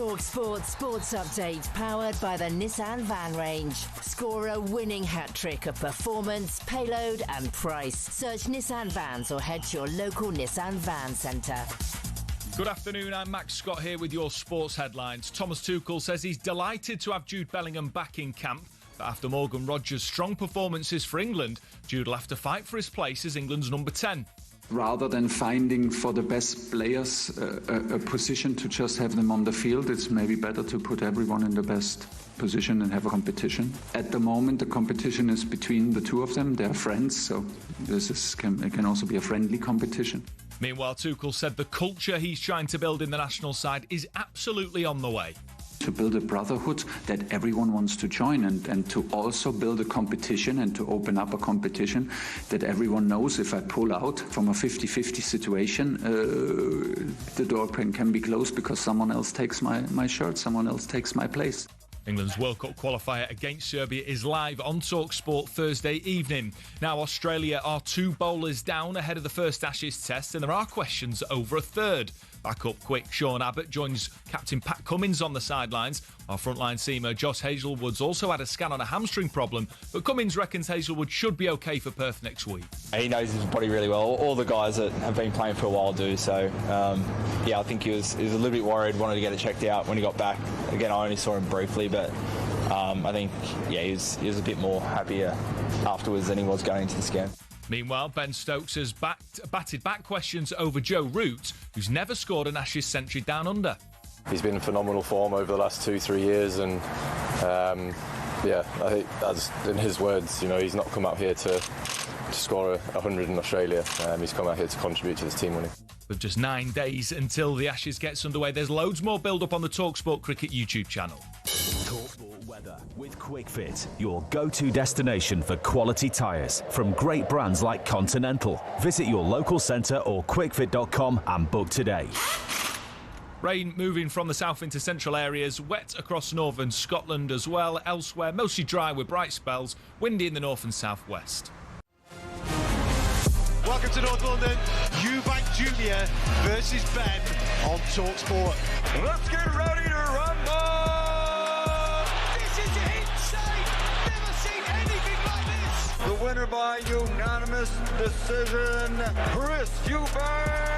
talkSPORT Sports Update, powered by the Nissan Van range. Score a winning hat-trick of performance, payload and price. Search Nissan Vans or head to your local Nissan Van centre. Good afternoon, I'm Max Scott here with your sports headlines. Thomas Tuchel says he's delighted to have Jude Bellingham back in camp. But after Morgan Rogers' strong performances for England, Jude will have to fight for his place as England's number 10. Rather than finding for the best players a position to just have them on the field, it's maybe better to put everyone in the best position and have a competition. At the moment, the competition is between the two of them. They're friends, so it can also be a friendly competition. Meanwhile, Tuchel said the culture he's trying to build in the national side is absolutely on the way. To build a brotherhood that everyone wants to join and to also build a competition and to open up a competition that everyone knows if I pull out from a 50-50 situation, the door can be closed because someone else takes my shirt, someone else takes my place. England's World Cup qualifier against Serbia is live on talkSPORT Thursday evening. Now, Australia are 2 bowlers down ahead of the first Ashes test, and there are questions over a third. Back up quick, Sean Abbott joins captain Pat Cummins on the sidelines. Our frontline seamer Josh Hazlewood's also had a scan on a hamstring problem, but Cummins reckons Hazlewood should be OK for Perth next week. He knows his body really well. All the guys that have been playing for a while do. So, I think he was a little bit worried, wanted to get it checked out when he got back. Again, I only saw him briefly, but I think, he was a bit more happier afterwards than he was going into the scan. Meanwhile, Ben Stokes has batted back questions over Joe Root, who's never scored an Ashes century down under. He's been in phenomenal form over the last 2-3 years, and I think that's in his words. He's not come out here to score 100 in Australia. He's come out here to contribute to this team winning. With just 9 days until the Ashes gets underway, there's loads more build-up on the talkSPORT Cricket YouTube channel. talkSPORT weather with QuickFit, your go-to destination for quality tyres from great brands like Continental. Visit your local centre or quickfit.com and book today. Rain moving from the south into central areas, wet across northern Scotland as well. Elsewhere, mostly dry with bright spells, windy in the north and southwest. Welcome to North London. Eubank Jr versus Benn on talkSPORT. Let's get ready to rumble! This is insane! Never seen anything like this! The winner by unanimous decision, Chris Eubank!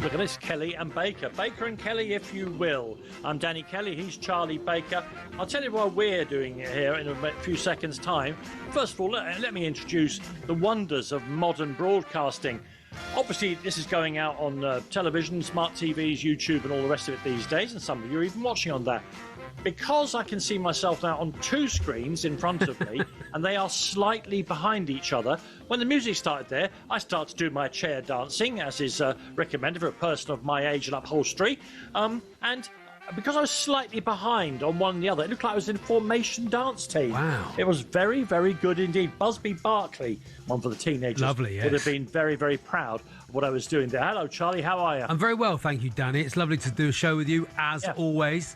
Look at this, Kelly and Baker. Baker and Kelly, if you will. I'm Danny Kelly, he's Charlie Baker. I'll tell you why we're doing it here in a few seconds' time. First of all, let me introduce the wonders of modern broadcasting. Obviously, this is going out on television, smart TVs, YouTube and all the rest of it these days, and some of you are even watching on that. Because I can see myself now on 2 screens in front of me, and they are slightly behind each other, when the music started there, I started to do my chair dancing, as is recommended for a person of my age and upholstery. And because I was slightly behind on one and the other, it looked like I was in a formation dance team. Wow. It was very, very good indeed. Busby Barkley, one for the teenagers, lovely, yes, would have been very, very proud of what I was doing there. Hello, Charlie, how are you? I'm very well, thank you, Danny. It's lovely to do a show with you, as always.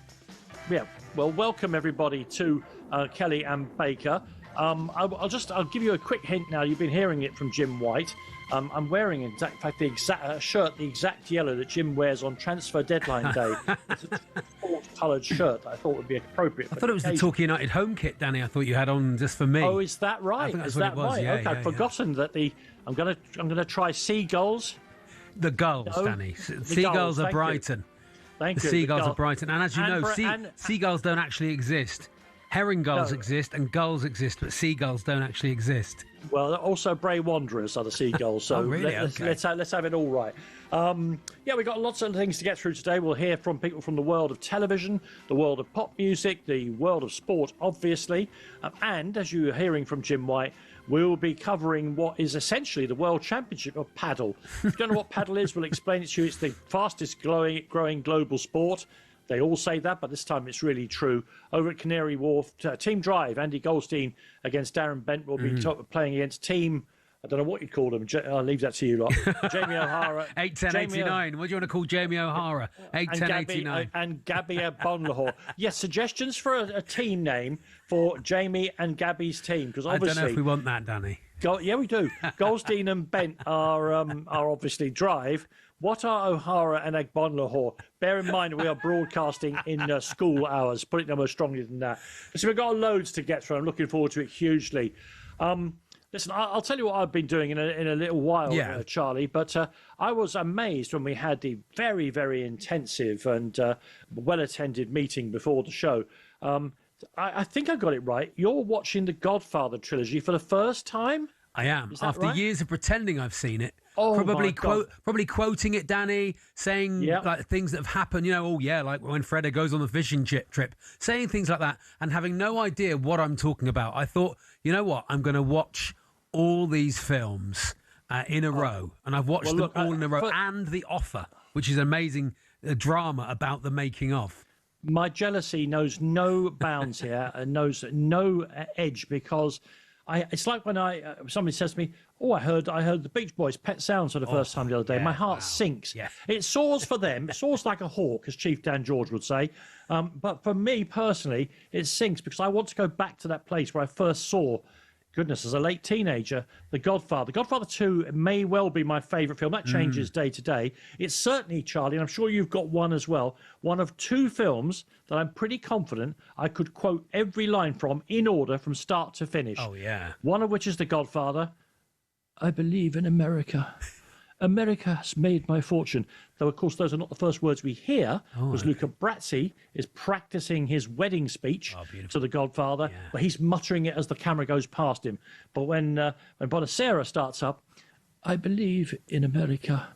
Yeah, well, welcome everybody to Kelly and Baker. I'll give you a quick hint now. You've been hearing it from Jim White. I'm wearing, the exact shirt, the exact yellow that Jim wears on transfer deadline day. It's a sport-coloured shirt that I thought would be appropriate. I thought it was the Torquay United home kit, Danny. I thought you had on just for me. Oh, is that right? I think that's is what that it was. right? Yeah, okay, I've forgotten that I'm gonna try seagulls. The gulls, No, Danny. the Seagulls gulls, are thank you. Brighton. Thank The you. seagulls are Brighton, and as you know, and seagulls don't actually exist. Herring gulls exist and gulls exist, but seagulls don't actually exist. Well, also Bray Wanderers are the seagulls, so Oh, really? let's have it all right. We've got lots of things to get through today. We'll hear from people from the world of television, the world of pop music, the world of sport, obviously. And as you were hearing from Jim White, we'll be covering what is essentially the World Championship of Padel. If you don't know what Padel is, we'll explain it to you. It's the fastest growing global sport. They all say that, but this time it's really true. Over at Canary Wharf, Team Drive, Andy Goldstein against Darren Benn will be playing against Team... I don't know what you'd call them. I'll leave that to you lot. Jamie O'Hara. 81089. What do you want to call Jamie O'Hara? 81089. And Gabby Bonlahor. Yes, suggestions for a team name for Jamie and Gabby's team. Because obviously, I don't know if we want that, Danny. Yeah, we do. Goldstein and Bent are obviously Drive. What are O'Hara and Agbonlahor? Bear in mind we are broadcasting in school hours. Put it no more strongly than that. So we've got loads to get through. I'm looking forward to it hugely. Listen, I'll tell you what I've been doing in a little while, Charlie, but I was amazed when we had the very, very intensive and well-attended meeting before the show. I think I got it right. You're watching the Godfather trilogy for the first time? I am. After years of pretending I've seen it. Oh, probably quoting it, Danny, saying like things that have happened, like when Freddo goes on the fishing trip, saying things like that and having no idea what I'm talking about. I thought, you know what, I'm going to watch all these films in a row, and I've watched them all in a row, and The Offer, which is amazing drama about the making of. My jealousy knows no bounds here and knows no edge, because it's like when somebody says to me, I heard the Beach Boys' Pet Sounds for the first time the other day. My heart sinks. Yeah. It soars for them. It soars like a hawk, as Chief Dan George would say. But for me personally, it sinks because I want to go back to that place where I first saw, goodness, as a late teenager, The Godfather. Godfather 2 may well be my favourite film. That changes day to day. It's certainly, Charlie, and I'm sure you've got one as well, one of two films that I'm pretty confident I could quote every line from in order from start to finish. Oh, yeah. One of which is The Godfather. I believe in America. America has made my fortune. Though, of course, those are not the first words we hear, because Luca Brasi is practicing his wedding speech to The Godfather, but he's muttering it as the camera goes past him. But when Bonacera starts up, I believe in America.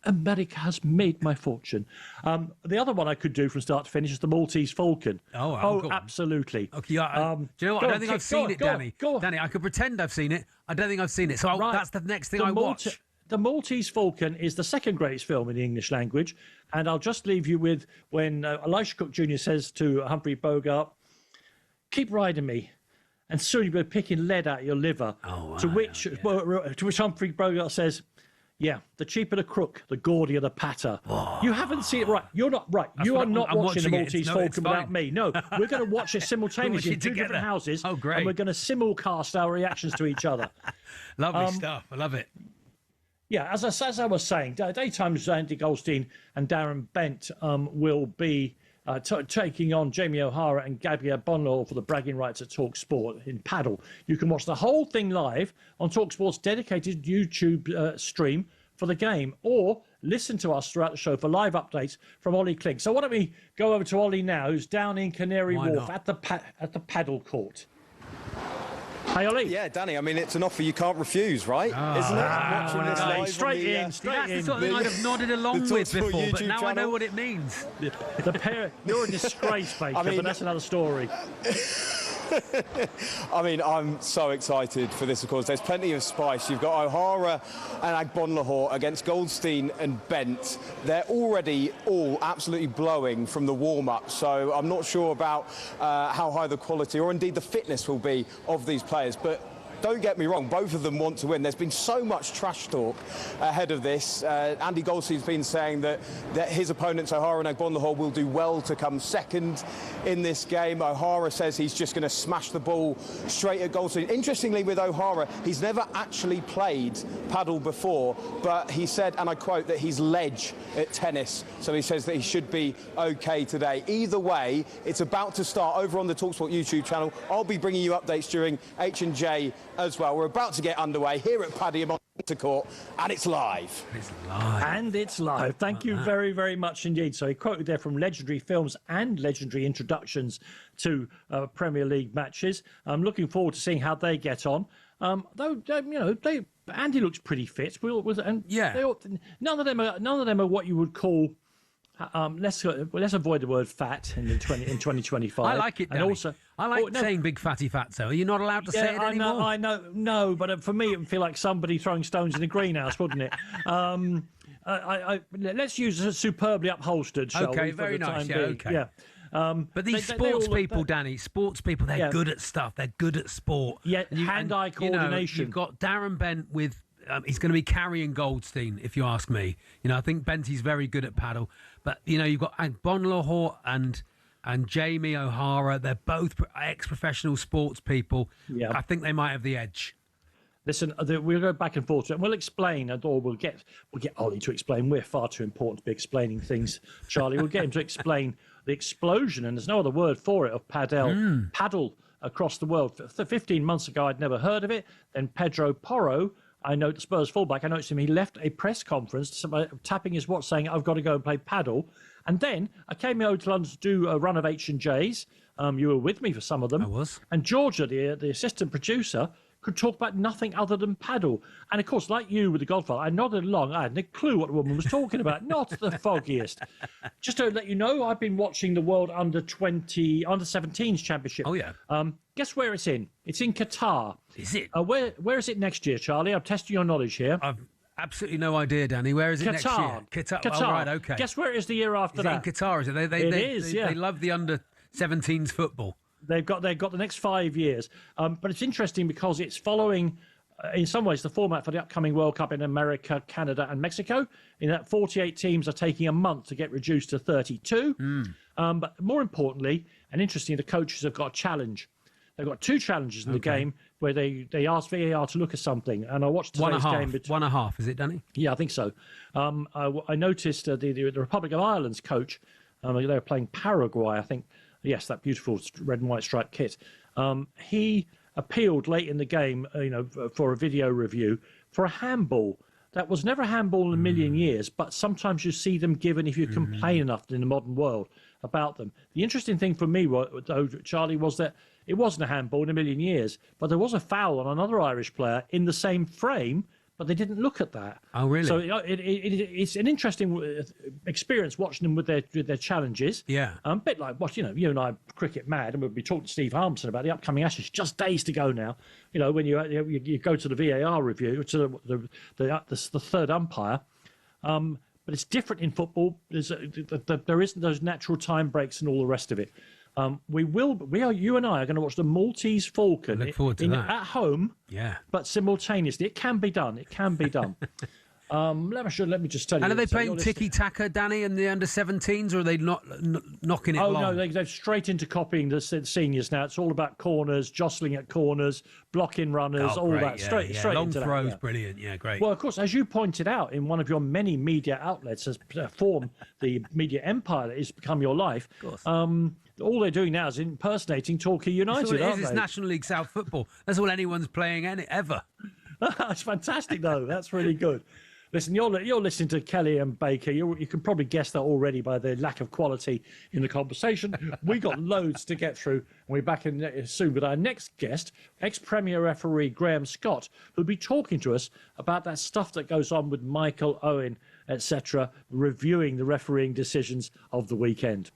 America has made my fortune. The other one I could do from start to finish is The Maltese Falcon. Oh, absolutely. Okay, do you know what? I don't think I've seen it, Danny. Danny, I could pretend I've seen it. I don't think I've seen it. So that's the next thing I watch. The Maltese Falcon is the second greatest film in the English language. And I'll just leave you with when Elisha Cook Jr. says to Humphrey Bogart, keep riding me, and soon you'll be picking lead out of your liver. To which Humphrey Bogart says, yeah, the cheaper the crook, the gaudier the patter. You haven't seen it right. You're not right. You are not watching the Maltese Falcon without me. No, we're going to watch it simultaneously in two different houses. Oh, great. And we're going to simulcast our reactions to each other. Lovely stuff. I love it. Yeah, as I was saying, daytime's Andy Goldstein and Darren Bent will be taking on Jamie O'Hara and Gabby Bonlahor for the bragging rights at talkSPORT in Padel. You can watch the whole thing live on talkSPORT's dedicated YouTube stream for the game, or listen to us throughout the show for live updates from Ollie Klink. So why don't we go over to Ollie now, who's down in Canary Wharf at the Padel court. Hey, Ollie. Yeah, Danny, I mean, it's an offer you can't refuse, right? Isn't it? Watching this live straight in. That's the sort of thing I'd have nodded along with before, but now I know what it means. You're a disgrace, Baker, but that's another story. I mean, I'm so excited for this, of course. There's plenty of spice. You've got O'Hara and Agbonlahor against Goldstein and Bent. They're already all absolutely blowing from the warm-up, so I'm not sure about how high the quality or indeed the fitness will be of these players, but don't get me wrong, both of them want to win. There's been so much trash talk ahead of this. Andy Goldstein's been saying that his opponents, O'Hara and Agbonlahor, will do well to come second in this game. O'Hara says he's just going to smash the ball straight at Goldstein. Interestingly, with O'Hara, he's never actually played padel before, but he said, and I quote, that he's ledge at tennis. So he says that he should be okay today. Either way, it's about to start over on the talkSPORT YouTube channel. I'll be bringing you updates during H&J as well. We're about to get underway here at Paddy Court, and it's live. It's live. Thank you very, very much indeed. So he quoted there from legendary films and legendary introductions to Premier League matches. I'm looking forward to seeing how they get on. Though Andy looks pretty fit. None of them are what you would call let's avoid the word fat in 2025. I like it, Danny. And also, I like saying big fatty fatso. Are you not allowed to say it anymore? I know, no, but for me it would feel like somebody throwing stones in a greenhouse, wouldn't it? Let's use a superbly upholstered, shall we? Okay, very nice. Yeah, okay. Yeah. But these sports people, Danny, they're good at stuff. They're good at sport. Yeah, hand-eye coordination. You've got Darren Benn with... he's going to be carrying Goldstein, if you ask me. I think Benty's very good at paddle. But, you've got Bon Lahore and Jamie O'Hara. They're both ex-professional sports people. Yeah. I think they might have the edge. Listen, we'll go back and forth, and we'll explain, or we'll get Ollie to explain. We're far too important to be explaining things, Charlie. We'll get him to explain the explosion, and there's no other word for it, of paddle across the world. 15 months ago, I'd never heard of it. Then Pedro Porro, I know the Spurs fullback, I noticed him, he left a press conference tapping his watch saying, I've got to go and play paddle. And then I came over to London to do a run of H&Js. You were with me for some of them. I was. And Georgia, the assistant producer, could talk about nothing other than paddle. And of course, like you with the Godfather, I nodded along. I had no clue what the woman was talking about. Not the foggiest. Just to let you know, I've been watching the World Under-17s Championship. Oh, yeah. Guess where it's in? It's in Qatar. Is it? Where is it next year, Charlie? I'm testing your knowledge here. I've absolutely no idea, Danny. Where is it next year? Qatar. Oh, right, okay. Guess where it is the year after that? In Qatar, is it? They love the Under-17s football. They've got the next 5 years. But it's interesting because it's following, in some ways, the format for the upcoming World Cup in America, Canada and Mexico. In that 48 teams are taking a month to get reduced to 32. But more importantly, and interestingly, the coaches have got a challenge. They've got two challenges in the game where they ask VAR to look at something. And I watched today's game. 1.5, is it, Danny? Yeah, I think so. I noticed the Republic of Ireland's coach, they were playing Paraguay, I think. Yes, that beautiful red and white striped kit. He appealed late in the game, for a video review for a handball. That was never a handball in a million years, but sometimes you see them given if you complain enough in the modern world about them. The interesting thing for me, though, Charlie, was that it wasn't a handball in a million years, but there was a foul on another Irish player in the same frame, but they didn't look at that. Oh, really? So it's an interesting experience watching them with their challenges. Yeah. A bit like what, you and I are cricket mad, and we'll be talking to Steve Harmson about the upcoming Ashes. Just days to go now. When you go to the VAR review, to the third umpire. But it's different in football. There isn't those natural time breaks and all the rest of it. You and I are going to watch the Maltese Falcon look forward to that. At home, but simultaneously. It can be done. Let me just tell you. And are they playing tiki-taka, Danny, in the under-17s, or are they not knocking it long? Oh, no, they're straight into copying the seniors now. It's all about corners, jostling at corners, blocking runners, all that. Straight long into throws, that. Brilliant. Yeah, great. Well, of course, as you pointed out in one of your many media outlets has formed the media empire that has become your life. Of course. All they're doing now is impersonating Torquay United, aren't they? It's National League South football. That's all anyone's playing ever. That's fantastic, though. That's really good. Listen, you're listening to Kelly and Baker. You can probably guess that already by the lack of quality in the conversation. We got loads to get through, and we're back in soon with our next guest, ex-Premier referee Graham Scott, who'll be talking to us about that stuff that goes on with Michael Owen, etc., reviewing the refereeing decisions of the weekend.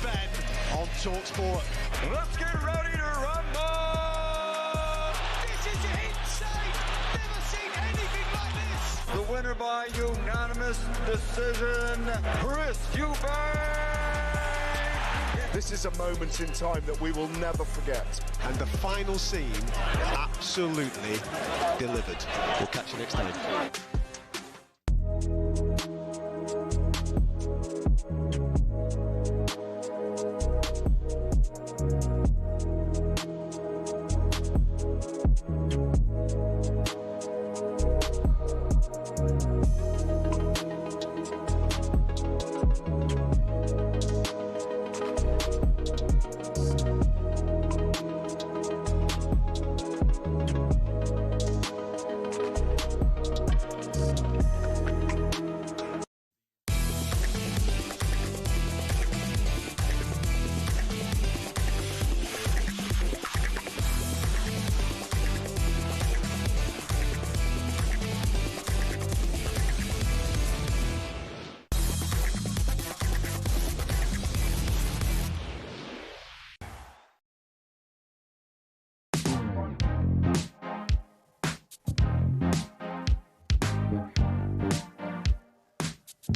Benn on talkSPORT. Let's get ready to rumble! This is insane! Never seen anything like this! The winner by unanimous decision, Chris Eubank! This is a moment in time that we will never forget. And the final scene absolutely delivered. We'll catch you next time.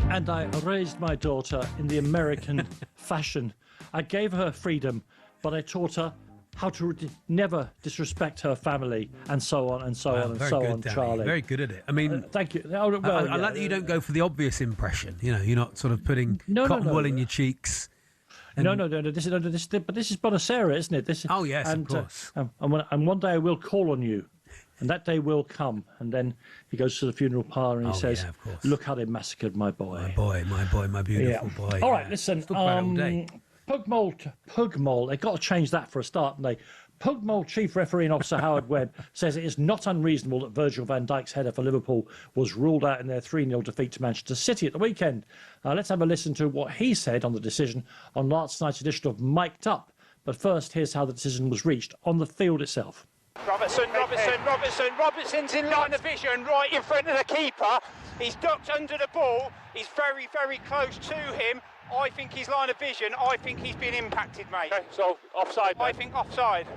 And I raised my daughter in the American fashion. I gave her freedom, but I taught her how to never disrespect her family, and so on and so on and so on, Danny. Charlie. Very good at it. I mean, thank you. I like that you don't go for the obvious impression. You know, you're not sort of putting cotton wool in your cheeks. No. This is Bonacera, isn't it? This is, oh yes, of course. And one day I will call on you. And that day will come. And then he goes to the funeral parlour and he says, look how they massacred my boy. My beautiful boy. All right, listen. Pugmole, they've got to change that for a start, haven't they? Pugmole chief referee and officer Howard Webb says it is not unreasonable that Virgil van Dijk's header for Liverpool was ruled out in their 3-0 defeat to Manchester City at the weekend. Let's have a listen to what he said on the decision on last night's edition of Mic'd Up. But first, here's how the decision was reached on the field itself. Robertson's in line of vision right in front of the keeper. He's ducked under the ball. He's very, very close to him. I think he's line of vision. I think he's been impacted, mate. Okay, so offside. I think offside.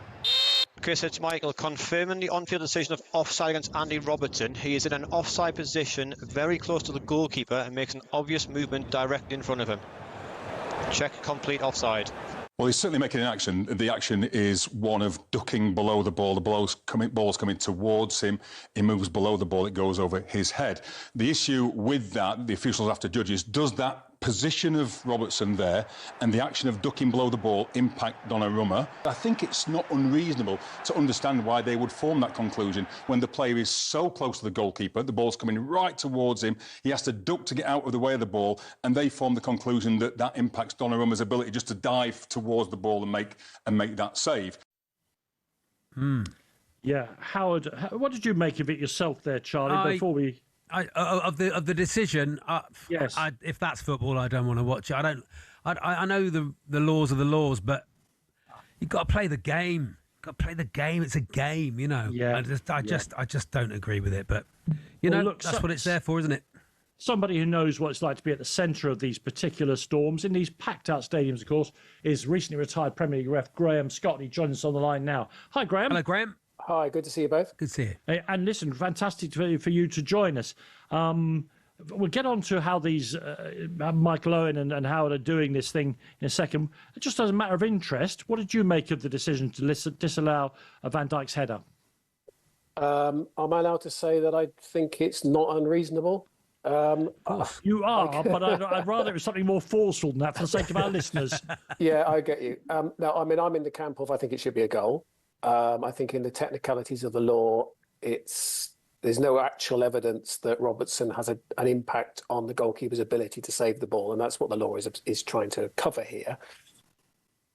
Chris, it's Michael confirming the on-field decision of offside against Andy Robertson. He is in an offside position very close to the goalkeeper and makes an obvious movement directly in front of him. Check complete offside. Well, he's certainly making an action. The action is one of ducking below the ball. The ball's coming towards him. He moves below the ball. It goes over his head. The issue with that, the officials have to judge, is does that position of Robertson there and the action of ducking below the ball impact Donnarumma? I think it's not unreasonable to understand why they would form that conclusion when the player is so close to the goalkeeper, the ball's coming right towards him, he has to duck to get out of the way of the ball, and they form the conclusion that that impacts Donnarumma's ability just to dive towards the ball and make that save. Yeah, Howard, what did you make of it yourself there, Charlie, before we... Of the decision, yes. If that's football, I don't want to watch it. I know the laws are the laws, but you've got to play the game. It's a game, you know. Yeah. I just don't agree with it. But look, that's what it's there for, isn't it? Somebody who knows what it's like to be at the centre of these particular storms in these packed-out stadiums, of course, is recently retired Premier League ref Graham Scott. He joins us on the line now. Hi, Graham. Hello, Graham. Hi, good to see you both. Good to see you. And listen, fantastic for you to join us. We'll get on to how these Michael Owen and Howard are doing this thing in a second. Just as a matter of interest, what did you make of the decision to disallow Van Dijk's header? Am I allowed to say that I think it's not unreasonable? You are, but I'd rather it was something more forceful than that for the sake of our listeners. Yeah, I get you. No, I mean, I'm in the camp of I think it should be a goal. I think in the technicalities of the law, there's no actual evidence that Robertson has an impact on the goalkeeper's ability to save the ball, and that's what the law is trying to cover here.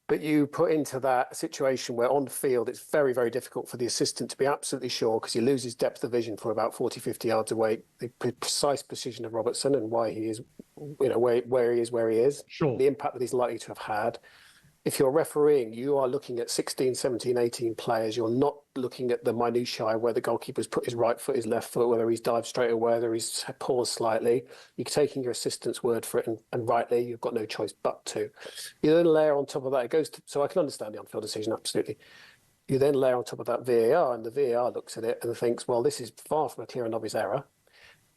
But you put into that situation where on field it's very, very difficult for the assistant to be absolutely sure because he loses depth of vision from about 40, 50 yards away, the precise precision of Robertson and why he is, where he is, sure. The impact that he's likely to have had. If you're refereeing, you are looking at 16, 17, 18 players. You're not looking at the minutiae, where the goalkeeper's put his right foot, his left foot, whether he's dived straight away, whether he's paused slightly. You're taking your assistant's word for it, and rightly, you've got no choice but to. You then layer on top of that, so I can understand the on-field decision, absolutely. You then layer on top of that VAR, and the VAR looks at it and thinks, well, this is far from a clear and obvious error.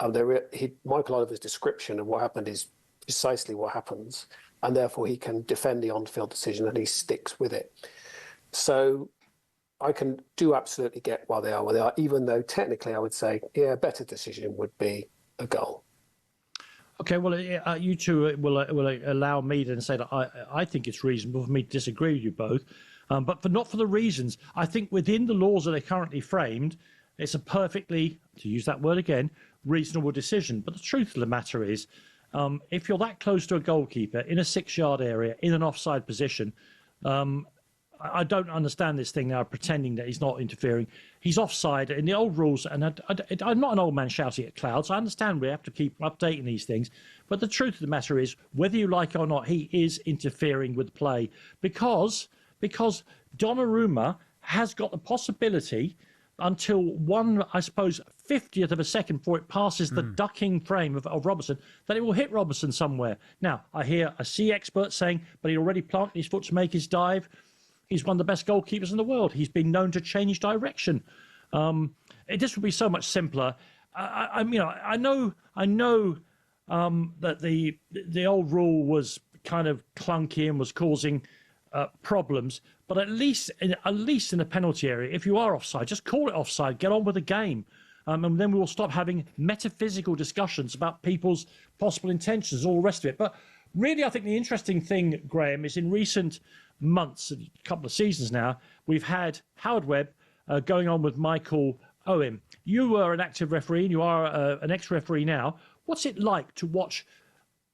Michael Oliver's description of what happened is precisely what happens, and therefore he can defend the on-field decision and he sticks with it. So I do absolutely get why they are where they are, even though technically I would say, a better decision would be a goal. Okay, well, you two will allow me to say that I think it's reasonable for me to disagree with you both, but not for the reasons. I think within the laws that are currently framed, it's a perfectly, to use that word again, reasonable decision. But the truth of the matter is, if you're that close to a goalkeeper in a 6-yard area, in an offside position, I don't understand this thing now, pretending that he's not interfering. He's offside in the old rules, and I'm not an old man shouting at clouds. I understand we have to keep updating these things, but the truth of the matter is, whether you like it or not, he is interfering with play because Donnarumma has got the possibility until 50th of a second before it passes the ducking frame of Robertson, that it will hit Robertson somewhere. Now, I see experts saying, but he already planted his foot to make his dive. He's one of the best goalkeepers in the world. He's been known to change direction. This would be so much simpler. I know that the old rule was kind of clunky and was causing problems, but at least in the penalty area, if you are offside, just call it offside. Get on with the game, and then we will stop having metaphysical discussions about people's possible intentions, all the rest of it. But really, I think the interesting thing, Graham, is in recent months, a couple of seasons now, we've had Howard Webb going on with Michael Owen. You were an active referee, and you are an ex-referee now. What's it like to watch,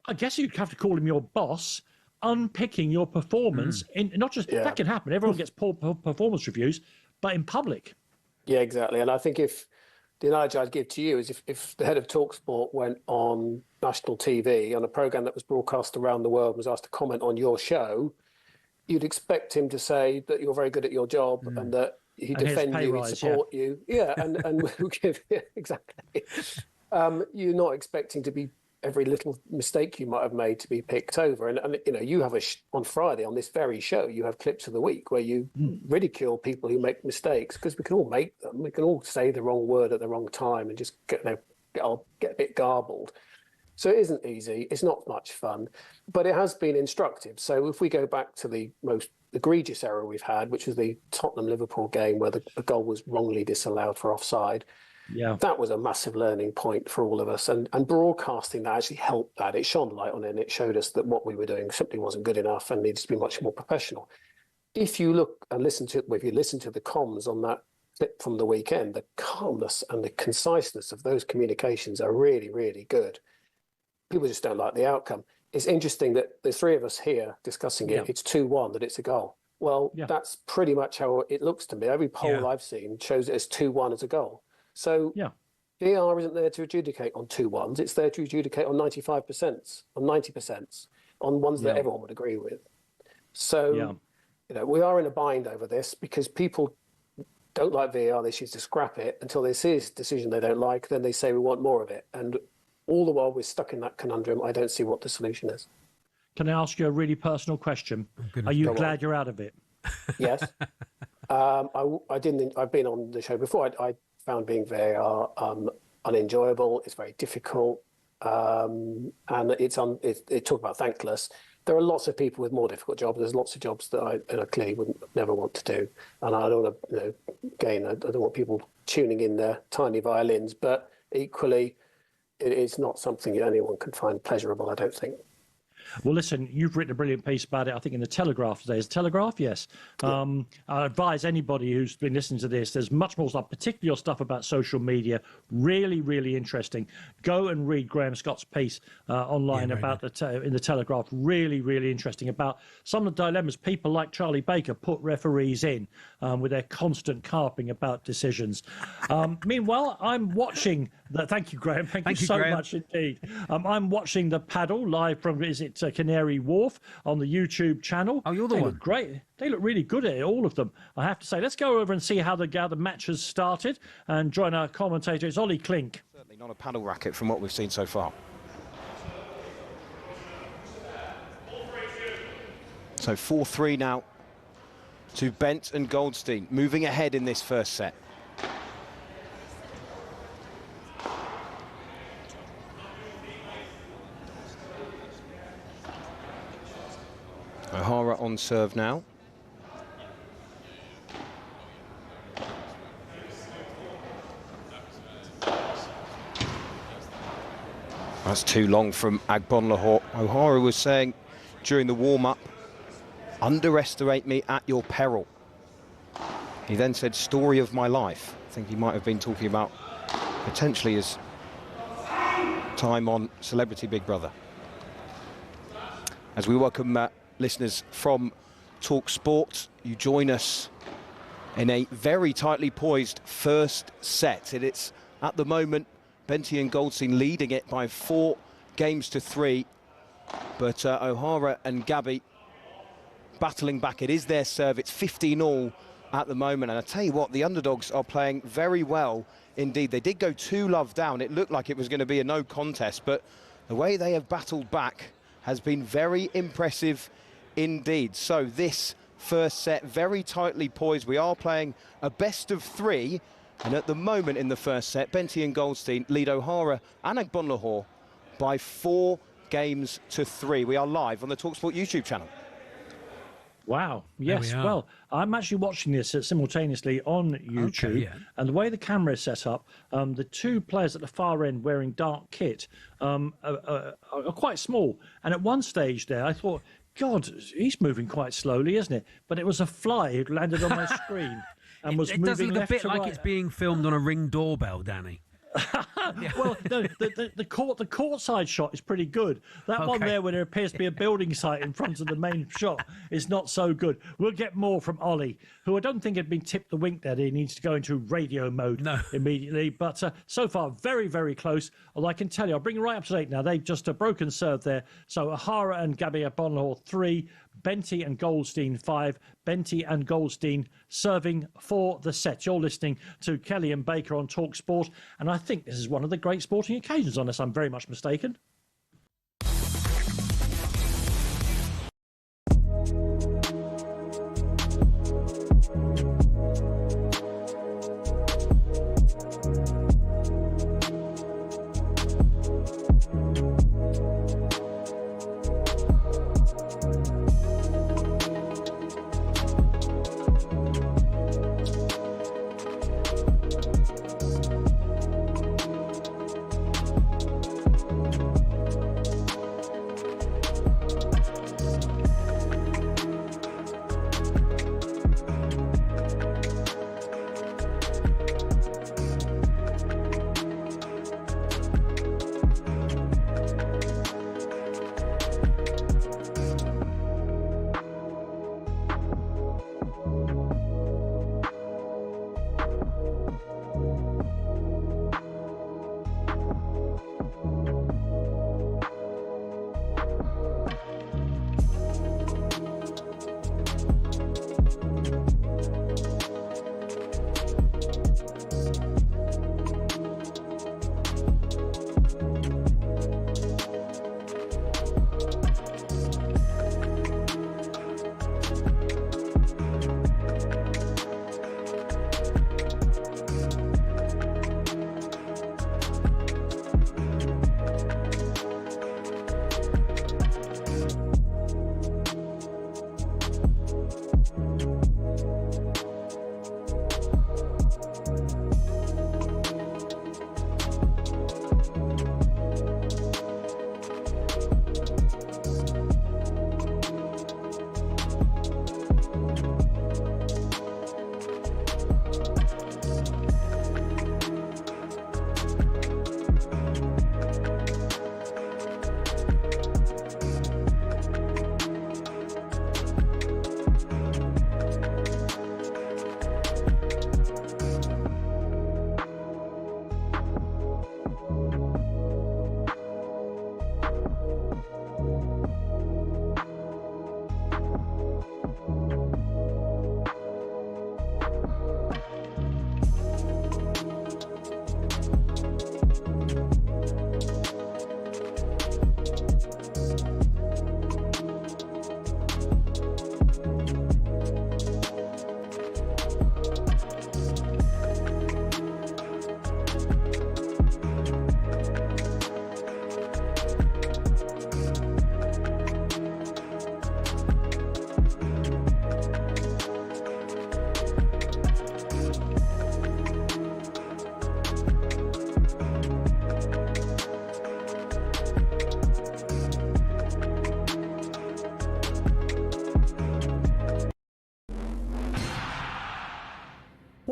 I guess you'd have to call him your boss, unpicking your performance in not just that can happen, everyone gets poor performance reviews, but in public? Yeah, exactly. And I think if the analogy I'd give to you is if the head of talkSPORT went on national TV on a program that was broadcast around the world and was asked to comment on your show, you'd expect him to say that you're very good at your job and that he'd defend you, he'd support you. Yeah, and we'll give exactly. You're not expecting to be every little mistake you might have made to be picked over. And you have on Friday on this very show, you have clips of the week where you ridicule people who make mistakes, because we can all make them. We can all say the wrong word at the wrong time and just get a bit garbled. So it isn't easy. It's not much fun, but it has been instructive. So if we go back to the most egregious error we've had, which was the Tottenham-Liverpool game where the goal was wrongly disallowed for offside, that was a massive learning point for all of us. And broadcasting that actually helped that. It shone light on it, and it showed us that what we were doing simply wasn't good enough and needs to be much more professional. If you look and listen to the comms on that clip from the weekend, the calmness and the conciseness of those communications are really, really good. People just don't like the outcome. It's interesting that the three of us here discussing it, it's 2-1, that it's a goal. Well, that's pretty much how it looks to me. Every poll I've seen shows it as 2-1 as a goal. So VAR isn't there to adjudicate on 2-1s. It's there to adjudicate on 95%, on 90%, on ones that everyone would agree with. So, we are in a bind over this because people don't like VAR. They choose to scrap it until they see a decision they don't like. Then they say we want more of it. And all the while we're stuck in that conundrum, I don't see what the solution is. Can I ask you a really personal question? Are you glad you're out of it? Yes. I didn't. I've been on the show before. I found being VAR unenjoyable. It's very difficult, and it talk about thankless. There are lots of people with more difficult jobs. There's lots of jobs that I clearly would never want to do, and I don't want to. Again, I don't want people tuning in their tiny violins, but equally, it is not something anyone can find pleasurable, I don't think. Well, listen, you've written a brilliant piece about it, I think, in the Telegraph today. Is it Telegraph? Yes. I advise anybody who's been listening to this, there's much more stuff, particularly your stuff about social media. Really, really interesting. Go and read Graham Scott's piece online about in the Telegraph. Really, really interesting about some of the dilemmas people like Charlie Baker put referees in with their constant carping about decisions. Meanwhile, I'm watching Thank you, Graham. Thank you so much indeed. I'm watching the Padel live from, Canary Wharf on the YouTube channel. Oh, you're the one. one. Look great. They look really good at it, all of them, I have to say. Let's go over and see how the match has started and join our commentator. It's Ollie Klink. Certainly not a paddle racket from what we've seen so far. So 4-3 now to Bent and Goldstein, moving ahead in this first set. O'Hara on serve now. That's too long from Agbonlahor. O'Hara was saying during the warm-up, underestimate me at your peril. He then said, story of my life. I think he might have been talking about potentially his time on Celebrity Big Brother. As we welcome listeners from talkSPORT, you join us in a very tightly poised first set. It's at the moment Benty and Goldstein leading it by 4 games to 3, but O'Hara and Gabby battling back. It is their serve. It's 15-all at the moment, and I tell you what, the underdogs are playing very well indeed. They did go 2-love down. It looked like it was going to be a no contest, but the way they have battled back has been very impressive indeed. So this first set, very tightly poised. We are playing a best of 3, and at the moment in the first set, Benty and Goldstein lead O'Hara and Agbonlahor by 4 games to 3. We are live on the talkSPORT YouTube channel. Wow. Yes. Well, I'm actually watching this simultaneously on YouTube. Okay, and the way the camera is set up, the 2 players at the far end wearing dark kit are quite small. And at one stage there, I thought, God, he's moving quite slowly, isn't it? But it was a fly who landed on my screen and was moving left to right. It does look a bit like it's being filmed on a Ring doorbell, Danny. Well, no, the courtside shot is pretty good. That one there where there appears to be a building site in front of the main shot is not so good. We'll get more from Ollie, who I don't think had been tipped the wink that he needs to go into radio mode immediately. But so far, very, very close. Although I can tell you, I'll bring you right up to date now. They just a broken serve there. So O'Hara and Gabby Agbonlahor 3, Benty and Goldstein 5. Benty and Goldstein serving for the set. You're listening to Kelly and Baker on talkSPORT, and I think this is one of the great sporting occasions, unless I'm very much mistaken.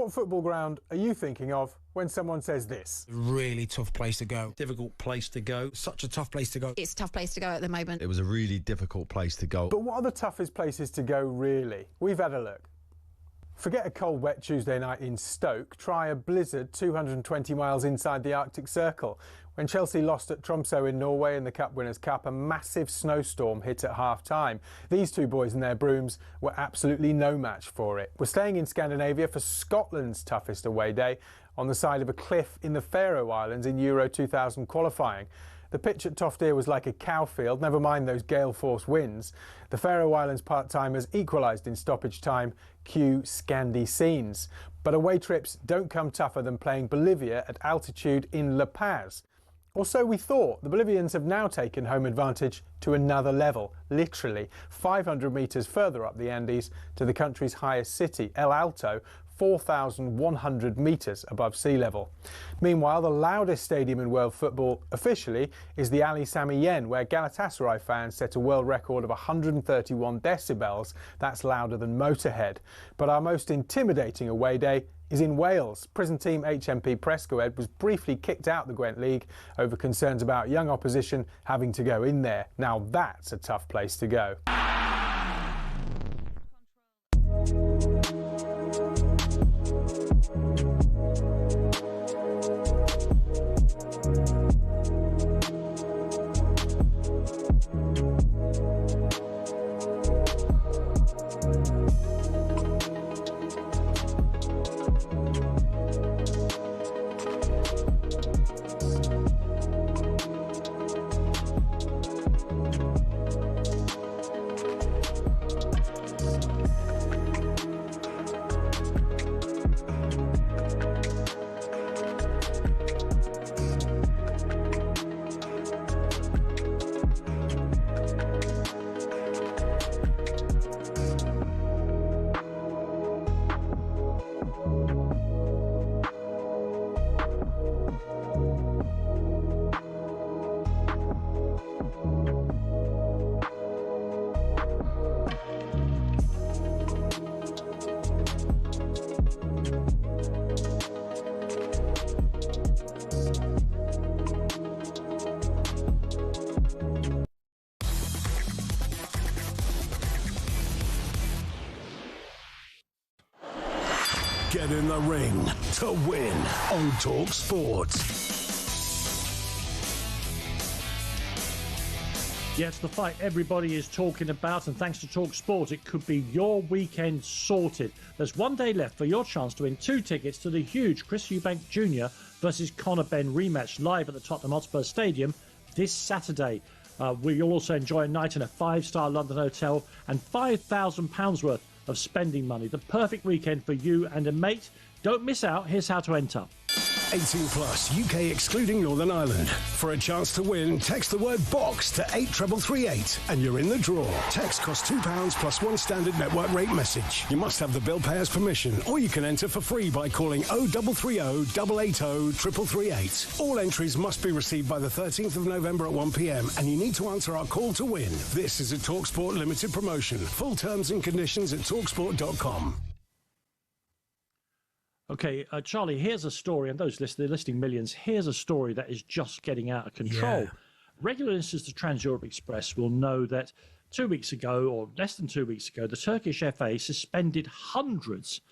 What football ground are you thinking of when someone says this? Really tough place to go. Difficult place to go. Such a tough place to go. It's a tough place to go at the moment. It was a really difficult place to go. But what are the toughest places to go, really? We've had a look. Forget a cold, wet Tuesday night in Stoke. Try a blizzard 220 miles inside the Arctic Circle. When Chelsea lost at Tromsø in Norway in the Cup Winners' Cup, a massive snowstorm hit at half-time. These two boys and their brooms were absolutely no match for it. We're staying in Scandinavia for Scotland's toughest away day on the side of a cliff in the Faroe Islands in Euro 2000 qualifying. The pitch at Toftir was like a cow field, never mind those gale force winds. The Faroe Islands part-timers equalised in stoppage time. Cue Scandi scenes. But away trips don't come tougher than playing Bolivia at altitude in La Paz. Or so we thought. The Bolivians have now taken home advantage to another level, literally 500 metres further up the Andes to the country's highest city, El Alto, 4,100 metres above sea level. Meanwhile, the loudest stadium in world football officially is the Ali Sami Yen, where Galatasaray fans set a world record of 131 decibels. That's louder than Motorhead. But our most intimidating away day is in Wales. Prison team HMP Prescoed was briefly kicked out the Gwent League over concerns about young opposition having to go in there. Now that's a tough place to go. Get in the ring to win on talkSPORT. Yeah, it's the fight everybody is talking about, and thanks to talkSPORT, it could be your weekend sorted. There's one day left for your chance to win 2 tickets to the huge Chris Eubank Jr. versus Conor Benn rematch live at the Tottenham Hotspur Stadium this Saturday. You'll also enjoy a night in a 5-star London hotel and £5,000 worth of spending money. The perfect weekend for you and a mate. Don't miss out. Here's how to enter. 18 plus, UK excluding Northern Ireland. For a chance to win, text the word BOX to 83338 and you're in the draw. Text costs £2 plus 1 standard network rate message. You must have the bill payer's permission, or you can enter for free by calling 0330 880 3338. All entries must be received by the 13th of November at 1 p.m. and you need to answer our call to win. This is a talkSPORT limited promotion. Full terms and conditions at talksport.com. Okay, Charlie, here's a story, and those they're listing millions. Here's a story that is just getting out of control. Yeah. Regular listeners to Trans-Europe Express will know that 2 weeks ago, or less than 2 weeks ago, the Turkish FA suspended hundreds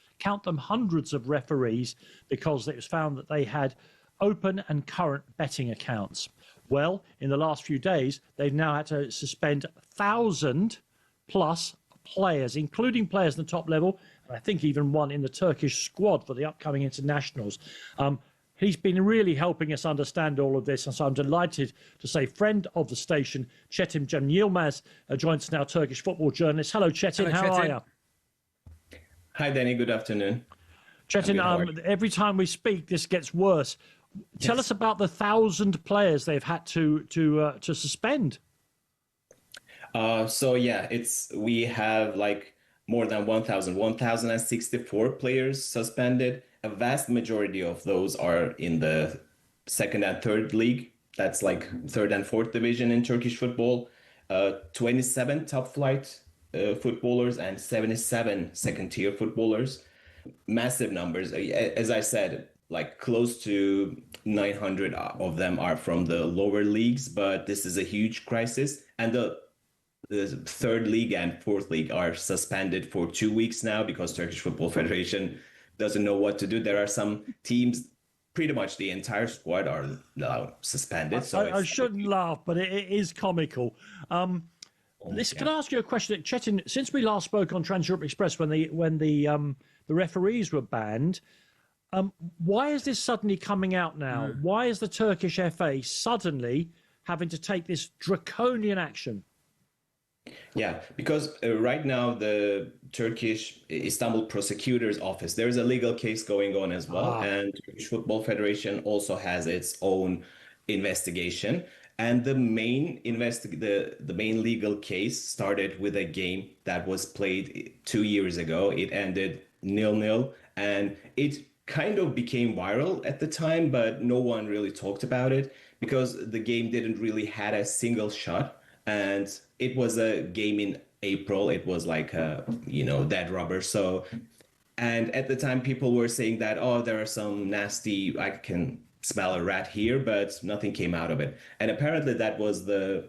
of referees because it was found that they had open and current betting accounts. Well, in the last few days, they've now had to suspend 1,000 plus players, including players in the top level, and I think even one in the Turkish squad for the upcoming internationals. He's been really helping us understand all of this, and so I'm delighted to say friend of the station, Çetin Cem Yilmaz, joins us now, Turkish football journalist. Hello, Çetin. How are you? Hi, Danny. Good afternoon. Çetin, every time we speak, this gets worse. Tell us about the 1,000 players they've had to suspend. We have like more than 1,064 players suspended. A vast majority of those are in the second and third league. That's like third and fourth division in Turkish football. 27 top flight footballers and 77 second tier footballers. massive numbers. As I said, like close to 900 of them are from the lower leagues, but this is a huge crisis. And the third league and fourth league are suspended for 2 weeks now because Turkish Football Federation doesn't know what to do. There are some teams, pretty much the entire squad are now suspended. So I shouldn't laugh, but it is comical. Can I ask you a question, Chetin? Since we last spoke on Trans Europe Express when the referees were banned, why is this suddenly coming out now? Why is the Turkish FA suddenly having to take this draconian action? Yeah, because right now the Turkish Istanbul Prosecutor's Office, there's a legal case going on as well. And Turkish Football Federation also has its own investigation. And the main the main legal case started with a game that was played 2 years ago. It ended 0-0, and it kind of became viral at the time, but no one really talked about it because the game didn't really had a single shot. And it was a game in April. It was like a, dead rubber. So, and at the time people were saying that, there are some nasty, I can smell a rat here, but nothing came out of it. And apparently that was the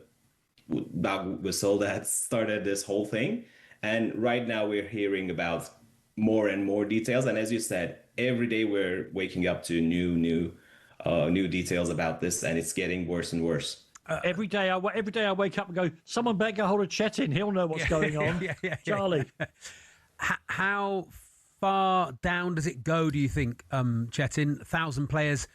dog whistle that started this whole thing. And right now we're hearing about more and more details. And as you said, every day we're waking up to new details about this, and it's getting worse and worse. Every day I wake up and go, someone better get hold of Chetin. He'll know what's going on. Charlie. How far down does it go, do you think, Chetin? 1,000 players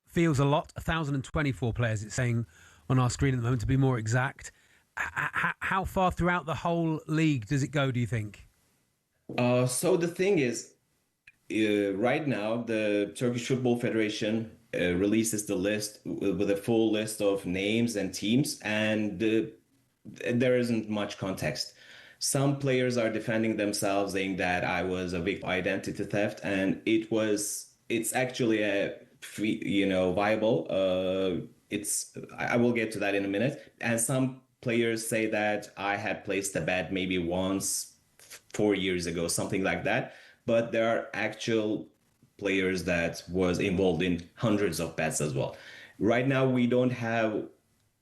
feels a lot. 1,024 players, it's saying on our screen at the moment, to be more exact. How far throughout the whole league does it go, do you think? So the thing is, right now, the Turkish Football Federation releases the list with a full list of names and teams, and there isn't much context. Some players are defending themselves, saying that I was a victim of identity theft, and it's actually a viable. I will get to that in a minute. And some players say that I had placed a bet maybe once 4 years ago, something like that. But there are actual players that was involved in hundreds of bets as well. Right now, we don't have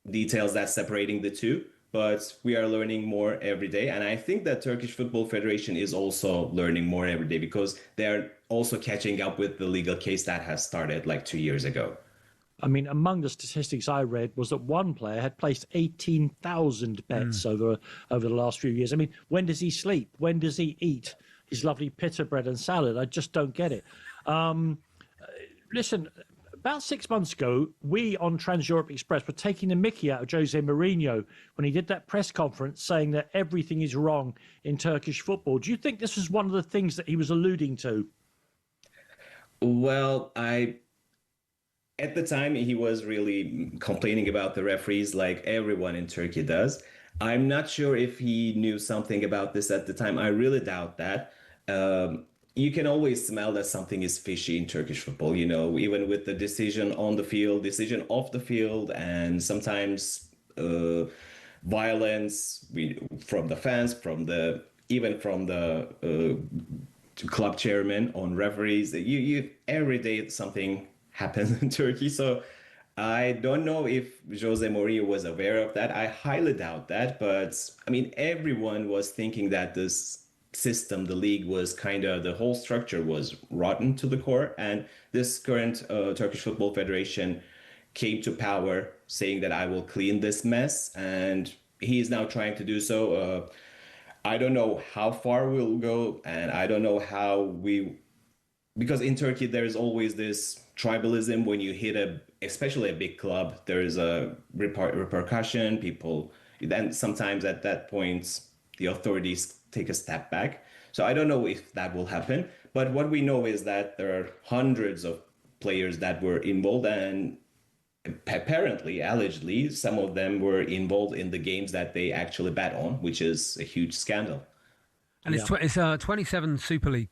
details that's separating the two, but we are learning more every day. And I think that Turkish Football Federation is also learning more every day because they're also catching up with the legal case that has started like 2 years ago. I mean, among the statistics I read was that one player had placed 18,000 bets over the last few years. I mean, when does he sleep? When does he eat his lovely pita bread and salad? I just don't get it. Listen, about 6 months ago, we on Trans Europe Express were taking the mickey out of Jose Mourinho when he did that press conference saying that everything is wrong in Turkish football. Do you think this was one of the things that he was alluding to? Well, at the time, he was really complaining about the referees like everyone in Turkey does. I'm not sure if he knew something about this at the time. I really doubt that. You can always smell that something is fishy in Turkish football, even with the decision on the field, decision off the field, and sometimes violence from the fans, even from the club chairman on referees. Every day something happens in Turkey. So I don't know if Jose Mourinho was aware of that. I highly doubt that. But I mean, everyone was thinking that this system, the league, was the whole structure was rotten to the core. And this current Turkish Football Federation came to power saying that I will clean this mess. And he is now trying to do so. I don't know how far we'll go. And I don't know because in Turkey, there's always this tribalism. When you hit especially a big club, there is a repercussion. Then sometimes at that point, the authorities take a step back. So I don't know if that will happen. But what we know is that there are hundreds of players that were involved, and apparently, allegedly, some of them were involved in the games that they actually bet on, which is a huge scandal. And it's 27 Super League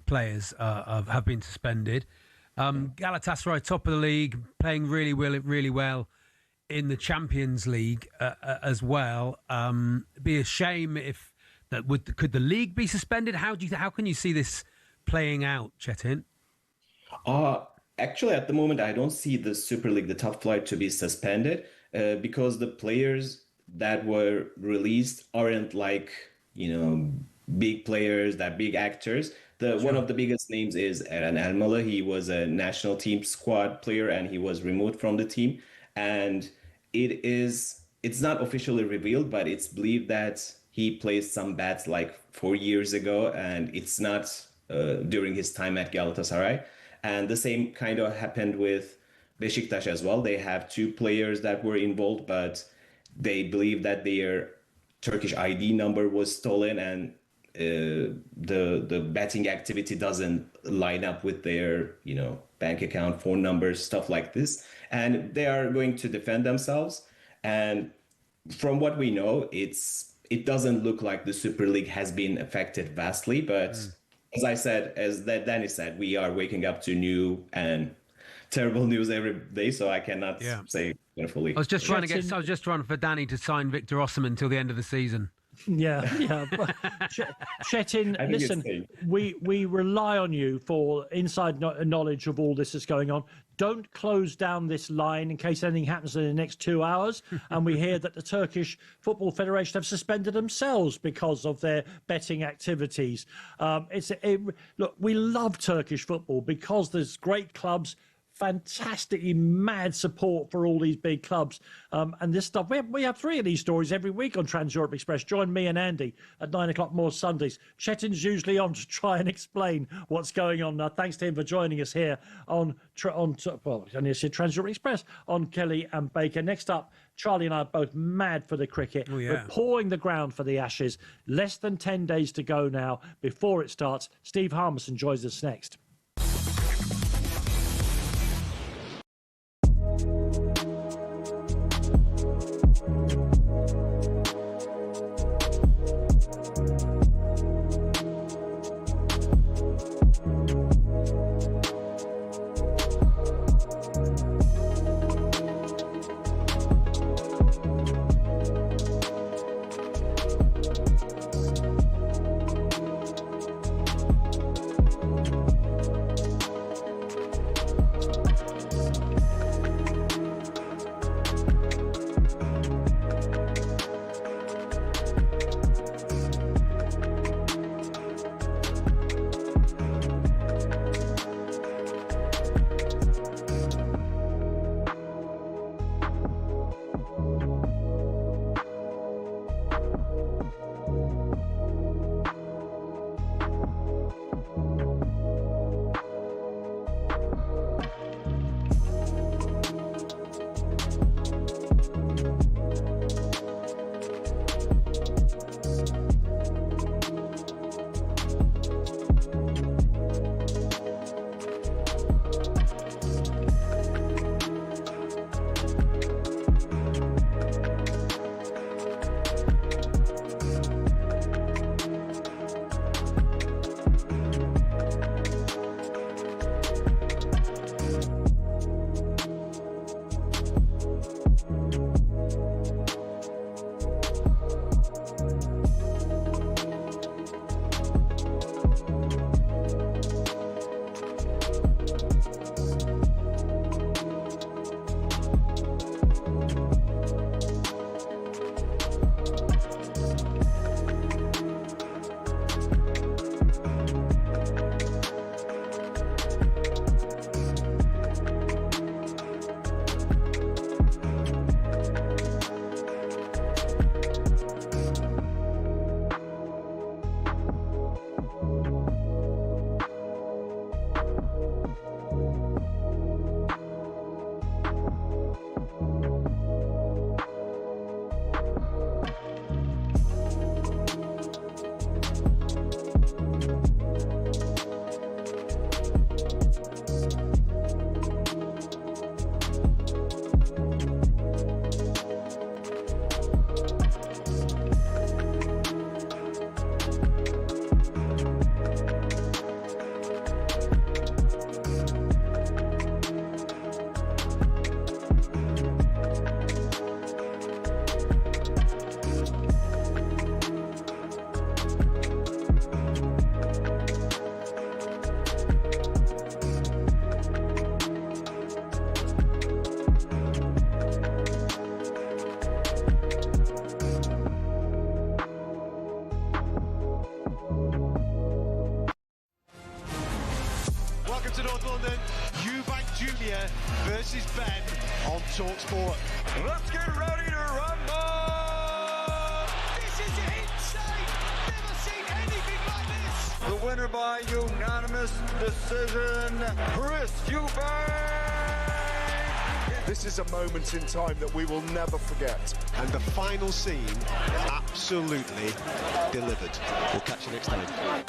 players have been suspended. Galatasaray, top of the league, playing really well in the Champions League as well. It'd be a shame if could the league be suspended? How can you see this playing out, Chetin? Actually, at the moment, I don't see the Super League, the top flight, to be suspended because the players that were released aren't like, big players, that big actors. One of the biggest names is Eren Elmalı. He was a national team squad player and he was removed from the team. And it's not officially revealed, but it's believed that he placed some bets like 4 years ago, and it's not during his time at Galatasaray. And the same kind of happened with Beşiktaş as well. They have 2 players that were involved, but they believe that their Turkish ID number was stolen, and the betting activity doesn't line up with their, bank account, phone numbers, stuff like this. And they are going to defend themselves. And from what we know, it doesn't look like the Super League has been affected vastly. But as I said, as Danny said, we are waking up to new and terrible news every day, so I cannot say fully. I was just trying for Danny to sign Victor Osimhen until the end of the season. Yeah. Chetin, listen, we rely on you for inside knowledge of all this that's going on. Don't close down this line in case anything happens in the next 2 hours. And we hear that the Turkish Football Federation have suspended themselves because of their betting activities. Look, we love Turkish football because there's great clubs, fantastically mad support for all these big clubs, and this stuff. We have 3 of these stories every week on Trans Europe Express. Join me and Andy at 9 o'clock more Sundays. Chetin's usually on to try and explain what's going on. Now, thanks to him for joining us here on Trans Europe Express on Kelly and Baker. Next up, Charlie and I are both mad for the cricket. We're pawing the ground for the Ashes. Less than 10 days to go now before it starts. Steve Harmison joins us next. London, Eubank Jr versus Benn on talkSPORT. Let's get ready to rumble! This is insane! Never seen anything like this! The winner by unanimous decision, Eubank! This is a moment in time that we will never forget. And the final scene absolutely delivered. We'll catch you next time.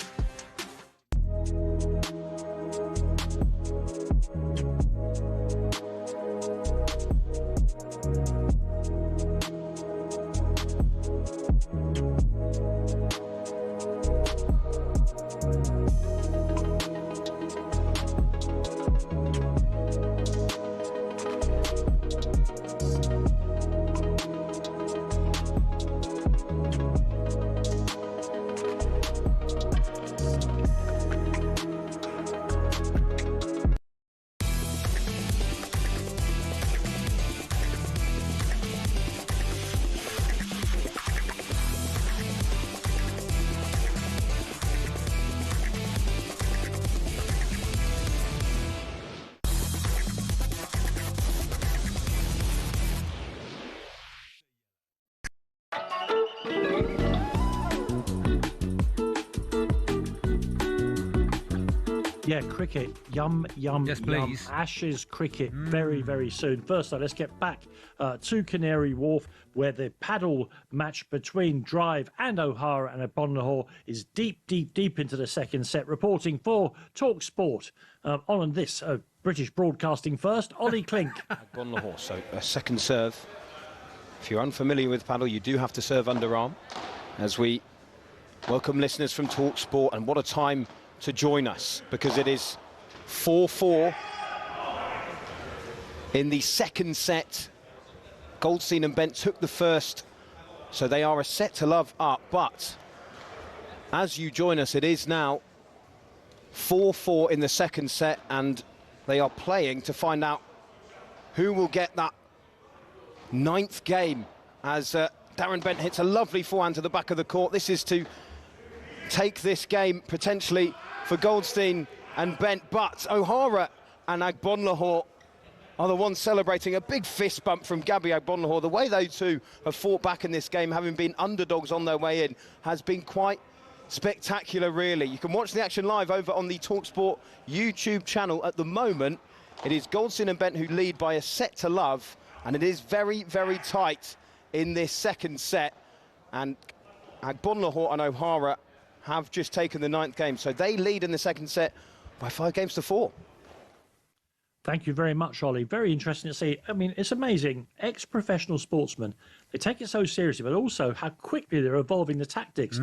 Yeah, cricket. Yum, yum, yes, yum. please. Ashes cricket very, very soon. First, though, let's get back to Canary Wharf, where the Padel match between Drive and O'Hara and Bonlahor is deep, deep, deep into the second set. Reporting for talkSPORT on this British Broadcasting First, Ollie Klink. Bonlahor, so a second serve. If you're unfamiliar with Padel, you do have to serve underarm. As we welcome listeners from talkSPORT, and what a time to join us, because it is 4-4 in the second set. Goldstein and Benn took the first, so they are a set to love up, but as you join us, it is now 4-4 in the second set, and they are playing to find out who will get that ninth game, as Darren Bent hits a lovely forehand to the back of the court. This is to take this game potentially for Goldstein and Benn, but O'Hara and Agbonlahor are the ones celebrating. A big fist bump from Gabby Agbonlahor. The way those two have fought back in this game, having been underdogs on their way in, has been quite spectacular, really. You can watch the action live over on the talkSPORT YouTube channel. At the moment, it is Goldstein and Benn who lead by a set to love, and it is very, very tight in this second set. And Agbonlahor and O'Hara have just taken the ninth game, so they lead in the second set by 5-4. Thank you very much, Ollie. Very interesting to see. I mean, it's amazing. Ex-professional sportsmen, they take it so seriously, but also how quickly they're evolving the tactics.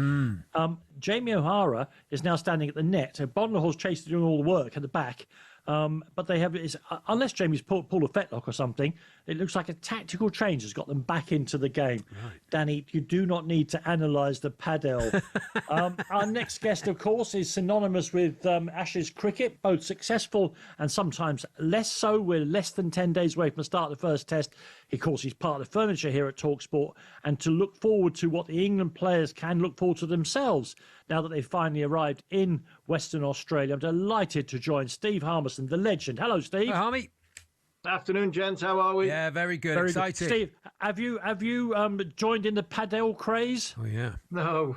Jamie O'Hara is now standing at the net. Bonlahor's chasing doing all the work at the back. But they have, unless Jamie's pulled a fetlock or something, it looks like a tactical change has got them back into the game. Right. Danny, you do not need to analyse the Padel. Our next guest, of course, is synonymous with Ashes cricket, both successful and sometimes less so. We're less than 10 days away from the start of the first test. Of course, he's part of the furniture here at talkSPORT, and to look forward to what the England players can look forward to themselves now that they've finally arrived in Western Australia. I'm delighted to join Steve Harmison, the legend. Hello, Steve. Hi, Harmy. Afternoon, gents. How are we? Yeah, very good. Very excited. Good. Steve, have you joined in the Padel craze? Oh yeah. No.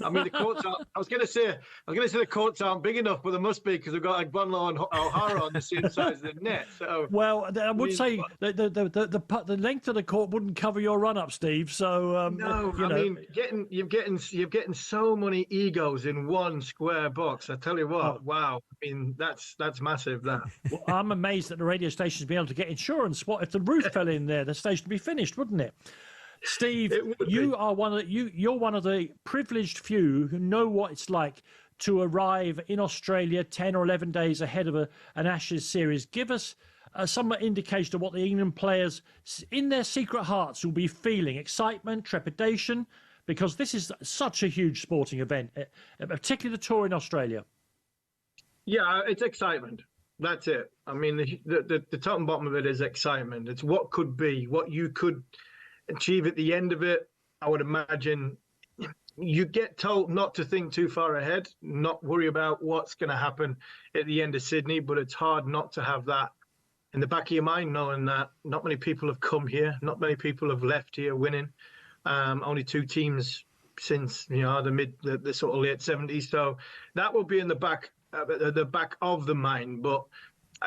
I mean, the courts are. I was going to say the courts aren't big enough, but they must be, because they've got Agbonlahor and O'Hara on the same side as the net. So, well, I would say the length of the court wouldn't cover your run up, Steve. So no, you're getting so many egos in one square box. I tell you what, wow. I mean, that's massive. That. Well, I'm amazed that the radio station's been able to get insurance. What if the roof fell in there? The station would be finished, wouldn't it? Steve, you're one of the privileged few who know what it's like to arrive in Australia 10 or 11 days ahead of an Ashes series. Give us some indication of what the England players in their secret hearts will be feeling. Excitement, trepidation, because this is such a huge sporting event, particularly the tour in Australia. Yeah, it's excitement. That's it. I mean, the top and bottom of it is excitement. It's what could be, what you could achieve at the end of it. I would imagine you get told not to think too far ahead, not worry about what's going to happen at the end of Sydney, but it's hard not to have that in the back of your mind, knowing that not many people have come here, not many people have left here winning. Only 2 teams since the sort of late 70s, so that will be in the back of the mind. But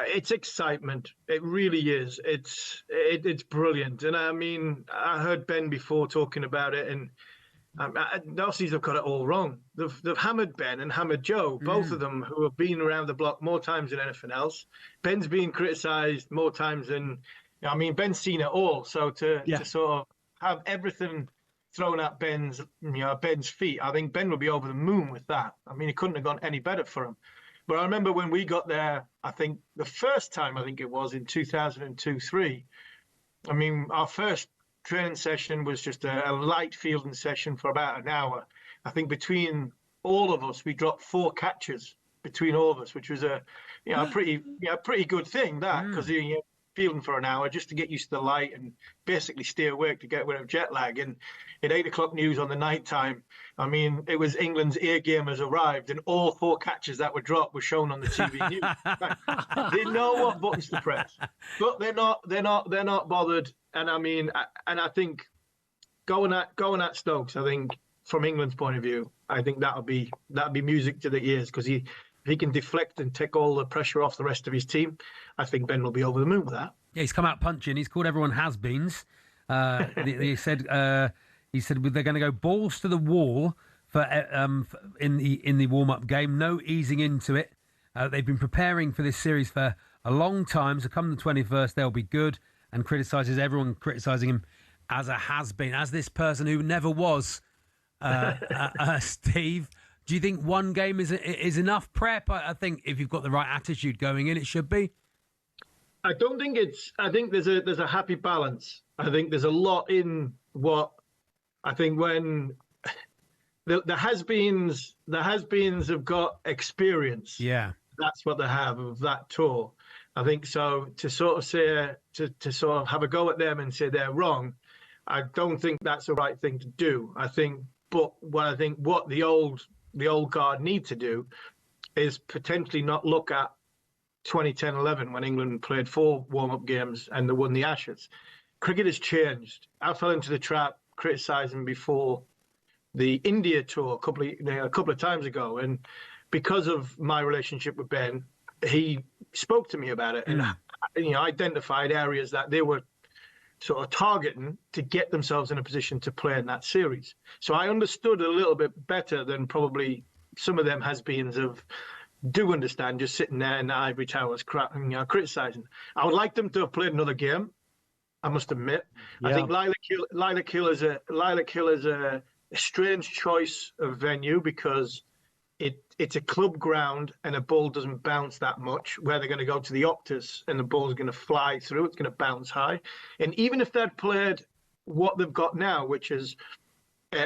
it's excitement. It really is. It's brilliant. And I mean, I heard Ben before talking about it, and the Aussies have got it all wrong. They've hammered Ben and hammered Joe, both of them who have been around the block more times than anything else. Ben's been criticised more times than, I mean, Ben's seen it all. So to sort of have everything thrown at Ben's feet, I think Ben will be over the moon with that. I mean, it couldn't have gone any better for him. But I remember when we got there, I think the first time, I think it was in 2002-03, I mean, our first training session was just a light fielding session for about an hour. I think between all of us, we dropped 4 catches between all of us, which was a pretty good thing, that, because you're fielding for an hour just to get used to the light and basically stay awake to get rid of jet lag. And at 8 o'clock news on the night time, I mean, it was England's A game has arrived, and all 4 catches that were dropped were shown on the TV news. They know what buttons to press, but they're not bothered. And I mean, and I think going at Stokes, I think from England's point of view, I think that'll be music to the ears, because if he can deflect and take all the pressure off the rest of his team, I think Ben will be over the moon with that. Yeah, he's come out punching. He's called everyone has-beens. He said they're going to go balls to the wall for in the warm-up game. No easing into it. They've been preparing for this series for a long time. So come the 21st, they'll be good. And criticises everyone, criticising him as a has-been, as this person who never was. Steve, do you think one game is enough prep? I think if you've got the right attitude going in, it should be. I don't think it's. I think there's a happy balance. I think there's a lot in what I think when the has-beens have got experience. Yeah, that's what they have of that tour. I think so. To sort of say to sort of have a go at them and say they're wrong, I don't think that's the right thing to do. I think what the old guard need to do is potentially not look at 2010-11 when England played 4 warm-up games and they won the Ashes. Cricket has changed. I fell into the trap criticising before the India tour a couple of times ago, and because of my relationship with Ben, he spoke to me about it and identified areas that they were sort of targeting to get themselves in a position to play in that series. So I understood a little bit better than probably some of them has-beens do understand, just sitting there in the ivory towers criticising. I would like them to have played another game, I must admit. Yeah. I think Lilac Hill is a strange choice of venue, because it's a club ground and a ball doesn't bounce that much, where they're going to go to the Optus and the ball's going to fly through, it's going to bounce high. And even if they'd played what they've got now, which is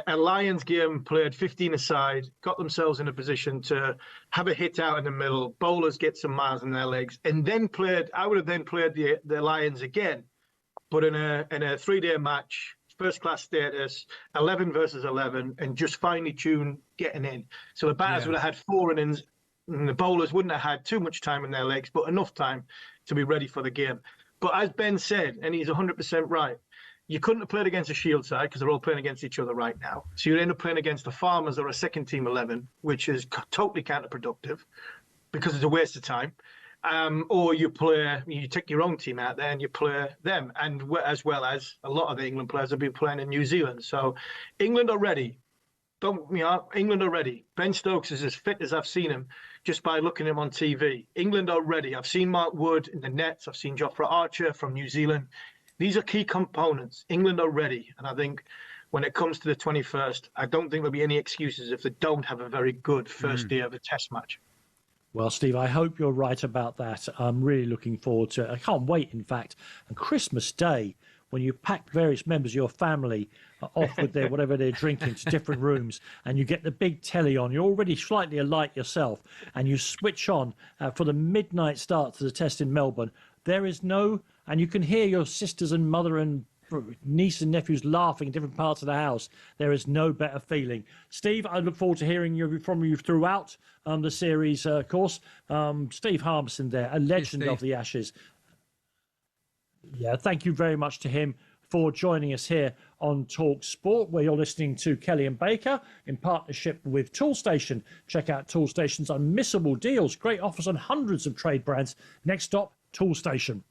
a Lions game, played 15 aside, got themselves in a position to have a hit out in the middle, bowlers get some miles in their legs, and then I would have then played the Lions again, but in a 3-day match, first-class status, 11 versus 11, and just finely tuned getting in. So the batters would have had 4 innings, and the bowlers wouldn't have had too much time in their legs, but enough time to be ready for the game. But as Ben said, and he's 100% right, you couldn't have played against a Shield side because they're all playing against each other right now. So you'd end up playing against the Farmers or a second-team 11, which is totally counterproductive because it's a waste of time. Or you take your own team out there and you play them, and as well as a lot of the England players will be playing in New Zealand. So England are ready. England are ready. Ben Stokes is as fit as I've seen him just by looking at him on TV. England are ready. I've seen Mark Wood in the nets. I've seen Jofra Archer from New Zealand. These are key components. England are ready. And I think when it comes to the 21st, I don't think there'll be any excuses if they don't have a very good first day of a test match. Well, Steve, I hope you're right about that. I'm really looking forward to it. I can't wait, in fact. And Christmas Day, when you pack various members of your family off with their whatever they're drinking to different rooms, and you get the big telly on, you're already slightly alight yourself, and you switch on for the midnight start to the test in Melbourne. There is no, and you can hear your sisters and mother and niece and nephews laughing in different parts of the house. There is no better feeling. Steve, I look forward to hearing from you throughout the series, of course. Steve Harmison there, a legend of the Ashes. Yeah, thank you very much to him for joining us here on talkSPORT, where you're listening to Kelly and Baker in partnership with Toolstation. Check out Toolstation's unmissable deals, great offers on hundreds of trade brands. Next stop, Toolstation.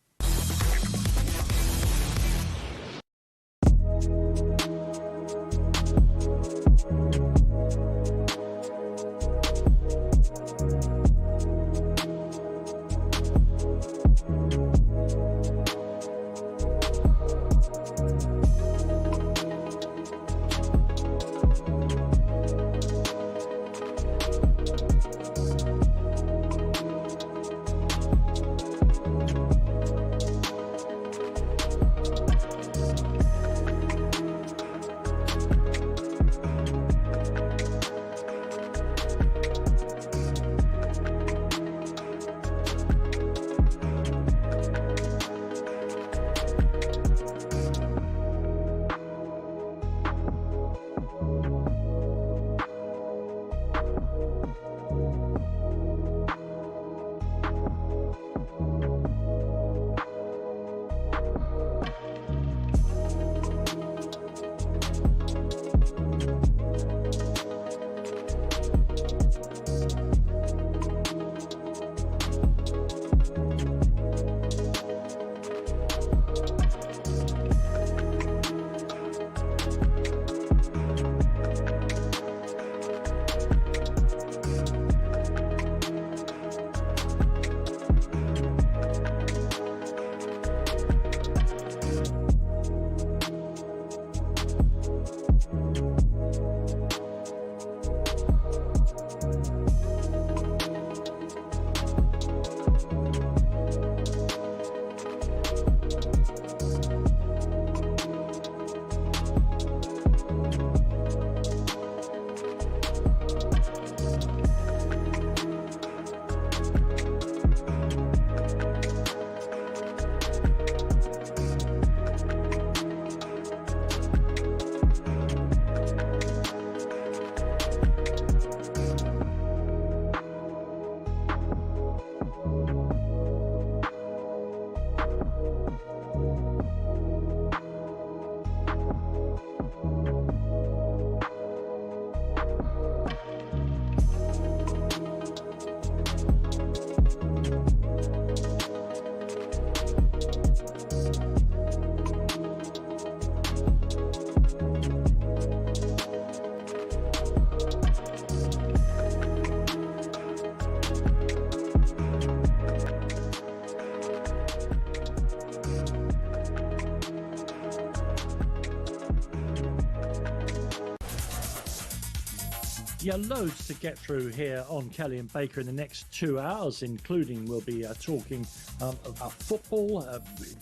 Yeah, loads to get through here on Kelly and Baker in the next 2 hours, including we'll be talking about football,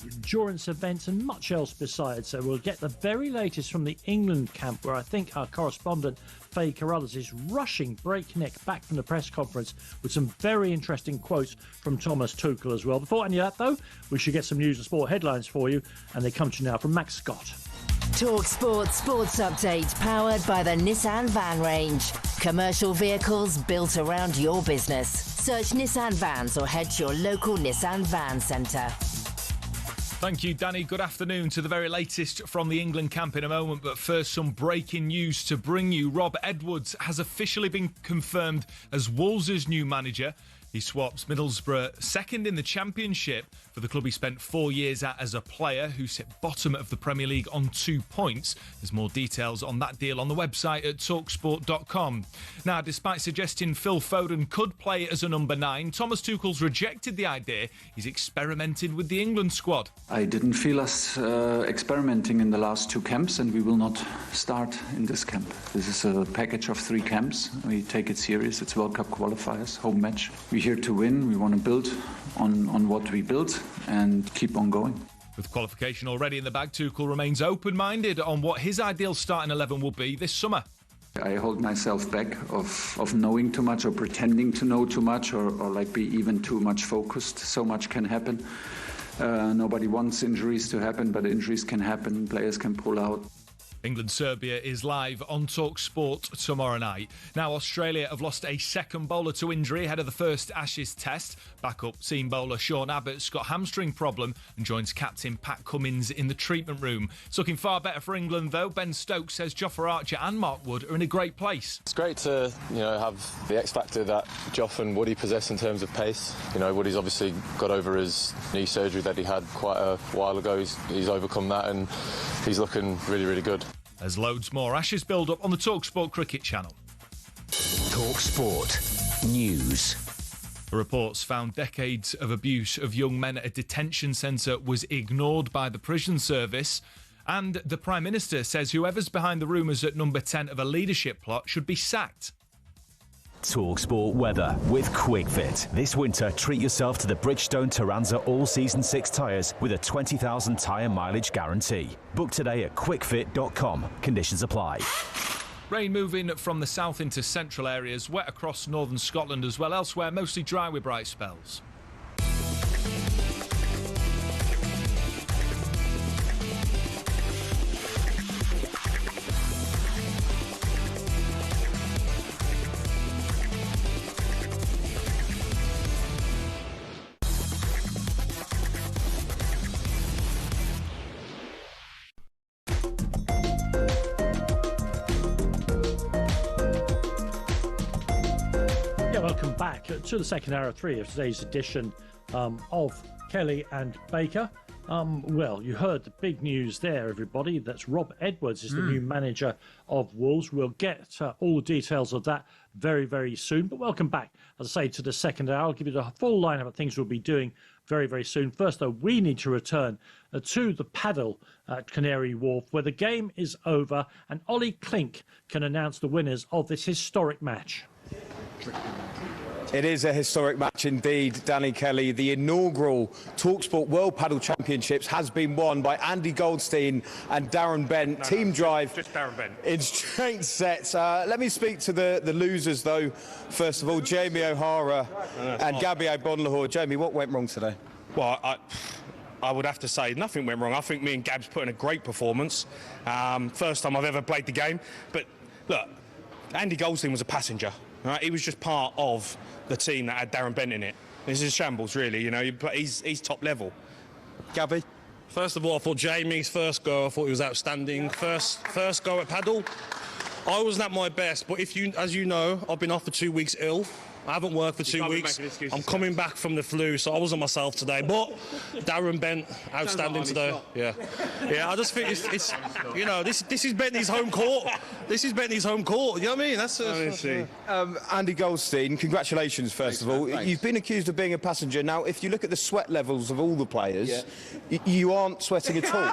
endurance events and much else besides. So we'll get the very latest from the England camp, where I think our correspondent Faye Carruthers is rushing breakneck back from the press conference with some very interesting quotes from Thomas Tuchel as well. Before any of that, though, we should get some news and sport headlines for you, and they come to you now from Max Scott. talkSPORT Sports Update, powered by the Nissan Van Range. Commercial vehicles built around your business. Search Nissan Vans or head to your local Nissan Van Centre. Thank you, Danny. Good afternoon. To the very latest from the England camp in a moment, but first some breaking news to bring you. Rob Edwards has officially been confirmed as Wolves' new manager. He swaps Middlesbrough second in the Championship for the club he spent 4 years at as a player, who sit bottom of the Premier League on 2 points. There's more details on that deal on the website at talksport.com. Now, despite suggesting Phil Foden could play as a number 9, Thomas Tuchel's rejected the idea. He's experimented with the England squad. I didn't feel us experimenting in the last 2 camps, and we will not start in this camp. This is a package of 3 camps. We take it serious. It's World Cup qualifiers, home match. We're here to win. We want to build on what we built and keep on going. With qualification already in the bag, Tuchel remains open-minded on what his ideal starting 11 will be this summer. I hold myself back of knowing too much or pretending to know too much or like be even too much focused. So much can happen. Nobody wants injuries to happen, but injuries can happen. Players can pull out. England-Serbia is live on talkSPORT tomorrow night. Now, Australia have lost a second bowler to injury ahead of the first Ashes test. Backup seam bowler Sean Abbott's got hamstring problem and joins captain Pat Cummins in the treatment room. It's looking far better for England, though. Ben Stokes says Jofra Archer and Mark Wood are in a great place. It's great to, have the X factor that Joff and Woody possess in terms of pace. Woody's obviously got over his knee surgery that he had quite a while ago. He's overcome that and he's looking really, really good. There's loads more Ashes build-up on the talkSPORT Cricket channel. talkSPORT News. Reports found decades of abuse of young men at a detention centre was ignored by the prison service. And the Prime Minister says whoever's behind the rumours at number 10 of a leadership plot should be sacked. talkSPORT weather with QuickFit. This winter, treat yourself to the Bridgestone Turanza All-Season 6 tyres with a 20,000 tyre mileage guarantee. Book today at quickfit.com. Conditions apply. Rain moving from the south into central areas, wet across northern Scotland as well. Elsewhere, mostly dry with bright spells. Welcome back to the second hour of 3 of today's edition of Kelly and Baker. Well, you heard the big news there, everybody. That's Rob Edwards is the new manager of Wolves. We'll get all the details of that very, very soon. But welcome back, as I say, to the second hour. I'll give you the full lineup of things we'll be doing very, very soon. First, though, we need to return to the Padel at Canary Wharf, where the game is over and Ollie Klink can announce the winners of this historic match. It is a historic match indeed, Danny Kelly. The inaugural talkSPORT World Padel Championships has been won by Andy Goldstein and Darren Benn. Team drive just Darren Benn. In straight sets. Let me speak to the losers, though. First of all, Jamie O'Hara and Gabby Bonlahor. Jamie, what went wrong today? Well, I would have to say nothing went wrong. I think me and Gabs put in a great performance. First time I've ever played the game. But look, Andy Goldstein was a passenger. Right? He was just part of the team that had Darren Benn in it. This is shambles, really. He's top level. Gabby? First of all, I thought Jamie's first go, I thought he was outstanding. First go at Padel. I wasn't at my best, but as you know, I've been off for 2 weeks ill. I haven't worked for 2 weeks. I'm coming back from the flu, so I wasn't myself today. But Darren Benn, outstanding today. Yeah. I just think it's this is Bentley's home court. This is Bentley's home court. You know what I mean? Andy Goldstein, congratulations, first of all. Thanks. You've been accused of being a passenger. Now, if you look at the sweat levels of all the players, you aren't sweating at all.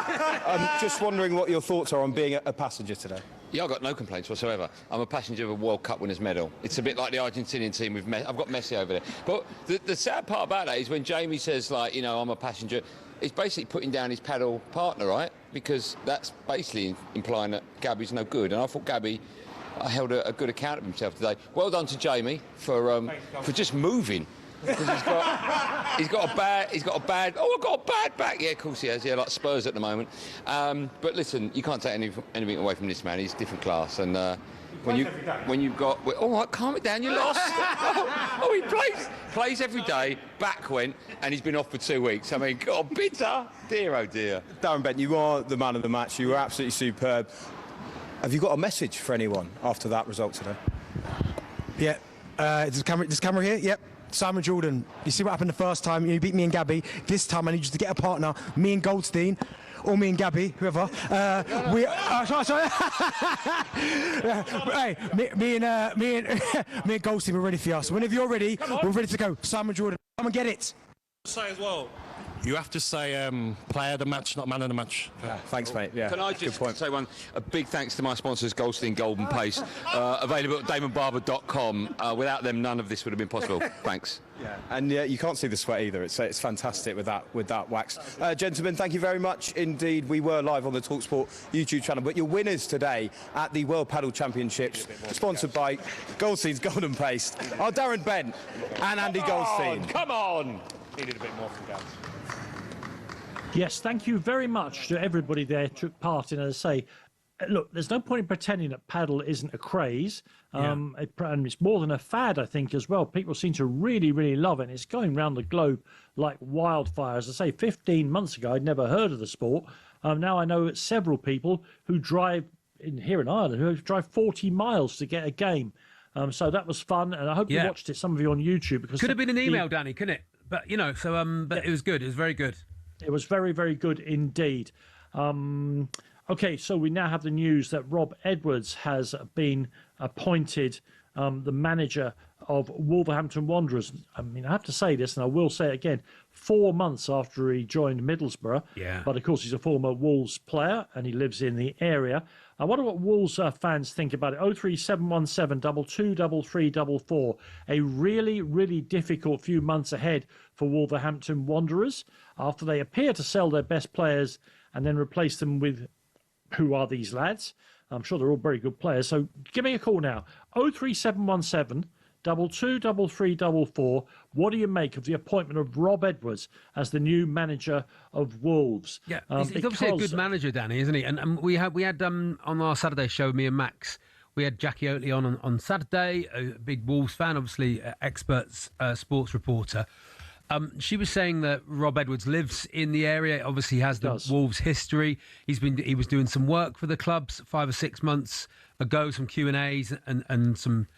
I'm just wondering what your thoughts are on being a passenger today. Yeah, I've got no complaints whatsoever. I'm a passenger of a World Cup winners' medal. It's a bit like the Argentinian team with Messi. I've got Messi over there. But the sad part about that is when Jamie says, I'm a passenger, he's basically putting down his paddle partner, right? Because that's basically implying that Gabby's no good. And I thought Gabby held a good account of himself today. Well done to Jamie for just moving. Because he's got a bad. Oh, I've got a bad back. Yeah, of course he has. Yeah, like Spurs at the moment. But listen, you can't take anything away from this man. He's different class. And when you've got, all right, calm it down. You lost. He plays every day. Back went, and he's been off for 2 weeks. I mean, God, bitter. Dear, oh dear. Darren Benn, you are the man of the match. You were absolutely superb. Have you got a message for anyone after that result today? Yeah. Is this camera here? Yep. Simon Jordan, you see what happened the first time? You beat me and Gabby. This time I need you to get a partner, me and Goldstein, or me and Gabby, whoever. Hey, me and Goldstein, we're ready for you. So whenever you're ready, we're ready to go. Simon Jordan, come and get it. Say as well. You have to say player of the match, not man of the match. Thanks, mate. Yeah. Can I just say a big thanks to my sponsors, Goldstein Golden Paste, available at damonbarber.com. Without them, none of this would have been possible. Thanks. Yeah. And you can't see the sweat either. It's fantastic with that wax. Gentlemen, thank you very much indeed. We were live on the talkSPORT YouTube channel, but your winners today at the World Padel Championships, sponsored by Goldstein's Golden Paste, are Darren Benn and Andy Goldstein. Come on! Needed a bit more from Gabs. Yes, thank you very much to everybody there took part in, as I say. Look, there's no point in pretending that paddle isn't a craze. And it's more than a fad, I think, as well. People seem to really, really love it. And it's going around the globe like wildfire. As I say, 15 months ago, I'd never heard of the sport. Now I know several people who drive here in Ireland who drive 40 miles to get a game. So that was fun. And I hope you watched it, some of you on YouTube. Because could have been an email, Danny, couldn't it? But, but it was good. It was very good. It was very, very good indeed. Okay, so we now have the news that Rob Edwards has been appointed the manager of Wolverhampton Wanderers. I mean, I have to say this, and I will say it again, 4 months after he joined Middlesbrough. Yeah. But, of course, he's a former Wolves player, and he lives in the area. I wonder what Wolves fans think about it. 03717 223344. A really, really difficult few months ahead for Wolverhampton Wanderers after they appear to sell their best players and then replace them with, who are these lads? I'm sure they're all very good players. So give me a call now. 03717 223344. What do you make of the appointment of Rob Edwards as the new manager of Wolves? Yeah, he's obviously a good manager, Danny, isn't he? And we had on our Saturday show, me and Max, we had Jackie Oatley on Saturday, a big Wolves fan, obviously expert sports reporter. She was saying that Rob Edwards lives in the area. Obviously, has the Wolves history. He was doing some work for the clubs 5 or 6 months ago, some Q&As and some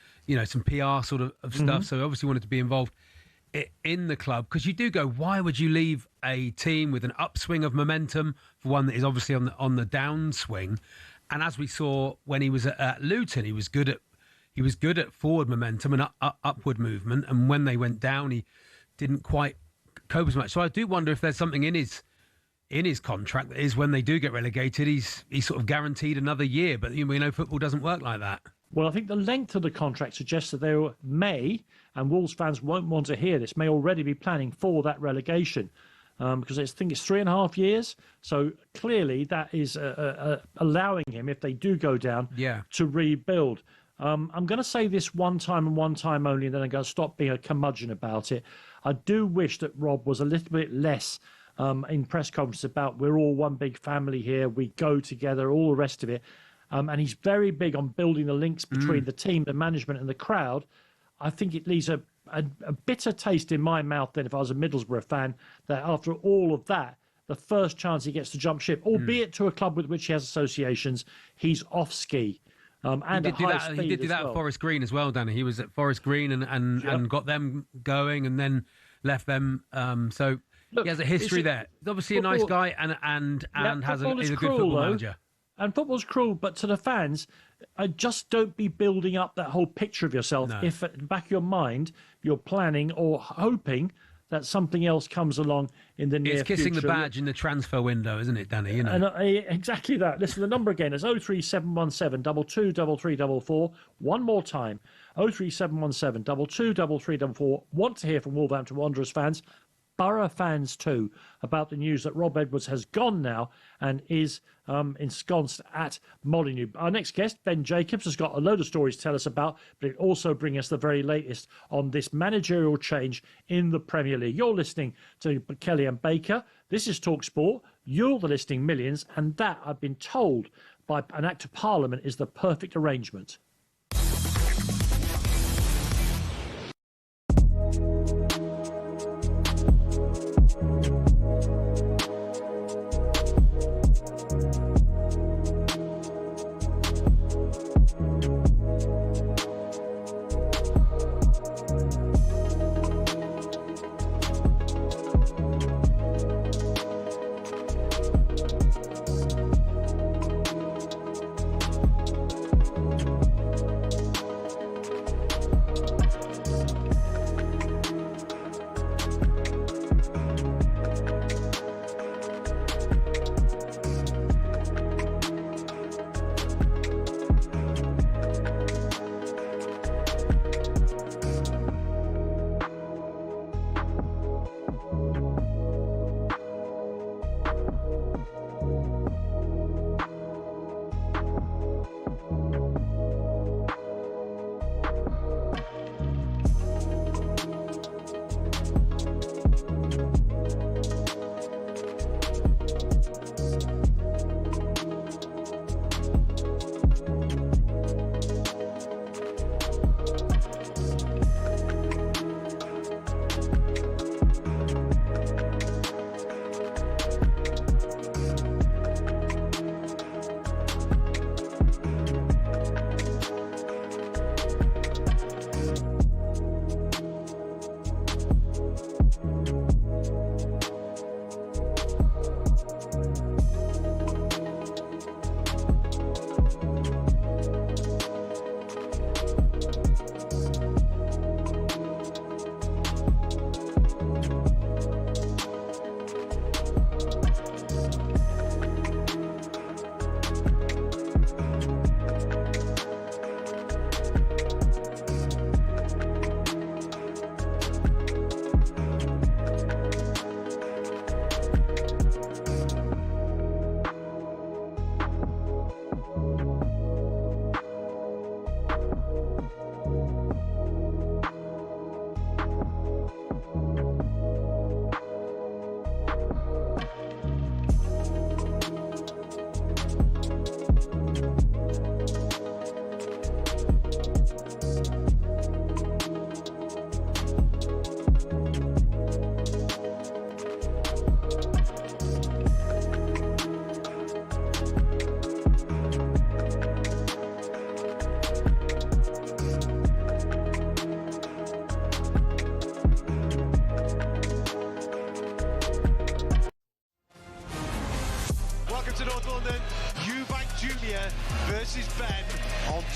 some PR sort of stuff. So obviously wanted to be involved in the club, because you do go, why would you leave a team with an upswing of momentum for one that is obviously on the downswing? And as we saw when he was at Luton, he was good at forward momentum and upward movement. And when they went down, he didn't quite cope as much. So I do wonder if there's something in his contract that is when they do get relegated, he's sort of guaranteed another year. But we know football doesn't work like that. Well, I think the length of the contract suggests that they may, and Wolves fans won't want to hear this, may already be planning for that relegation. Because I think it's 3.5 years. So clearly that is allowing him, if they do go down, to rebuild. I'm going to say this one time and one time only, and then I'm going to stop being a curmudgeon about it. I do wish that Rob was a little bit less in press conferences about we're all one big family here, we go together, all the rest of it. And he's very big on building the links between the team, the management and the crowd. I think it leaves a bitter taste in my mouth then if I was a Middlesbrough fan, that after all of that, the first chance he gets to jump ship, albeit to a club with which he has associations, he's off ski. And he did do that at Forest Green as well, Danny. He was at Forest Green and got them going and then left them. So look, he has a history there. He's obviously a nice guy and he's a good football manager. And football's cruel, but to the fans, just don't be building up that whole picture of yourself if at the back of your mind you're planning or hoping that something else comes along in the near future. It's kissing the badge in the transfer window, isn't it, Danny? And exactly that. Listen, the number again is 03717 223344. One more time, 03717 223344. Want to hear from Wolverhampton Wanderers fans, Borough fans too, about the news that Rob Edwards has gone now and is ensconced at Molineux. Our next guest, Ben Jacobs, has got a load of stories to tell us about, but it also brings us the very latest on this managerial change in the Premier League. You're listening to Kelly and Baker. This is talkSPORT. You're the listening millions, and that, I've been told by an Act of Parliament, is the perfect arrangement.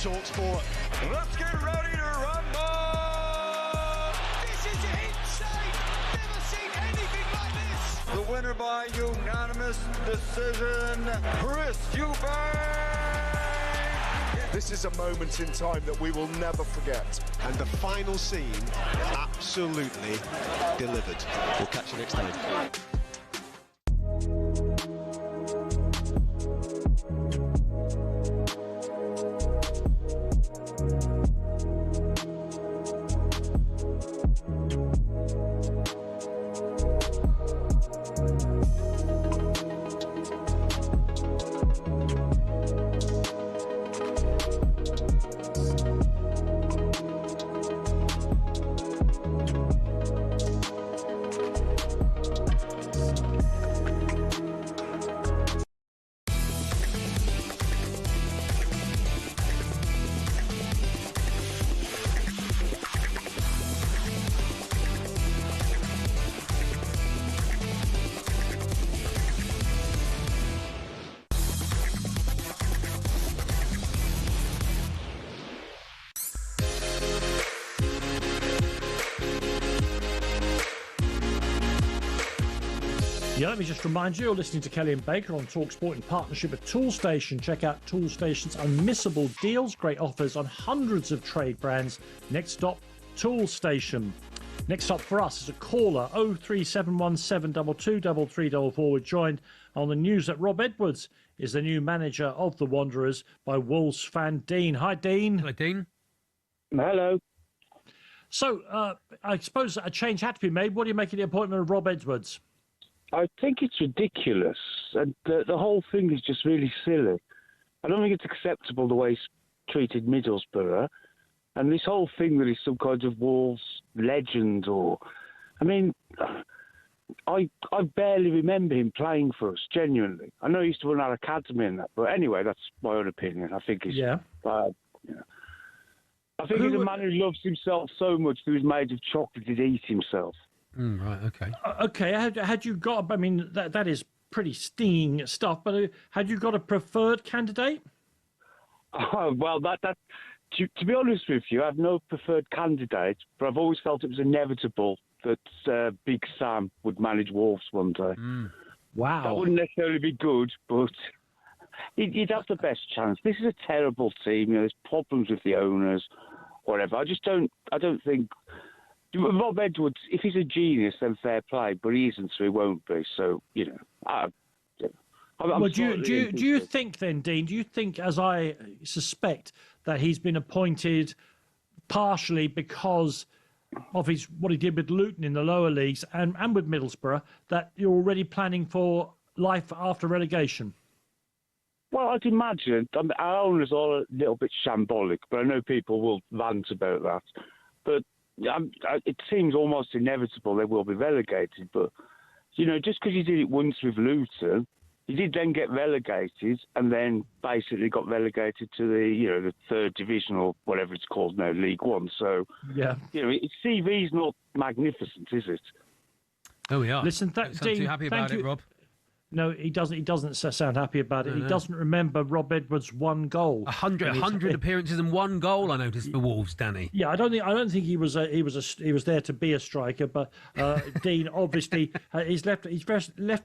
talkSPORT. Let's get ready to rumble! This is insane! Never seen anything like this! The winner by unanimous decision, Chris Eubank! This is a moment in time that we will never forget. And the final scene, absolutely delivered. We'll catch you next time. Yeah, let me just remind you, you're listening to Kelly and Baker on talkSPORT in partnership with Toolstation. Check out Toolstation's unmissable deals, great offers on hundreds of trade brands. Next stop, Toolstation. Next up for us is a caller, 03717 223344. We're joined on the news that Rob Edwards is the new manager of the Wanderers by Wolves fan Dean. Hi, Dean. Hello, Dean. Hello. So, I suppose a change had to be made. What do you make of the appointment of Rob Edwards? I think it's ridiculous, and the whole thing is just really silly. I don't think it's acceptable the way he's treated Middlesbrough, and this whole thing that he's some kind of Wolves legend, or, I mean, I barely remember him playing for us, genuinely. I know he used to run our academy and that, but anyway, that's my own opinion. I think he's... Yeah. I think he's a man who loves himself so much that he's made of chocolate he'd eat himself. Right, okay. Okay, had you got, I mean, that is pretty stinging stuff, but had you got a preferred candidate? Oh, well, to be honest with you, I have no preferred candidate, but I've always felt it was inevitable that Big Sam would manage Wolves one day. Wow. That wouldn't necessarily be good, but he'd have the best chance. This is a terrible team. You know, there's problems with the owners, whatever. I don't think... Rob Edwards, if he's a genius, then fair play, but he isn't, so he won't be. So, you know, do you think then, Dean, do you think, as I suspect, that he's been appointed partially because of what he did with Luton in the lower leagues and with Middlesbrough, that you're already planning for life after relegation? Well, I'd imagine. Our owners are a little bit shambolic, but I know people will rant about that. But it seems almost inevitable they will be relegated. But, you know, just because he did it once with Luton, he did then get relegated and then basically got relegated to the third division or whatever it's called now, League One. So, yeah, you know, his CV's not magnificent, is it? Oh, we are. Listen, Dean, too happy thank about you. it, Rob. No, he doesn't. He doesn't sound happy about it. No, he doesn't remember Rob Edwards' one goal. 100 appearances and one goal. I noticed for Wolves, Danny. Yeah, I don't think he was there to be a striker. But Dean, obviously, he's left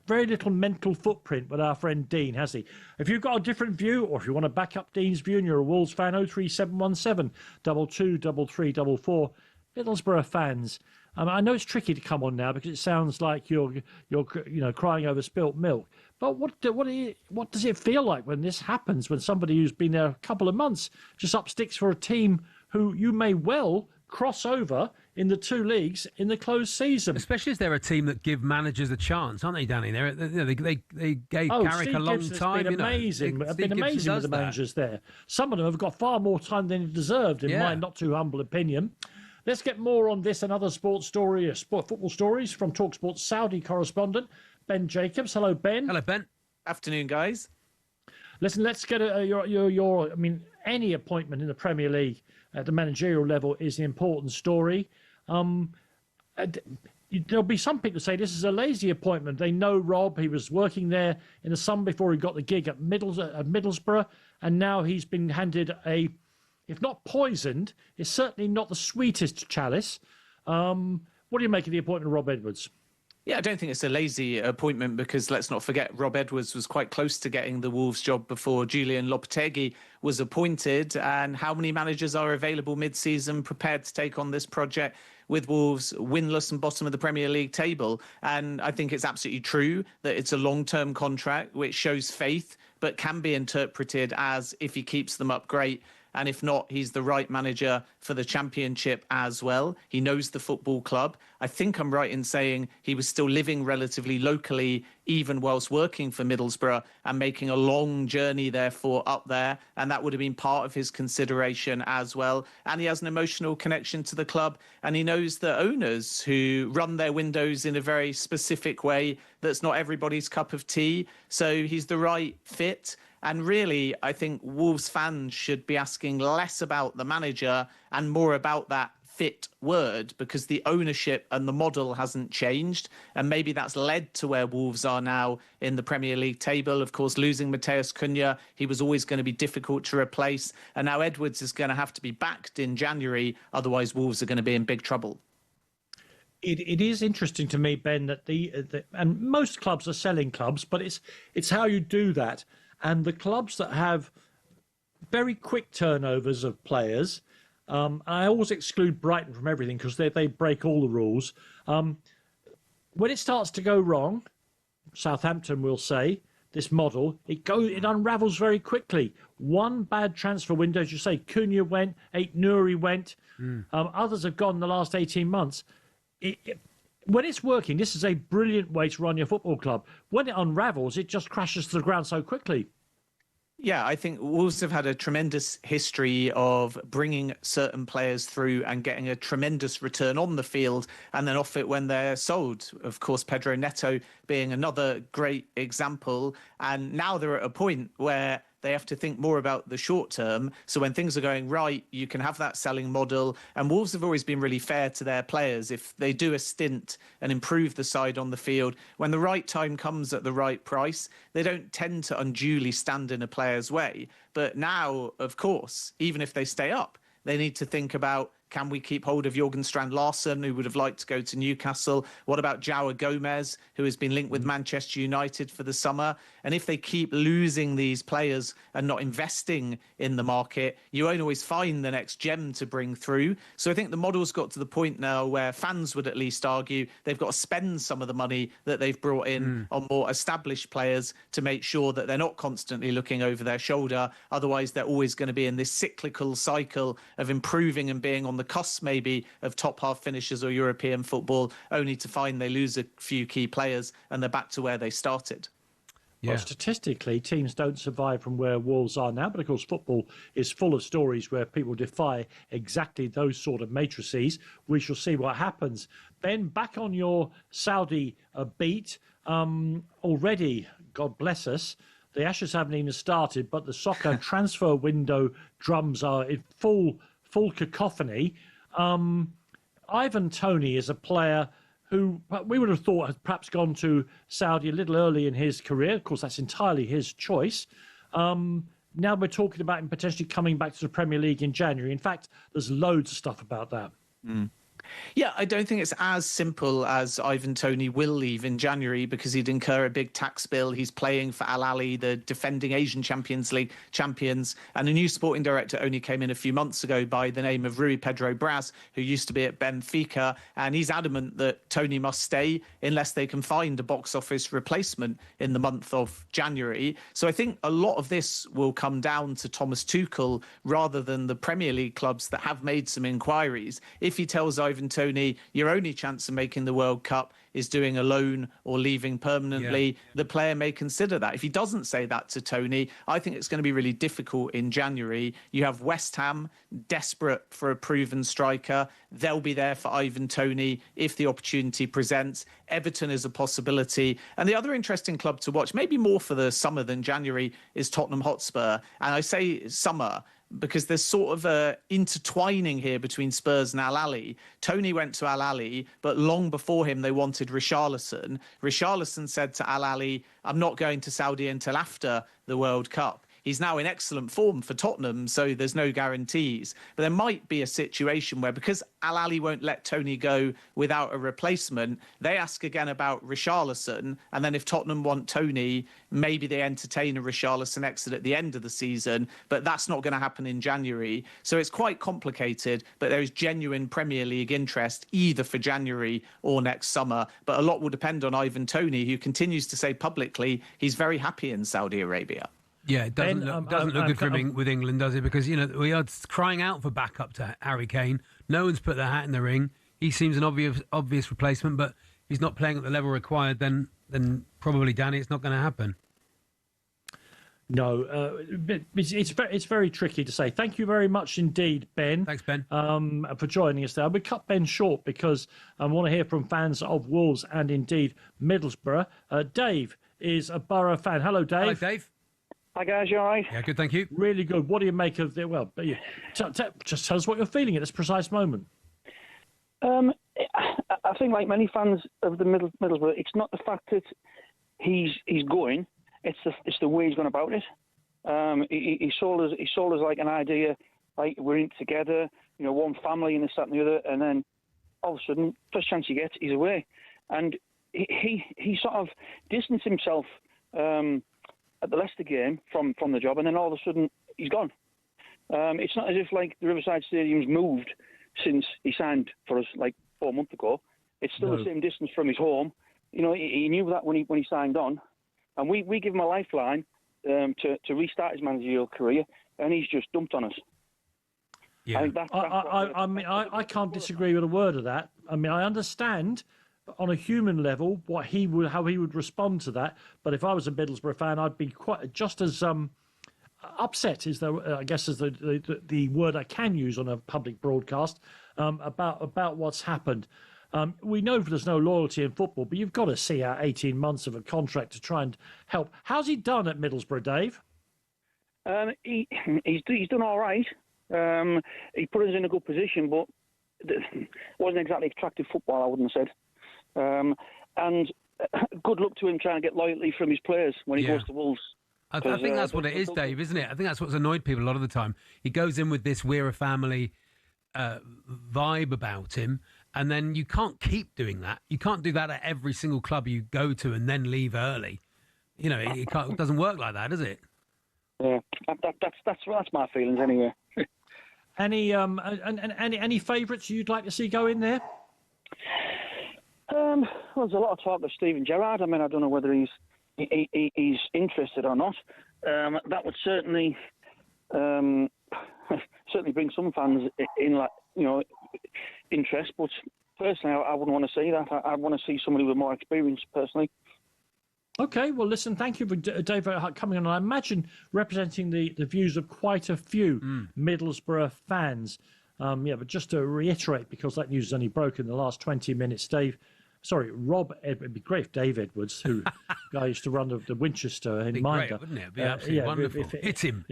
very little mental footprint with our friend Dean, has he? If you've got a different view, or if you want to back up Dean's view, and you're a Wolves fan, 03717 223344. Middlesbrough fans. I know it's tricky to come on now because it sounds like you're crying over spilt milk. But what does it feel like when this happens? When somebody who's been there a couple of months just up sticks for a team who you may well cross over in the two leagues in the closed season. Especially as they're a team that give managers a chance, aren't they, Danny? They gave Carrick a long time. Been amazing. Have been amazing with the managers there. Some of them have got far more time than he deserved, in my not too humble opinion. Let's get more on this and other football stories from talkSPORT's Saudi correspondent, Ben Jacobs. Hello, Ben. Hello, Ben. Afternoon, guys. Listen, let's get your. I mean, any appointment in the Premier League at the managerial level is an important story. There'll be some people say this is a lazy appointment. They know Rob. He was working there in the summer before he got the gig at Middlesbrough, and now he's been handed a if not poisoned, is certainly not the sweetest chalice. What do you make of the appointment of Rob Edwards? Yeah, I don't think it's a lazy appointment because let's not forget Rob Edwards was quite close to getting the Wolves job before Julian Lopetegui was appointed. And how many managers are available mid-season prepared to take on this project with Wolves winless and bottom of the Premier League table? And I think it's absolutely true that it's a long-term contract which shows faith but can be interpreted as if he keeps them up, great. And if not, he's the right manager for the Championship as well. He knows the football club. I think I'm right in saying he was still living relatively locally, even whilst working for Middlesbrough and making a long journey, therefore, up there. And that would have been part of his consideration as well. And he has an emotional connection to the club. And he knows the owners who run their windows in a very specific way that's not everybody's cup of tea. So he's the right fit. And really, I think Wolves fans should be asking less about the manager and more about that fit word, because the ownership and the model hasn't changed. And maybe that's led to where Wolves are now in the Premier League table. Of course, losing Matheus Cunha, he was always going to be difficult to replace. And now Edwards is going to have to be backed in January. Otherwise, Wolves are going to be in big trouble. It is interesting to me, Ben, that and most clubs are selling clubs, but it's how you do that. And the clubs that have very quick turnovers of players, I always exclude Brighton from everything because they break all the rules. When it starts to go wrong, Southampton will say, this model, it unravels very quickly. One bad transfer window, as you say, Cunha went, Aït-Nouri went, others have gone in the last 18 months. When it's working, this is a brilliant way to run your football club. When it unravels, it just crashes to the ground so quickly. Yeah, I think Wolves have had a tremendous history of bringing certain players through and getting a tremendous return on the field and then off it when they're sold. Of course, Pedro Neto being another great example. And now they're at a point where they have to think more about the short term. So when things are going right, you can have that selling model. And Wolves have always been really fair to their players. If they do a stint and improve the side on the field, when the right time comes at the right price, they don't tend to unduly stand in a player's way. But now, of course, even if they stay up, they need to think about, can we keep hold of Jorgen Strand-Larsen, who would have liked to go to Newcastle? What about João Gomez, who has been linked with Manchester United for the summer? And if they keep losing these players and not investing in the market, you won't always find the next gem to bring through. So I think the model's got to the point now where fans would at least argue they've got to spend some of the money that they've brought in on more established players to make sure that they're not constantly looking over their shoulder. Otherwise, they're always going to be in this cyclical cycle of improving and being on the cusp maybe of top half finishes or European football, only to find they lose a few key players and they're back to where they started. Yeah. Well, statistically, teams don't survive from where Wolves are now, but of course football is full of stories where people defy exactly those sort of matrices. We shall see what happens. Ben, back on your Saudi beat, already, God bless us, the Ashes haven't even started, but the soccer transfer window drums are in full cacophony. Ivan Toney is a player who we would have thought had perhaps gone to Saudi a little early in his career. Of course, that's entirely his choice. Now we're talking about him potentially coming back to the Premier League in January. In fact, there's loads of stuff about that. Yeah, I don't think it's as simple as Ivan Toney will leave in January because he'd incur a big tax bill. He's playing for Al Ahly, the defending Asian Champions League champions. And a new sporting director only came in a few months ago by the name of Rui Pedro Braz, who used to be at Benfica. And he's adamant that Toney must stay unless they can find a box office replacement in the month of January. So I think a lot of this will come down to Thomas Tuchel rather than the Premier League clubs that have made some inquiries. If he tells Ivan Toney, your only chance of making the World Cup is doing a loan or leaving permanently, the player may consider that. If he doesn't say that to Toney, I think it's going to be really difficult in January. You have West Ham desperate for a proven striker. They'll be there for Ivan Toney if the opportunity presents. Everton is a possibility. And the other interesting club to watch, maybe more for the summer than January, is Tottenham Hotspur. And I say summer because there's sort of a intertwining here between Spurs and Al Ahly. Toney went to Al Ahly, but long before him, they wanted Richarlison. Richarlison said to Al Ahly, I'm not going to Saudi until after the World Cup. He's now in excellent form for Tottenham, so there's no guarantees. But there might be a situation where, because Al Ahly won't let Toney go without a replacement, they ask again about Richarlison, and then if Tottenham want Toney, maybe they entertain a Richarlison exit at the end of the season, but that's not going to happen in January. So it's quite complicated, but there is genuine Premier League interest either for January or next summer. But a lot will depend on Ivan Toney, who continues to say publicly he's very happy in Saudi Arabia. Yeah, it doesn't look good for him with England, does it? Because, we are crying out for backup to Harry Kane. No one's put their hat in the ring. He seems an obvious replacement, but he's not playing at the level required, then probably, Danny, it's not going to happen. No, it's very tricky to say. Thank you very much indeed, Ben. Thanks, Ben. For joining us there. We cut Ben short because I want to hear from fans of Wolves and indeed Middlesbrough. Dave is a Borough fan. Hello, Dave. Hello, Dave. Hi guys, you all right? Yeah, good, thank you. Really good. What do you make of the? Well, just tell us what you're feeling at this precise moment. I think, like many fans of the Middlesbrough, it's not the fact that he's going; it's the way he's gone about it. He sold us like an idea, like we're in it together, one family and this, that, and the other, and then all of a sudden, first chance he gets, he's away, and he sort of distanced himself. At the Leicester game from the job, and then all of a sudden he's gone. It's not as if like the Riverside Stadium's moved since he signed for us like 4 months ago. It's still the same distance from his home. He knew that when he signed on, and we give him a lifeline to restart his managerial career, and he's just dumped on us. Yeah, I can't disagree with a word of that. I mean, I understand on a human level how he would respond to that, but if I was a Middlesbrough fan, I'd be quite just as upset as the word I can use on a public broadcast about what's happened. We know there's no loyalty in football, but you've got to see out 18 months of a contract to try and help. How's he done at Middlesbrough, Dave? He's done all right. He put us in a good position, but it wasn't exactly attractive football, I wouldn't have said. And good luck to him trying to get loyalty from his players when he goes to Wolves. I think that's what it is, Dave, isn't it? I think that's what's annoyed people a lot of the time. He goes in with this we're a family vibe about him, and then you can't keep doing that. You can't do that at every single club you go to and then leave early. It doesn't work like that, does it? Yeah, that's my feelings anyway. Any favourites you'd like to see go in there? Well, there's a lot of talk of Steven Gerrard. I mean, I don't know whether he's interested or not. That would certainly bring some fans in, interest. But personally, I wouldn't want to see that. I want to see somebody with more experience, personally. Okay, well, listen, thank you for Dave coming on. I imagine representing the views of quite a few Middlesbrough fans. But just to reiterate, because that news has only broken in the last 20 minutes, Rob, it'd be great if Dave Edwards, who guy used to run the Winchester in Minder. Great, wouldn't it? It'd be absolutely wonderful. Hit him.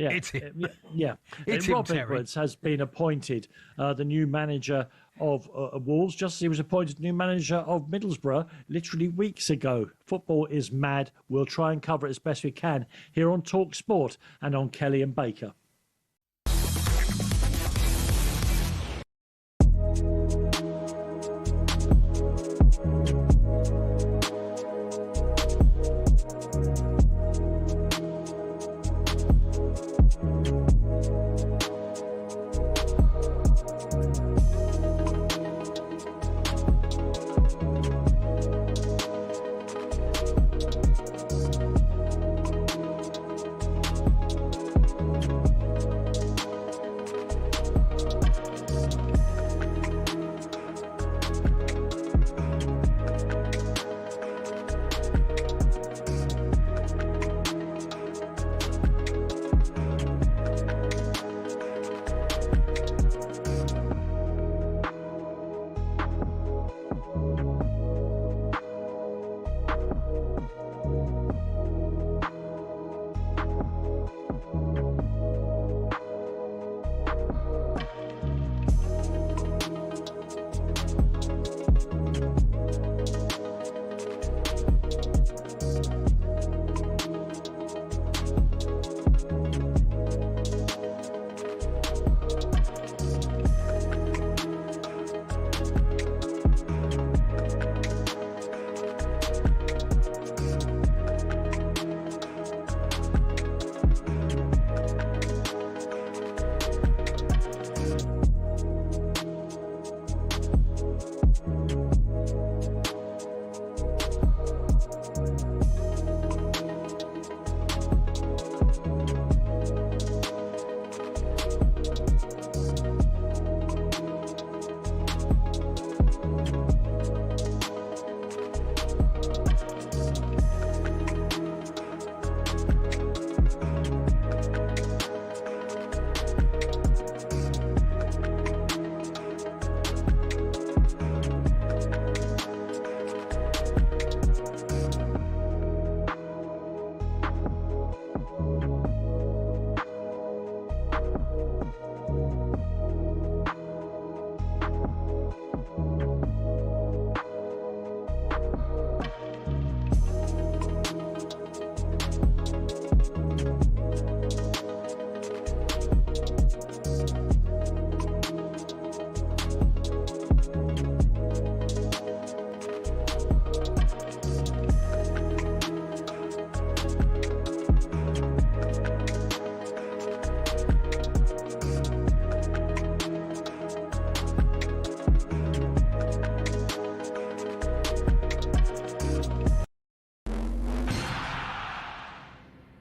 Rob Edwards has been appointed the new manager of Wolves, just as he was appointed new manager of Middlesbrough literally weeks ago. Football is mad. We'll try and cover it as best we can here on talkSPORT and on Kelly and Baker.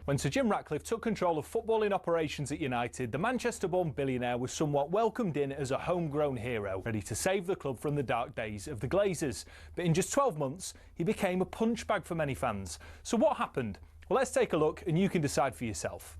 When Sir Jim Ratcliffe took control of footballing operations at United, the Manchester-born billionaire was somewhat welcomed in as a homegrown hero, ready to save the club from the dark days of the Glazers. But in just 12 months, he became a punchbag for many fans. So what happened? Well, let's take a look and you can decide for yourself.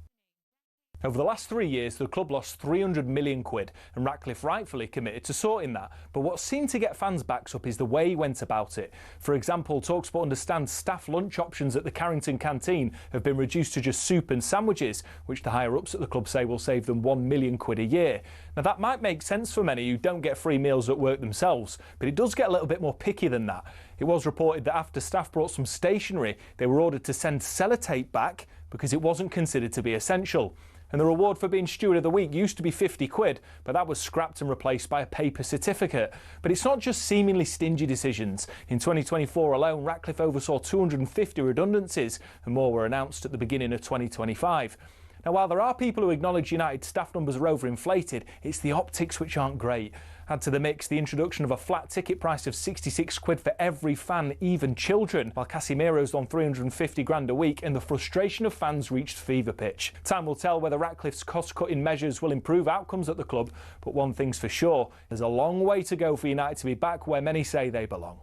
Over the last 3 years, the club lost 300 million quid, and Ratcliffe rightfully committed to sorting that. But what seemed to get fans' backs up is the way he went about it. For example, talkSPORT understands staff lunch options at the Carrington canteen have been reduced to just soup and sandwiches, which the higher-ups at the club say will save them 1 million quid a year. Now, that might make sense for many who don't get free meals at work themselves, but it does get a little bit more picky than that. It was reported that after staff brought some stationery, they were ordered to send sellotape back because it wasn't considered to be essential. And the reward for being Steward of the Week used to be 50 quid, but that was scrapped and replaced by a paper certificate. But it's not just seemingly stingy decisions. In 2024 alone, Ratcliffe oversaw 250 redundancies, and more were announced at the beginning of 2025. Now, while there are people who acknowledge United's staff numbers are overinflated, it's the optics which aren't great. Add to the mix the introduction of a flat ticket price of 66 quid for every fan, even children, while Casemiro's on 350 grand a week, and the frustration of fans reached fever pitch. Time will tell whether Ratcliffe's cost-cutting measures will improve outcomes at the club, but one thing's for sure, there's a long way to go for United to be back where many say they belong.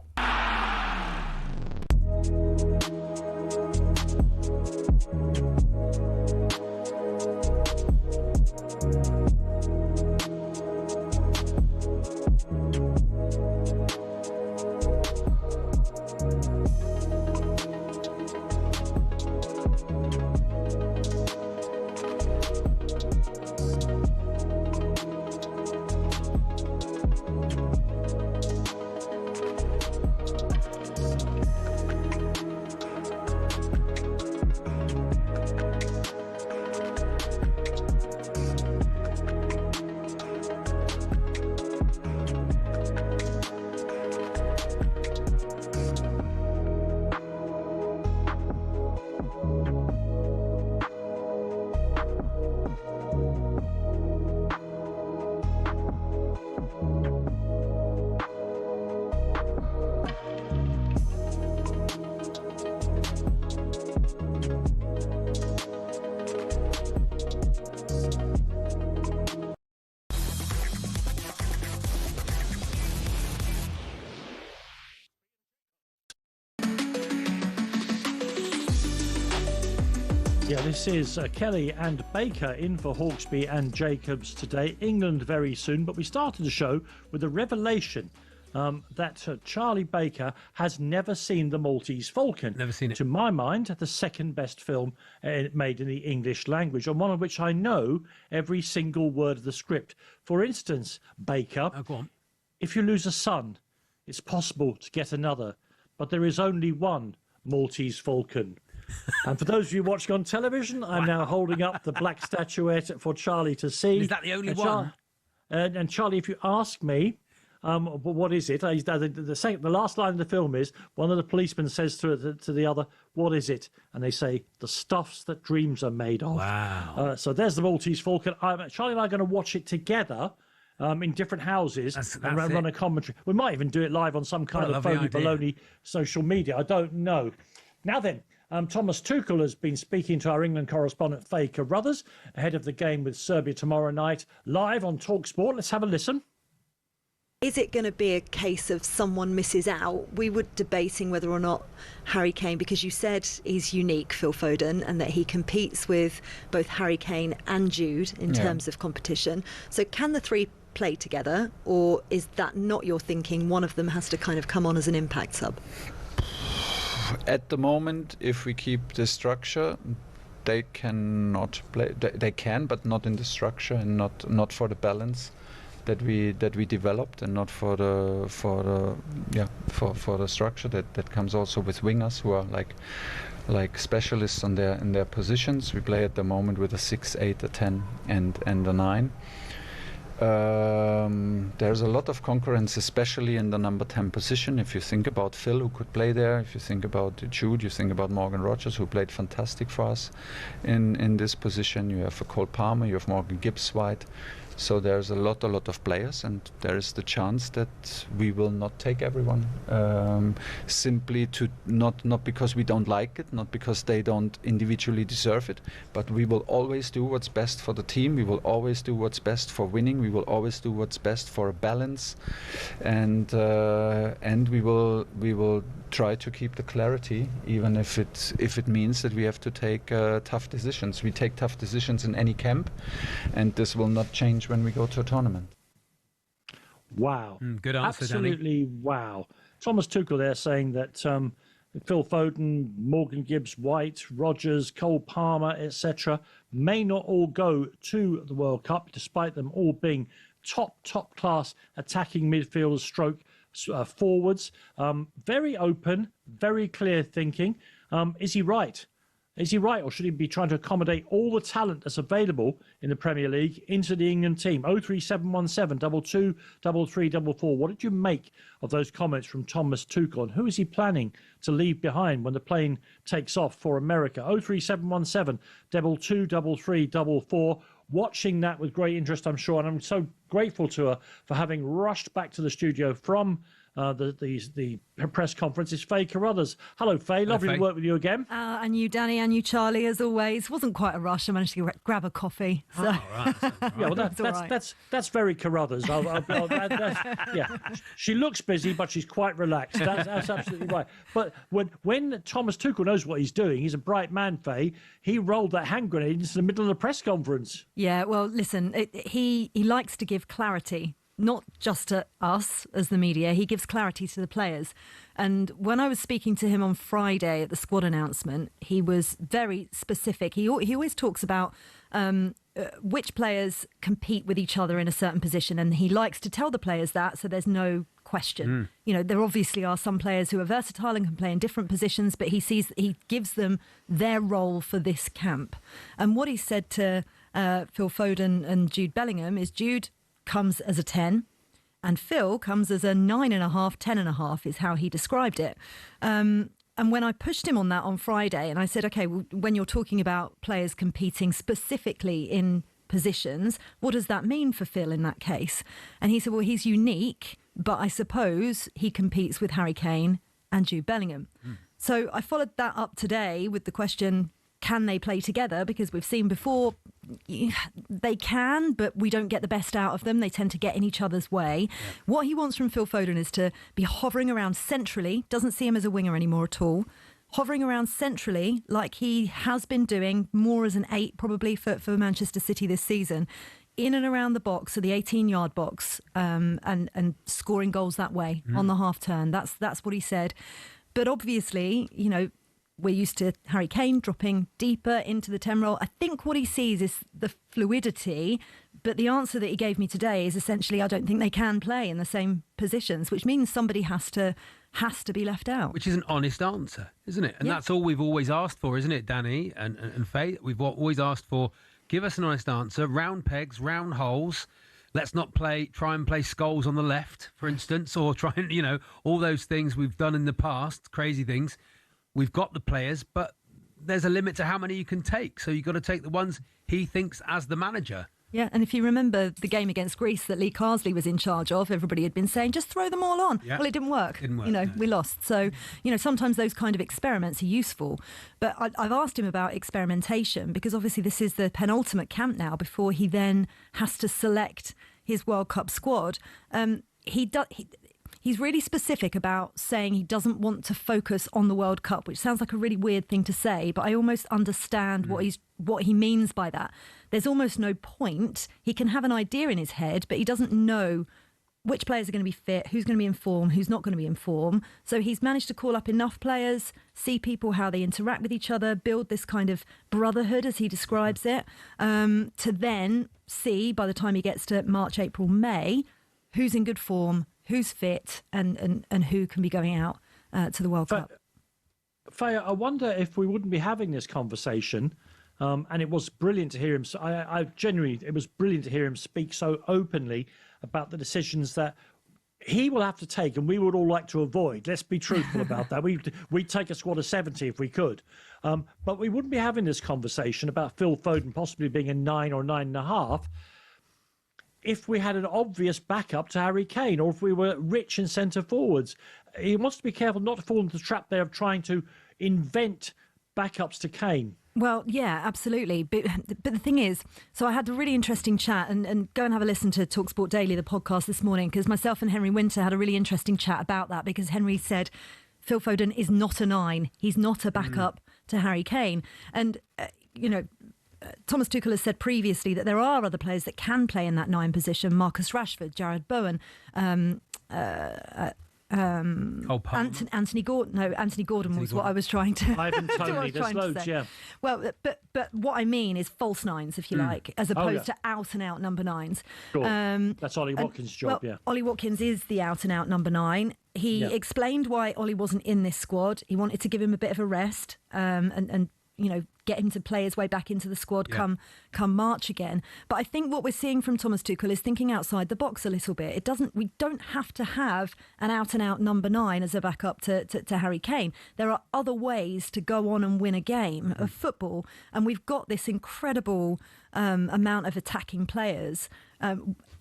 Yeah, this is Kelly and Baker in for Hawksby and Jacobs today. England very soon, but we started the show with a revelation that Charlie Baker has never seen The Maltese Falcon. Never seen it. To my mind, the second best film made in the English language, and one of which I know every single word of the script. For instance, Baker, go on. If you lose a son, it's possible to get another, but there is only one Maltese Falcon. And for those of you watching on television, I'm now holding up the black statuette for Charlie to see. Is that the only one? And Charlie, if you ask me, what is it? The last line of the film is, one of the policemen says to the other, what is it? And they say, the stuffs that dreams are made of. Wow. So there's the Maltese Falcon. Charlie and I are going to watch it together. In different houses and run a commentary. We might even do it live on some kind of phony baloney social media. I don't know. Now then, Thomas Tuchel has been speaking to our England correspondent Faye Carruthers ahead of the game with Serbia tomorrow night, live on talkSPORT. Let's have a listen. Is it going to be a case of someone misses out? We were debating whether or not Harry Kane, because you said he's unique, Phil Foden, and that he competes with both Harry Kane and Jude in terms of competition. So can the three play together, or is that not your thinking? One of them has to kind of come on as an impact sub? At the moment, if we keep the structure, they cannot play. They can, but not in the structure, and not for the balance that we developed, and not for the structure that comes also with wingers who are like specialists in their positions. We play at the moment with a 6, 8, a 10, and a 9. There's a lot of concurrence, especially in the number 10 position. If you think about Phil, who could play there, if you think about Jude, you think about Morgan Rogers, who played fantastic for us in this position. You have Cole Palmer, you have Morgan Gibbs-White, So there's a lot of players, and there is the chance that we will not take everyone, simply to not because we don't like it, not because they don't individually deserve it, but we will always do what's best for the team. We will always do what's best for winning. We will always do what's best for a balance, and we will try to keep the clarity, even if it means that we have to take tough decisions. We take tough decisions in any camp, and this will not change when we go to a tournament. Wow. Good answer, Absolutely Danny. Wow. Thomas Tuchel there saying that Phil Foden, Morgan Gibbs-White, Rodgers, Cole Palmer, etc. may not all go to the World Cup, despite them all being top class attacking midfielders stroke forwards. Very open, very clear thinking. Is he right? Is he right, or should he be trying to accommodate all the talent that's available in the Premier League into the England team? 03717 22 3344. What did you make of those comments from Thomas Tuchel? And who is he planning to leave behind when the plane takes off for America? 03717 22 3344. Watching that with great interest, I'm sure, and I'm so grateful to her for having rushed back to the studio from the press conference. It's Faye Carruthers. Hello, Faye. Lovely to work with you again. And you, Danny, and you, Charlie, as always. Wasn't quite a rush. I managed to grab a coffee. So. Right. Yeah, well, that's very Carruthers. Yeah, she looks busy, but she's quite relaxed. That's absolutely right. But when Thomas Tuchel knows what he's doing, he's a bright man, Faye. He rolled that hand grenade into the middle of the press conference. Yeah, well, listen, he likes to give clarity. Not just to us as the media, he gives clarity to the players. And when I was speaking to him on Friday at the squad announcement, he was very specific. He always talks about which players compete with each other in a certain position, and he likes to tell the players that, so there's no question. You know, there obviously are some players who are versatile and can play in different positions, but he gives them their role for this camp. And what he said to Phil Foden and Jude Bellingham is Jude comes as a 10 and Phil comes as a 9.5, 10.5 is how he described it. And when I pushed him on that on Friday and I said, okay, well, when you're talking about players competing specifically in positions, what does that mean for Phil in that case? And he said, well, he's unique, but I suppose he competes with Harry Kane and Jude Bellingham. So I followed that up today with the question, can they play together? Because we've seen before they can, but we don't get the best out of them. They tend to get in each other's way. Yeah. What he wants from Phil Foden is to be hovering around centrally, doesn't see him as a winger anymore at all, hovering around centrally like he has been doing, more as an 8 probably for Manchester City this season, in and around the box, so the 18-yard box, and scoring goals that way on the half turn. That's what he said. But obviously, you know, we're used to Harry Kane dropping deeper into the 10 role. I think what he sees is the fluidity, but the answer that he gave me today is essentially I don't think they can play in the same positions, which means somebody has to be left out. Which is an honest answer, isn't it? And that's all we've always asked for, isn't it, Danny and Faye? We've always asked for, give us an honest answer, round pegs, round holes. Let's not try and play Scholes on the left, for instance, or try and, you know, all those things we've done in the past, crazy things. We've got the players, but there's a limit to how many you can take. So you've got to take the ones he thinks as the manager. Yeah, and if you remember the game against Greece that Lee Carsley was in charge of, everybody had been saying, just throw them all on. Yeah. Well, it didn't work. You know, we lost. So, you know, sometimes those kind of experiments are useful. But I've asked him about experimentation because obviously this is the penultimate camp now before he then has to select his World Cup squad. He's really specific about saying he doesn't want to focus on the World Cup, which sounds like a really weird thing to say, but I almost understand what he means by that. There's almost no point. He can have an idea in his head, but he doesn't know which players are going to be fit, who's going to be in form, who's not going to be in form. So he's managed to call up enough players, see people, how they interact with each other, build this kind of brotherhood, as he describes it, to then see, by the time he gets to March, April, May, who's in good form, who's fit, and who can be going out to the World Cup. Faye, I wonder if we wouldn't be having this conversation. And it was brilliant to hear him. It was brilliant to hear him speak so openly about the decisions that he will have to take, and we would all like to avoid. Let's be truthful about that. We'd take a squad of 70 if we could. But we wouldn't be having this conversation about Phil Foden possibly being a 9 or 9.5 if we had an obvious backup to Harry Kane, or if we were rich in centre forwards. He wants to be careful not to fall into the trap there of trying to invent backups to Kane. Well, yeah, absolutely. But the thing is, so I had a really interesting chat, and go and have a listen to talkSPORT Daily, the podcast this morning, because myself and Henry Winter had a really interesting chat about that, because Henry said Phil Foden is not a 9. He's not a backup to Harry Kane. And, Thomas Tuchel has said previously that there are other players that can play in that 9 position. Marcus Rashford, Jared Bowen, Anthony Gordon. No, Anthony Gordon was what I was trying to. Ivan Toney. There's loads, yeah. Well, but what I mean is false 9s, if you like, as opposed to out and out number 9s. Sure. That's Ollie Watkins' job. Yeah. Ollie Watkins is the out and out number 9. He explained why Ollie wasn't in this squad. He wanted to give him a bit of a rest, and get him to play his way back into the squad come March again. But I think what we're seeing from Thomas Tuchel is thinking outside the box a little bit. We don't have to have an out and out number 9 as a backup to Harry Kane. There are other ways to go on and win a game of football, and we've got this incredible amount of attacking players.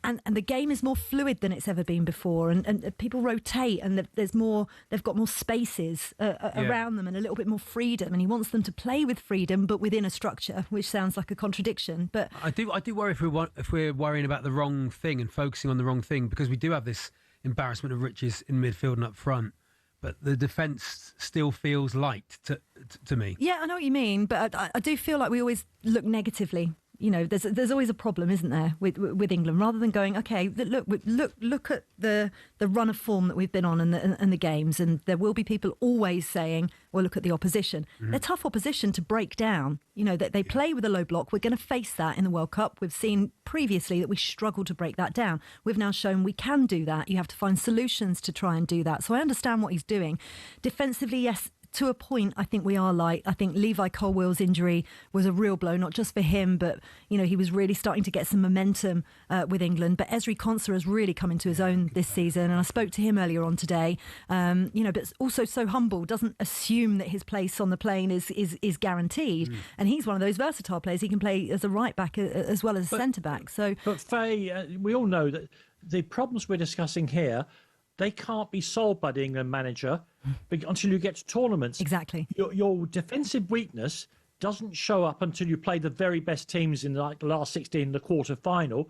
And the game is more fluid than it's ever been before, and people rotate, and they've got more spaces around them and a little bit more freedom, and he wants them to play with freedom but within a structure, which sounds like a contradiction. But I do worry if we're worrying about the wrong thing and focusing on the wrong thing, because we do have this embarrassment of riches in midfield and up front, but the defence still feels light to me. Yeah, I know what you mean, but I do feel like we always look negatively. There's always a problem, isn't there, with England? Rather than going, okay, look at the run of form that we've been on and the games, and there will be people always saying, well, look at the opposition. They're tough opposition to break down. They play with a low block. We're going to face that in the World Cup. We've seen previously that we struggle to break that down. We've now shown we can do that. You have to find solutions to try and do that. So I understand what he's doing. Defensively, yes. To a point, I think we are light. I think Levi Colwill's injury was a real blow, not just for him, but he was really starting to get some momentum with England. But Ezri Konsa has really come into his own this season, and I spoke to him earlier on today. But also so humble, doesn't assume that his place on the plane is guaranteed, and he's one of those versatile players. He can play as a right back as well as a centre back. But Faye, we all know that the problems we're discussing here, they can't be solved by the England manager until you get to tournaments. Exactly. Your defensive weakness doesn't show up until you play the very best teams in the last 16 in the quarter final.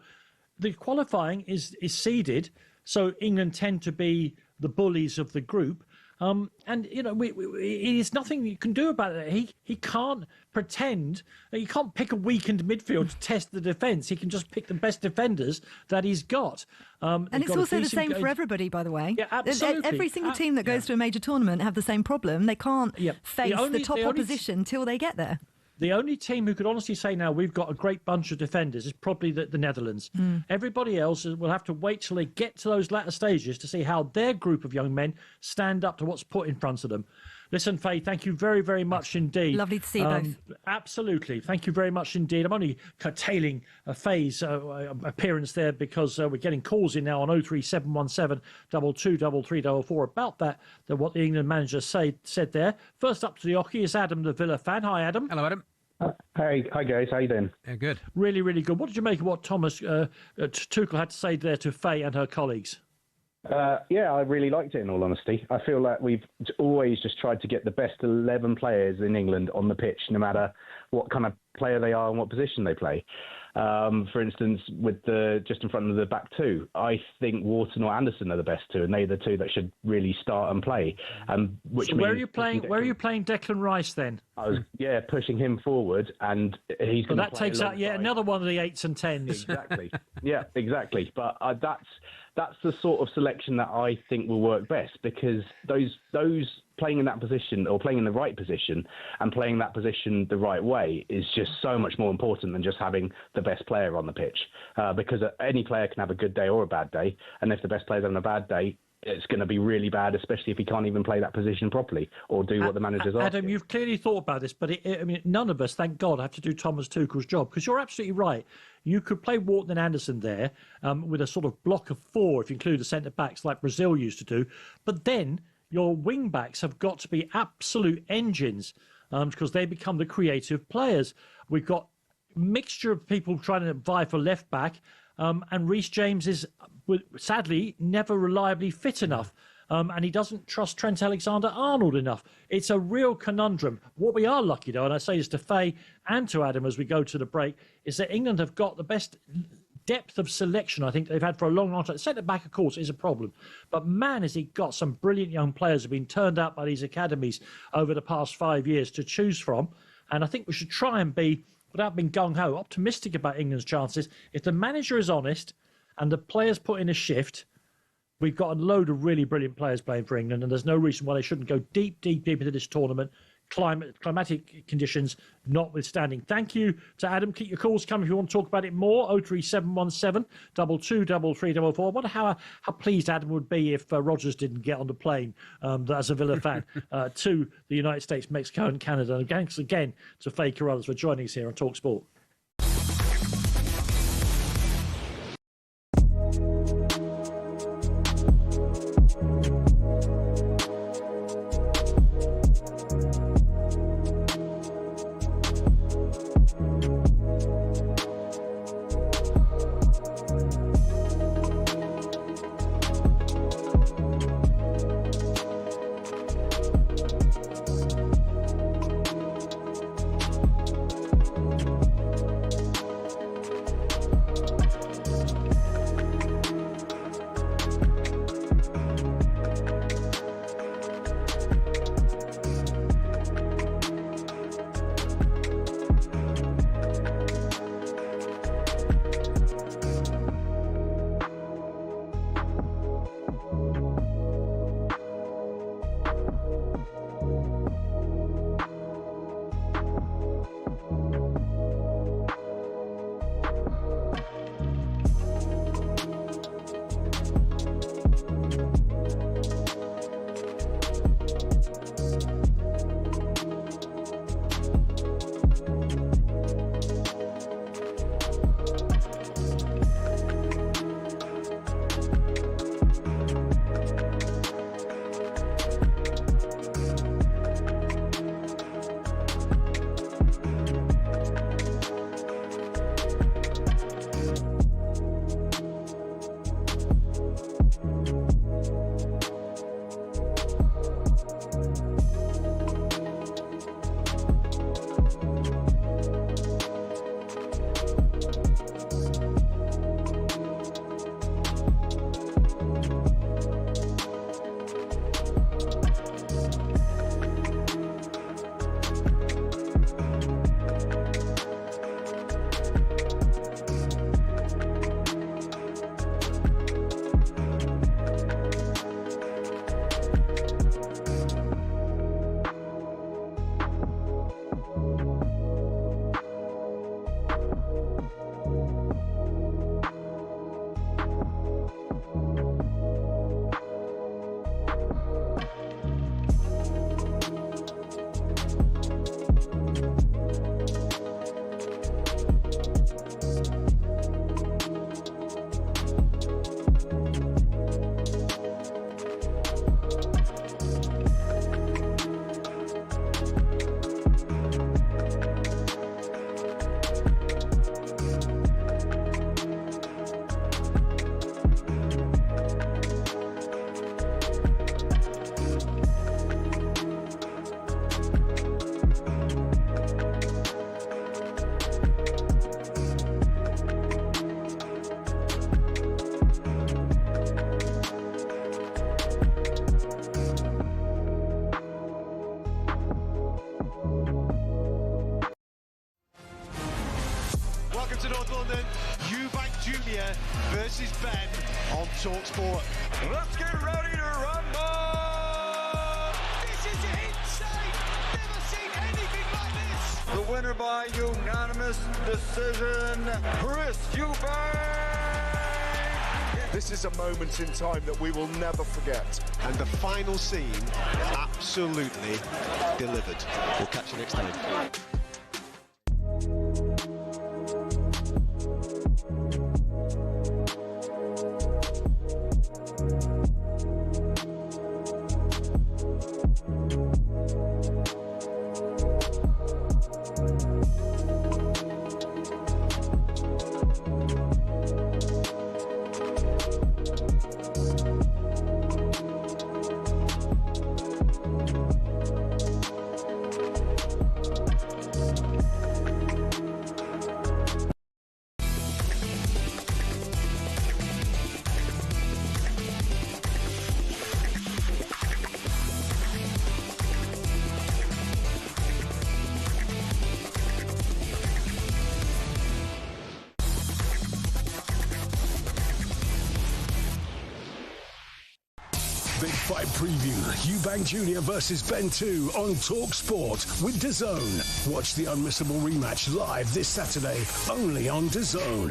The qualifying is seeded, so England tend to be the bullies of the group. There's nothing you can do about it. He can't pretend. He can't pick a weakened midfield to test the defence. He can just pick the best defenders that he's got. And it's also the same for everybody, by the way. Yeah, absolutely. Every single team that goes to a major tournament have the same problem. They can't face the top opposition till they get there. The only team who could honestly say now we've got a great bunch of defenders is probably the Netherlands. Everybody else will have to wait till they get to those latter stages to see how their group of young men stand up to what's put in front of them. Listen, Faye, thank you very, very much indeed. Lovely to see you both. Absolutely. Thank you very much indeed. I'm only curtailing Faye's appearance there because we're getting calls in now on 03717 223344 about what the England manager said there. First up to the Ocky is Adam, the Villa fan. Hi, Adam. Hello, Adam. Hi guys, how you doing? Yeah, good. Really, really good. What did you make of what Thomas Tuchel had to say there to Faye and her colleagues? Yeah, I really liked it, in all honesty. I feel like we've always just tried to get the best 11 players in England on the pitch, no matter what kind of player they are and what position they play. For instance, with just in front of the back two, I think Wharton or Anderson are the best two, and they're the two that should really start and play. Where are you playing Declan Rice then? I was pushing him forward, and he's going to. That takes out another one of the 8s and 10s. Exactly. Yeah, exactly. But that's the sort of selection that I think will work best, because those playing in that position, or playing in the right position and playing that position the right way, is just so much more important than just having the best player on the pitch. Because any player can have a good day or a bad day, and if the best player's having a bad day, it's going to be really bad, especially if he can't even play that position properly or do what the manager's asking. Adam, you've clearly thought about this, but none of us, thank God, have to do Thomas Tuchel's job, because you're absolutely right. You could play Wharton and Anderson there with a sort of block of 4, if you include the centre-backs like Brazil used to do, but then your wing-backs have got to be absolute engines because they become the creative players. We've got a mixture of people trying to vie for left-back. And Reece James is, sadly, never reliably fit enough. And he doesn't trust Trent Alexander-Arnold enough. It's a real conundrum. What we are lucky, though, and I say this to Faye and to Adam as we go to the break, is that England have got the best depth of selection I think they've had for a long, long time. Centre-back, of course, is a problem. But man, has he got some brilliant young players who have been turned out by these academies over the past 5 years to choose from. And I think we should try and be, without being gung-ho, optimistic about England's chances. If the manager is honest and the players put in a shift, we've got a load of really brilliant players playing for England, and there's no reason why they shouldn't go deep, deep, deep into this tournament, climatic conditions notwithstanding. Thank you to Adam. Keep your calls coming if you want to talk about it more. 03717 223344. I wonder how pleased Adam would be if Rodgers didn't get on the plane as a Villa fan to the United States, Mexico and Canada. And thanks again to Faye Carruthers for joining us here on talkSPORT. to North London, Eubank Jr versus Benn on talkSPORT. Let's get ready to rumble! This is insane! Never seen anything like this! The winner by unanimous decision, Chris Eubank! This is a moment in time that we will never forget. And the final scene absolutely delivered. We'll catch you next time. fight preview. Eubank Jr versus Benn 2 on talkSPORT with DAZN. Watch the unmissable rematch live this Saturday, only on DAZN.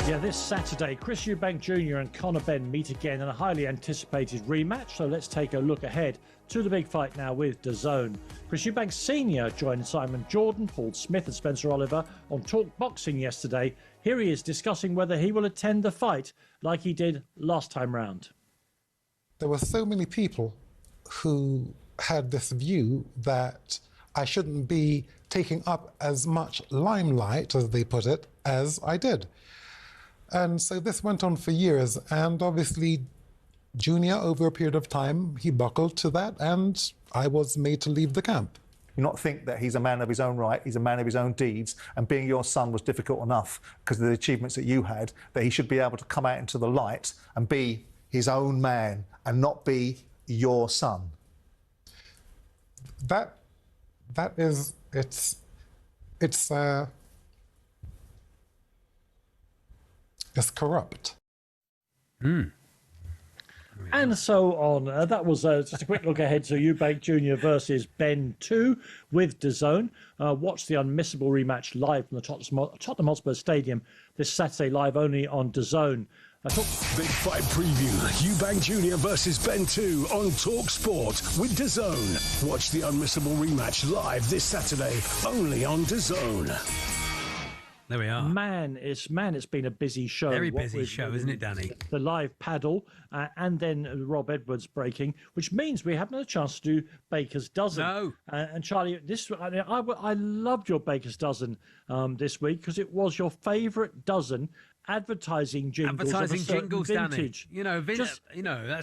Yeah, this Saturday, Chris Eubank Jr. and Conor Benn meet again in a highly anticipated rematch. So let's take a look ahead to the big fight now with DAZN. Chris Eubank Sr. joined Simon Jordan, Paul Smith and Spencer Oliver on Talk Boxing yesterday. Here he is discussing whether he will attend the fight like he did last time round. There were so many people who had this view that I shouldn't be taking up as much limelight, as they put it, as I did. And so this went on for years, and obviously Junior, over a period of time, he buckled to that, and I was made to leave the camp. You not think that he's a man of his own right, he's a man of his own deeds, and being your son was difficult enough because of the achievements that you had, that he should be able to come out into the light and be his own man and not be your son. It's corrupt. And so on. That was just a quick look ahead to Eubank Jr. versus Benn 2 with DAZN. Watch the unmissable rematch live from the Tottenham Hotspur Stadium this Saturday, live only on DAZN. Big fight preview. Eubank Jr. versus Benn 2 on talkSPORT with DAZN. Watch the unmissable rematch live this Saturday, only on DAZN. There we are. Man, it's been a busy show. Very busy show, isn't it, Danny? The live Padel and then Rob Edwards breaking, which means we haven't had a chance to do Baker's Dozen. No. And Charlie, I loved your Baker's Dozen this week because it was your favourite dozen advertising jingles. Jingles, vintage. Danny. That's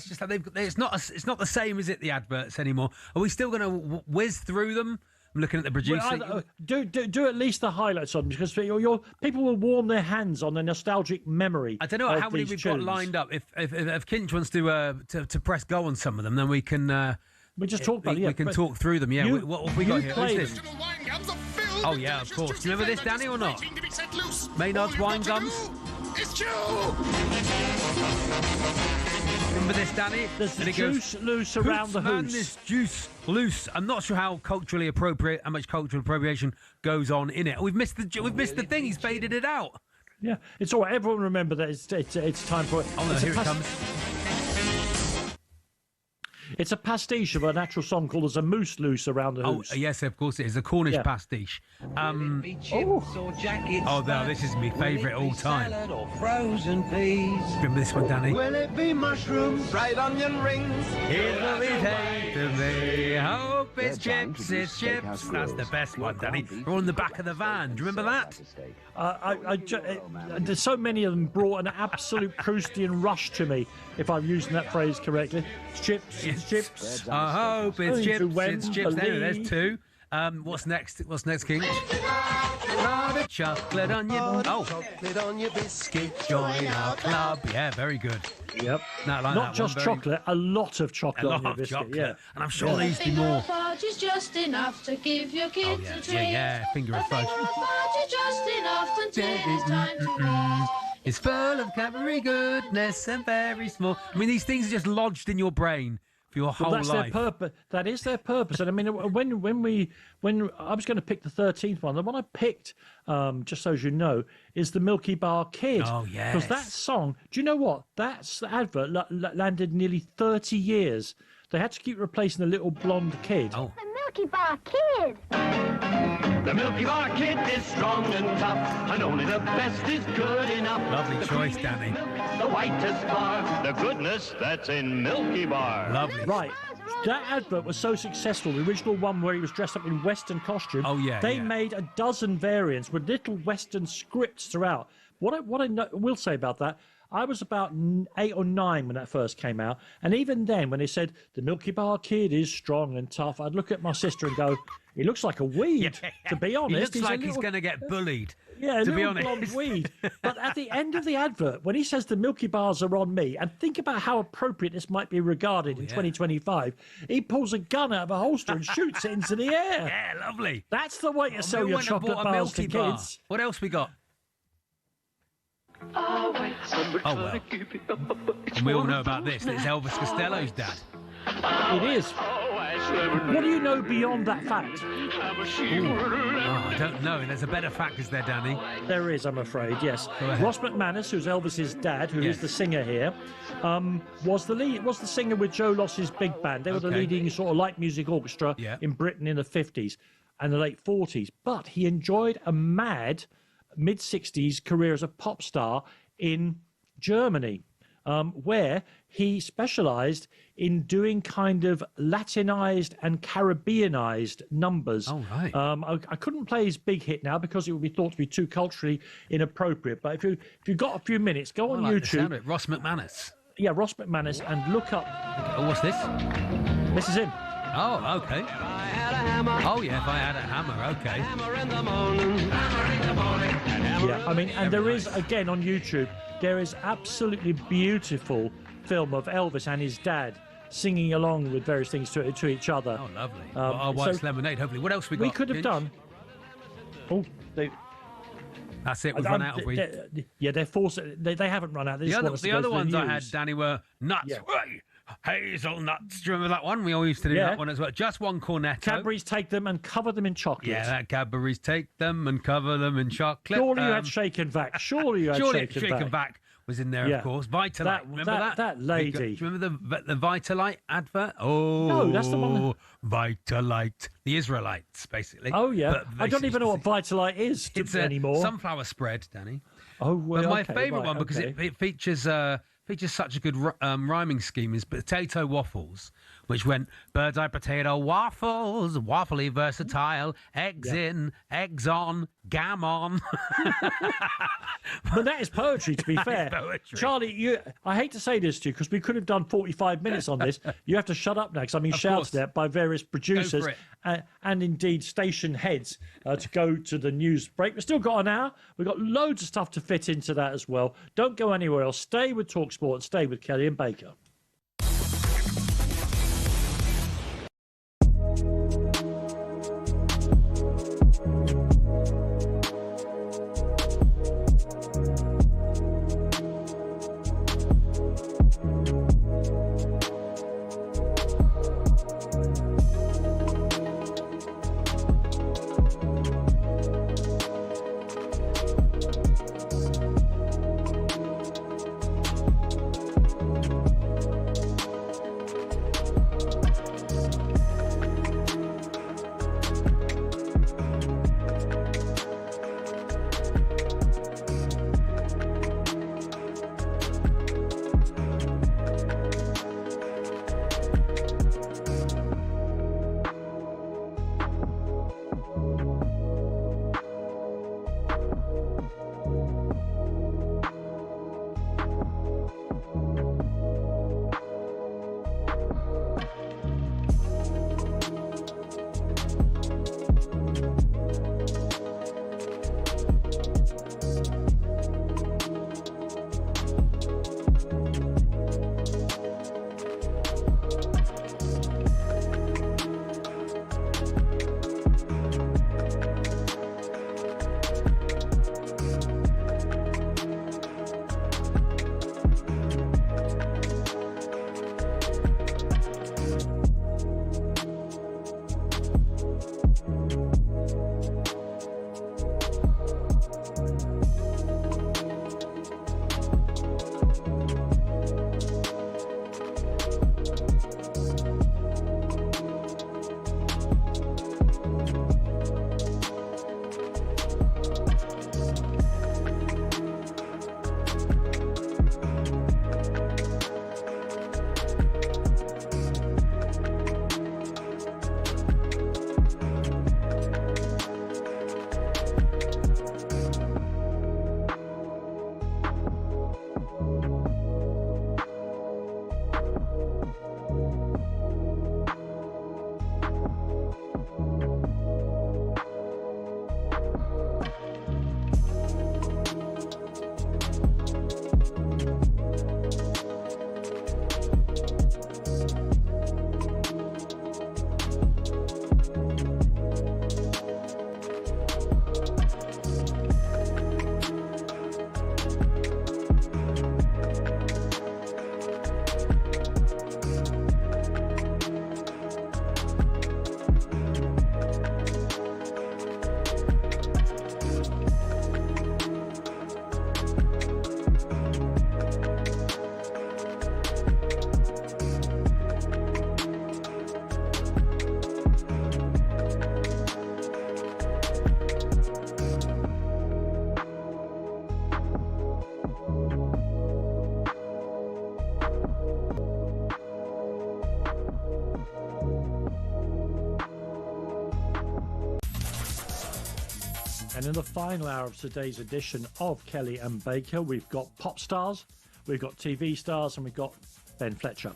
just how it's not the same, is it? The adverts anymore. Are we still going to whiz through them? I'm looking at the producer. Well, do at least the highlights on them, because your people will warm their hands on the nostalgic memory. I don't know how many we've got lined up. If Kinch wants to press go on some of them, then we can. We just talk about it. We can talk through them. Yeah. What have we got here? Who's this? Oh yeah, of course. Do you remember this, Danny, or not? Maynard's Wine Gums. It's true. Remember this, Danny? There's the juice loose around the hoose. This juice loose. I'm not sure how much cultural appropriation goes on in it. We've missed the thing. He's faded it out. Yeah, it's all right. Everyone remember that it's time for it. Oh no, here it comes. It's a pastiche of a natural song called "There's a Moose Loose Around the Hoose." Oh yes, of course it is. A Cornish pastiche. No, this is my favourite all time. Or frozen peas. Remember this one, Danny? Will it be mushrooms, fried onion rings? It'll be taken to me. Hope it's chips, it's chips. That's the best one, Danny. We're on the back of the van. Do you remember that? There's so many of them brought an absolute Proustian rush to me, if I'm using that phrase correctly. It's chips, it's chips. I hope it's chips, it's chips. There's two. What's next? King? Chocolate on your chocolate on your biscuit. Join our club. Yeah, very good. Yep. Not just chocolate, a lot of chocolate on your biscuit. Chocolate. Yeah. And I'm sure there's more. Fudge is just enough to give your kids a treat. Yeah, finger of fudge. Fudge is just enough until it's time to eat. It's full of calorie goodness and very small. I mean, these things are just lodged in your brain for your whole life. Their purpose. That is their purpose. And I mean, when I was going to pick the 13th one, the one I picked, just so as you know, is the Milky Bar Kid. Oh yes. Because that song, do you know what? That advert landed nearly 30 years. They had to keep replacing the little blonde kid. Oh. The Milky Bar Kid. The Milky Bar Kid is strong and tough, and only the best is good enough. Lovely choice, Danny. The whitest bar, the goodness that's in Milky Bar. Lovely. Right. That advert was so successful, the original one where he was dressed up in Western costume, they made a dozen variants with little Western scripts throughout. What I will say about that, I was about 8 or 9 when that first came out, and even then, when they said the Milky Bar Kid is strong and tough, I'd look at my sister and go, "He looks like a weed." To be honest, he looks like he's going to get bullied. Yeah, to be little honest, blonde weed. But at the end of the advert, when he says the Milky Bars are on me, and think about how appropriate this might be regarded in 2025, he pulls a gun out of a holster and shoots it into the air. Yeah, lovely. That's the way to sell your chocolate bars to kids. What else we got? Oh, well. And we all know about this. It's Elvis Costello's dad. It is. What do you know beyond that fact? Ooh. Oh, I don't know. There's a better fact, is there, Danny? There is, I'm afraid, yes. Ross McManus, who's Elvis's dad, who is the singer here, was the singer with Joe Loss's big band. They were the leading sort of light music orchestra in Britain in the 50s and the late 40s. But he enjoyed a mad mid-60s career as a pop star in Germany, where he specialised in doing kind of Latinized and Caribbeanized numbers. Oh, right. I couldn't play his big hit now because it would be thought to be too culturally inappropriate. But if you've got a few minutes, go on YouTube. The sound of it. Ross McManus. Yeah, Ross McManus, and look up. Oh, what's this? This is him. Oh, okay. Oh, yeah, if I had a hammer, okay. Yeah, I mean, and there is, again, on YouTube, there is absolutely beautiful film of Elvis and his dad singing along with various things to each other. Oh, lovely. Our White's Lemonade, hopefully. What else we got? We could have done. Oh, that's it. We've run out of we. They're forced. They haven't run out. They the other ones I had, Danny, were nuts. Yeah. Hazelnuts. Do you remember that one? We all used to do that one as well. Just one cornetto. Cadbury's take them and cover them in chocolate. Yeah, that Cadbury's take them and cover them in chocolate. Surely you had Shake and Vac. Surely you had Shake and Vac. Was in there, of course. Vitalite. Remember that? That lady. Do you remember the Vitalite advert? Oh, no, that's the one. Vitalite. The Israelites, basically. Oh, yeah. I don't even know what Vitalite is anymore. It's a sunflower spread, Danny. Oh, well, but my favourite one, because it features such a good rhyming scheme, is potato waffles, which went bird's eye potato waffles, waffly versatile, eggs in, eggs on, gammon. But that is poetry, to be fair. Charlie, I hate to say this to you because we could have done 45 minutes on this. You have to shut up now because I'm being shouted at by various producers and indeed station heads to go to the news break. We've still got an hour. We've got loads of stuff to fit into that as well. Don't go anywhere else. Stay with talkSPORT and stay with Kelly and Baker. And in the final hour of today's edition of Kelly and Baker, we've got pop stars, we've got TV stars, and we've got Ben Fletcher.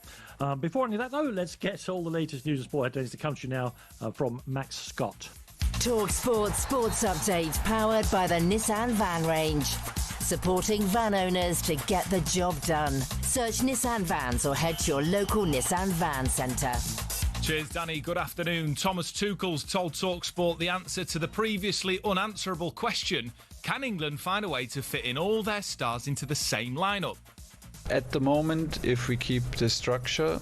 Before any of that, though, let's get all the latest news and sport headlines to come to you now from Max Scott. talkSPORT Sports Update, powered by the Nissan Van Range. Supporting van owners to get the job done. Search Nissan Vans or head to your local Nissan Van Centre. Cheers, Danny. Good afternoon. Thomas Tuchel's told talkSPORT the answer to the previously unanswerable question: can England find a way to fit in all their stars into the same lineup? At the moment, if we keep the structure,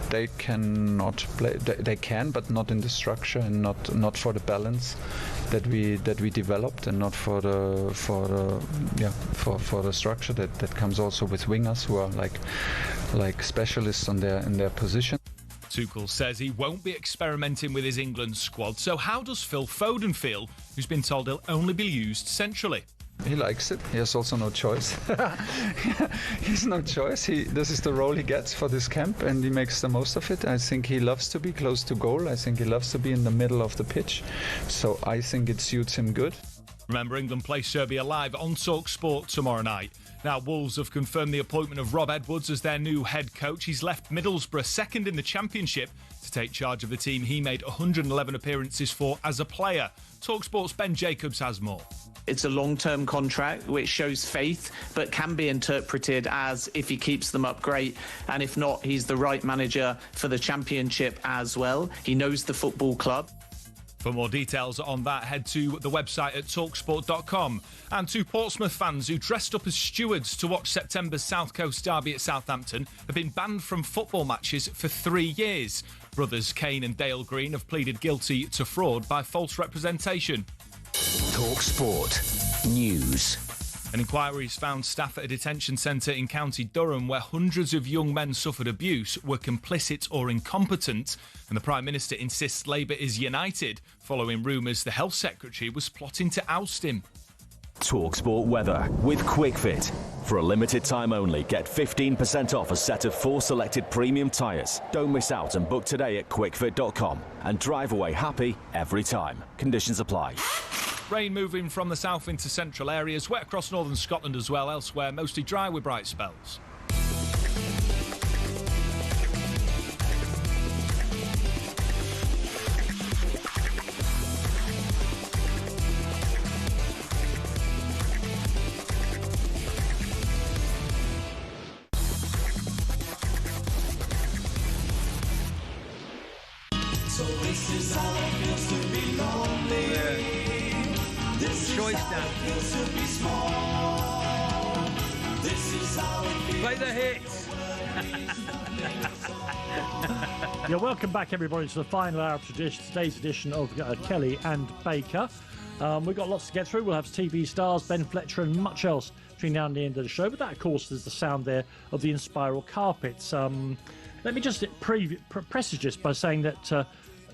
they cannot play. They can, but not in the structure and not for the balance that we developed, and not for the structure that comes also with wingers who are like specialists in their position. Tuchel says he won't be experimenting with his England squad. So how does Phil Foden feel, who's been told he'll only be used centrally? He likes it. He has also no choice. He has no choice. This is the role he gets for this camp, and he makes the most of it. I think he loves to be close to goal. I think he loves to be in the middle of the pitch. So I think it suits him good. Remember, England play Serbia live on talkSPORT tomorrow night. Now, Wolves have confirmed the appointment of Rob Edwards as their new head coach. He's left Middlesbrough second in the Championship to take charge of the team he made 111 appearances for as a player. talkSPORT's Ben Jacobs has more. It's a long-term contract which shows faith, but can be interpreted as if he keeps them up, great, and if not, he's the right manager for the Championship as well. He knows the football club. For more details on that, head to the website at talksport.com. And two Portsmouth fans who dressed up as stewards to watch September's South Coast derby at Southampton have been banned from football matches for 3 years. Brothers Kane and Dale Green have pleaded guilty to fraud by false representation. talkSPORT News. An inquiry has found staff at a detention centre in County Durham where hundreds of young men suffered abuse were complicit or incompetent, and the Prime Minister insists Labour is united following rumours the Health Secretary was plotting to oust him. talkSPORT weather with QuickFit. For a limited time only, get 15% off a set of 4 selected premium tyres. Don't miss out and book today at quickfit.com and drive away happy every time. Conditions apply. Rain moving from the south into central areas, wet across northern Scotland as well. Elsewhere, mostly dry with bright spells. So this is how it feels to be lonely. Choice down. Play the hits. Yeah, welcome back, everybody, to the final hour of today's edition of Kelly and Baker. We've got lots to get through. We'll have TV stars, Ben Fletcher, and much else between now and the end of the show. But that, of course, is the sound there of the Inspiral Carpets. Let me just presage this by saying that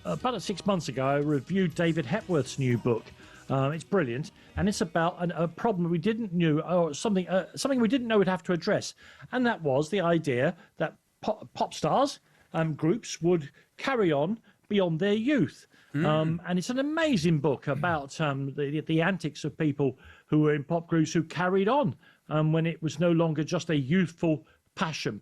about 6 months ago, I reviewed David Hepworth's new book. It's brilliant, and it's about a problem we didn't know, or something we didn't know we'd have to address, and that was the idea that pop stars groups would carry on beyond their youth. And it's an amazing book about the antics of people who were in pop groups who carried on when it was no longer just a youthful passion.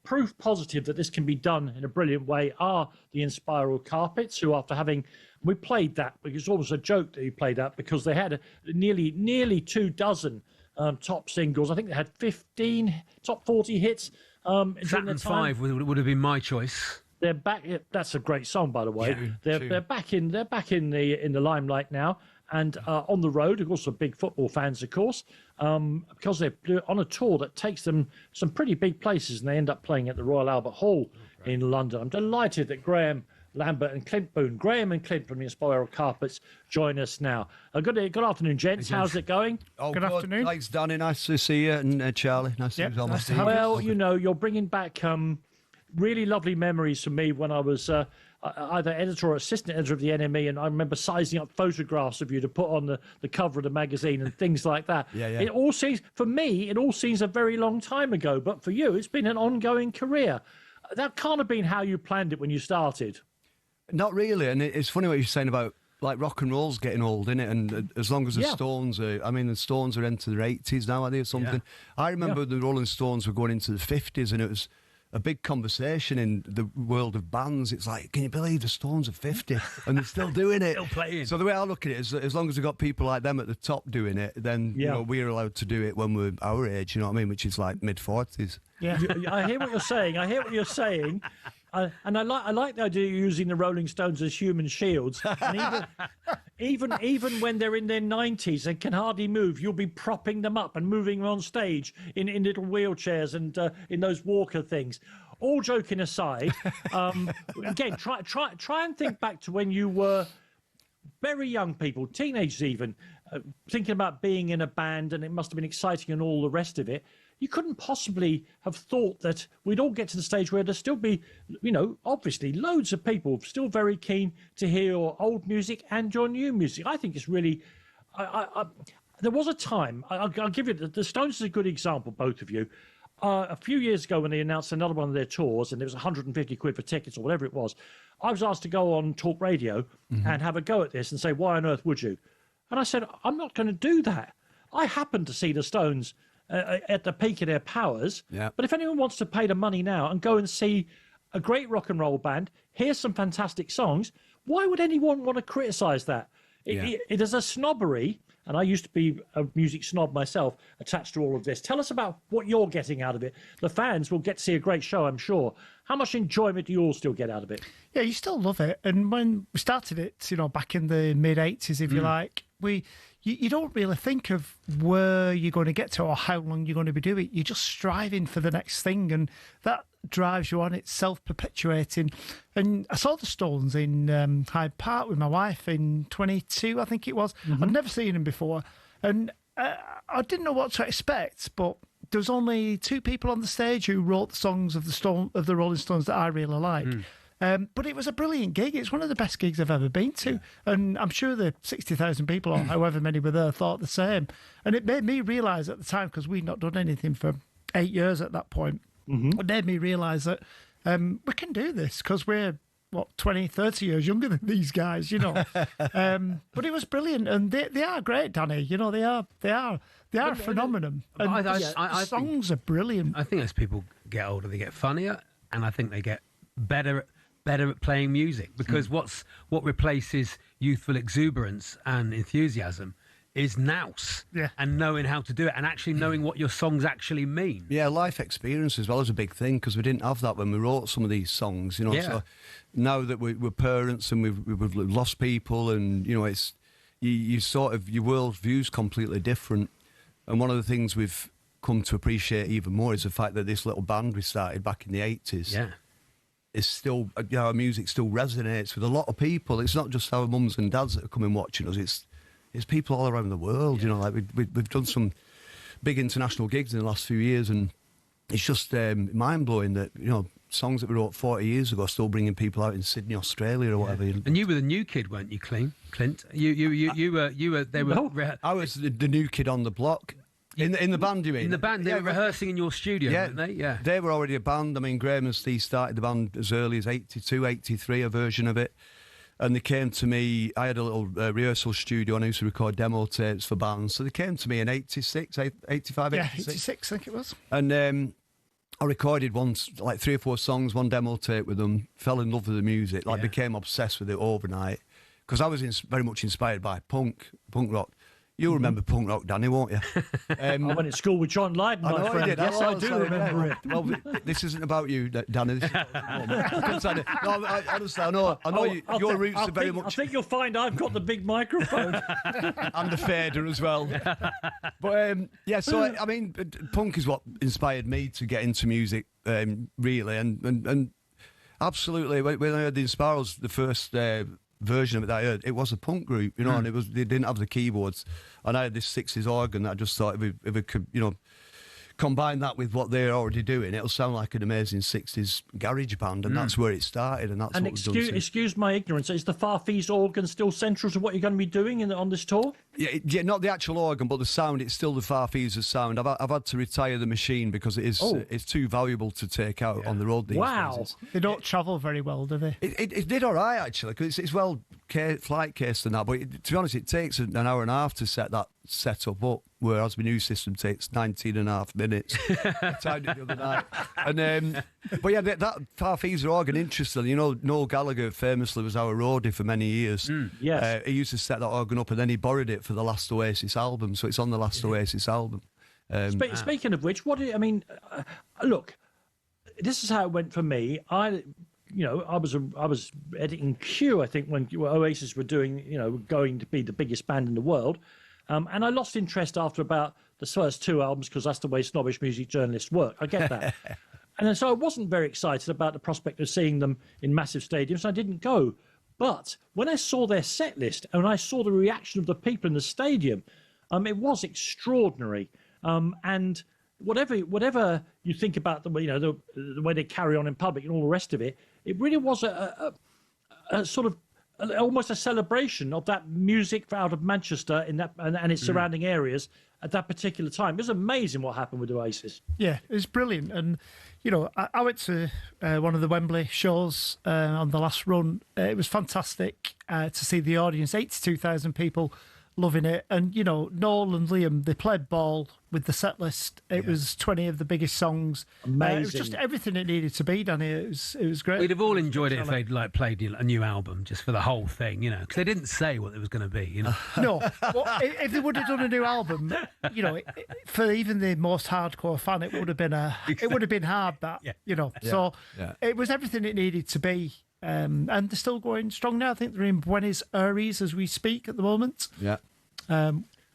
Proof positive that this can be done in a brilliant way are the Inspiral Carpets, who, after having, we played that because it's almost a joke that we played that because they had nearly 24 top singles. I think they had 15 top 40 hits. Saturn 5 would have been my choice. They're back. That's a great song, by the way. Yeah, they're back in the limelight now, and on the road. Of course, they're big football fans, of course, because they're on a tour that takes them some pretty big places, and they end up playing at the Royal Albert Hall in London. I'm delighted that Graham Lambert and Clint Boone, Graham and Clint from the Inspiral Carpets, join us now. Good afternoon, gents. How's it going? Oh, good afternoon. Thanks, Danny. Nice to see you, and Charlie. Nice to see you. Nice to have you. Well, you know, you're bringing back really lovely memories for me when I was either editor or assistant editor of the NME, and I remember sizing up photographs of you to put on the cover of the magazine and things like that. Yeah. It all seems a very long time ago, but for you, it's been an ongoing career. That can't have been how you planned it when you started. Not really, and it's funny what you're saying about like rock and roll's getting old, isn't it? And as long as the Stones are, the Stones are into their 80s now, are they, or something? I remember the Rolling Stones were going into the 50s, and it was a big conversation in the world of bands. It's like, can you believe the Stones are 50 and they're still doing it? Still playing. So the way I look at it is, as long as we've got people like them at the top doing it, then we're allowed to do it when we're our age, you know what I mean? Which is like mid-40s. Yeah, I hear what you're saying. And I like the idea of using the Rolling Stones as human shields. And even when they're in their 90s and can hardly move, you'll be propping them up and moving them on stage in little wheelchairs and in those walker things. All joking aside, again, try and think back to when you were very young people, teenagers even, thinking about being in a band, and it must have been exciting and all the rest of it. You couldn't possibly have thought that we'd all get to the stage where there'd still be, obviously loads of people still very keen to hear your old music and your new music. I think it's really... there was a time, I'll give you... The Stones is a good example, both of you. A few years ago when they announced another one of their tours, and it was 150 quid for tickets or whatever it was, I was asked to go on talk radio and have a go at this and say, why on earth would you? And I said, I'm not going to do that. I happened to see the Stones... at the peak of their powers. Yeah. But if anyone wants to pay the money now and go and see a great rock and roll band, hear some fantastic songs, why would anyone want to criticise that? It is a snobbery, and I used to be a music snob myself, attached to all of this. Tell us about what you're getting out of it. The fans will get to see a great show, I'm sure. How much enjoyment do you all still get out of it? Yeah, you still love it. And when we started it, back in the mid-'80s, if you like, you don't really think of where you're going to get to or how long you're going to be doing it. You're just striving for the next thing, and that drives you on. It's self-perpetuating. And I saw the Stones in Hyde Park with my wife in 22, I think it was. I'd never seen them before, and I didn't know what to expect, but there was only two people on the stage who wrote the songs of the Rolling Stones that I really like. But it was a brilliant gig. It's one of the best gigs I've ever been to. Yeah. And I'm sure the 60,000 people or however many were there thought the same. And it made me realise at the time, because we'd not done anything for 8 years at that point, it made me realise that we can do this because we're, 20, 30 years younger than these guys, But it was brilliant. And they are great, Danny. They are a phenomenon. And the songs are brilliant. I think as people get older, they get funnier. And I think they get better at playing music, because what replaces youthful exuberance and enthusiasm is nous and knowing how to do it and actually knowing what your songs actually mean. Yeah, life experience as well is a big thing, because we didn't have that when we wrote some of these songs, So now that we're parents and we've lost people, and it's you sort of, your world view's completely different. And one of the things we've come to appreciate even more is the fact that this little band we started back in the 80s is still, our music still resonates with a lot of people. It's not just our mums and dads that are coming watching us. It's people all around the world. Like we've done some big international gigs in the last few years, and it's just mind blowing that songs that we wrote 40 years ago are still bringing people out in Sydney, Australia, or whatever. And you were the new kid, weren't you, Clint? You were. They were. No, I was the new kid on the block. In the band, you mean? In the band, they were rehearsing in your studio, weren't they? Yeah. They were already a band. I mean, Graham and Steve started the band as early as 82, 83, a version of it. And they came to me, I had a little rehearsal studio, and I used to record demo tapes for bands. So they came to me in 86, 85, 86. Yeah, 86, I think it was. And I recorded like 3 or 4 songs, one demo tape with them, fell in love with the music, became obsessed with it overnight. Because I was very much inspired by punk rock. You'll remember punk rock, Danny, won't you? I went to school with John Lydon, my friend. Yes, I do remember it. Well, this isn't about you, Danny. This is honestly, I know your roots are very much... I think you'll find I've got the big microphone. And the fader as well. But, so, I mean, punk is what inspired me to get into music, really. And absolutely, when I heard the Inspirals, the first... version of it that I heard, it was a punk group, and they didn't have the keyboards, and I had this 60s organ that I just thought if we could, combine that with what they're already doing, it'll sound like an amazing 60s garage band, and that's where it started, and that's what we've done since. Excuse my ignorance, is the Farfees organ still central to what you're going to be doing on this tour? Yeah, not the actual organ, but the sound. It's still the Farfisa sound. I've had to retire the machine because it's too valuable to take out on the road these days. They don't travel very well, do they? It did all right, actually, because it's well flight cased and that, but to be honest, it takes an hour and a half to set that setup up, whereas my new system takes 19 and a half minutes. I timed it the other night. And, but yeah, that Farfisa organ, interesting. You know, Noel Gallagher famously was our roadie for many years. Yes. He used to set that organ up and then he borrowed it for the last Oasis album, so it's on the last Oasis album. Speaking of which, look, this is how it went for me. I was editing Q, I think, when Oasis were doing, going to be the biggest band in the world. And I lost interest after about the first two albums because that's the way snobbish music journalists work. I get that. And then so I wasn't very excited about the prospect of seeing them in massive stadiums. So I didn't go. But when I saw their set list and I saw the reaction of the people in the stadium, it was extraordinary. And whatever you think about the way they carry on in public and all the rest of it, it really was a sort of almost a celebration of that music out of Manchester and its surrounding areas at that particular time. It was amazing what happened with Oasis. Yeah, it was brilliant. And, I went to one of the Wembley shows on the last run. It was fantastic to see the audience, 82,000 people loving it. And, Noel and Liam, they played ball with the set list. It was 20 of the biggest songs. Amazing. It was just everything it needed to be, Danny. It was great. We'd have all enjoyed it if they'd played a new album just for the whole thing, because they didn't say what it was going to be, No, well, if they would have done a new album, for even the most hardcore fan, it would have been hard. So it was everything it needed to be. And they're still going strong now. I think they're in Buenos Aires as we speak at the moment. Yeah.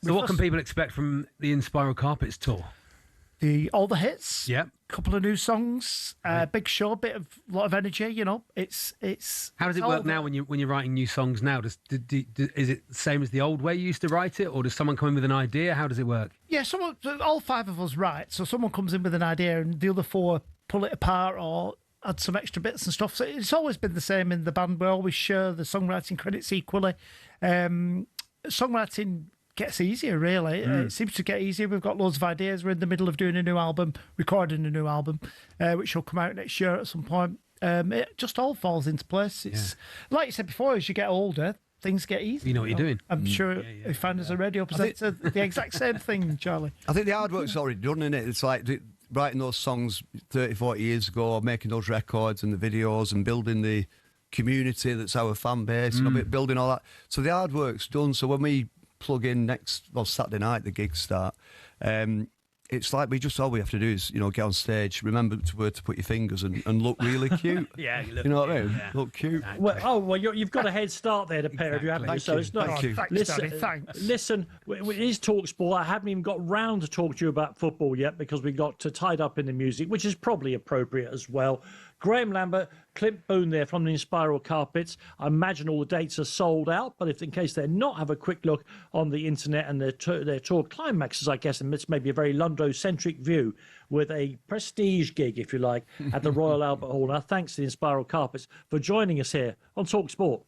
So what can people expect from the Inspiral Carpets tour? All the hits. Yeah. Couple of new songs. Big show. Lot of energy. It's. How does it work now when you're writing new songs now? Is it the same as the old way you used to write it, or does someone come in with an idea? How does it work? Yeah, all five of us write. So someone comes in with an idea, and the other four pull it apart or add some extra bits and stuff. So it's always been the same in the band. We always share the songwriting credits equally. Songwriting gets easier, really. It seems to get easier. We've got loads of ideas. We're in the middle of doing a new album, recording a new album, which will come out next year at some point. It just all falls into place. It's like you said before, as you get older, things get easier. You know what you're doing. I'm sure if you find as a radio presenter, the exact same thing, Charlie. I think the hard work's already done, isn't it? It's like writing those songs 30, 40 years ago, or making those records and the videos and building the community that's our fan base, building all that. So the hard work's done. So when we plug in Saturday night, the gigs start, it's like all we have to do is, get on stage, remember where to put your fingers and look really cute. Yeah, you know what I mean? Yeah. Look cute. Well, you've got a head start there, the pair of you, haven't you? So it's not. Thank you. Thanks. Listen, it is talkSPORT. I haven't even got round to talk to you about football yet because we got tied up in the music, which is probably appropriate as well. Graham Lambert, Clint Boone there from the Inspiral Carpets. I imagine all the dates are sold out, but if in case they're not, have a quick look on the internet and their tour climaxes, I guess, and it's maybe a very London-centric view with a prestige gig, if you like, at the Royal Albert Hall. Now, thanks to the Inspiral Carpets for joining us here on talkSPORT.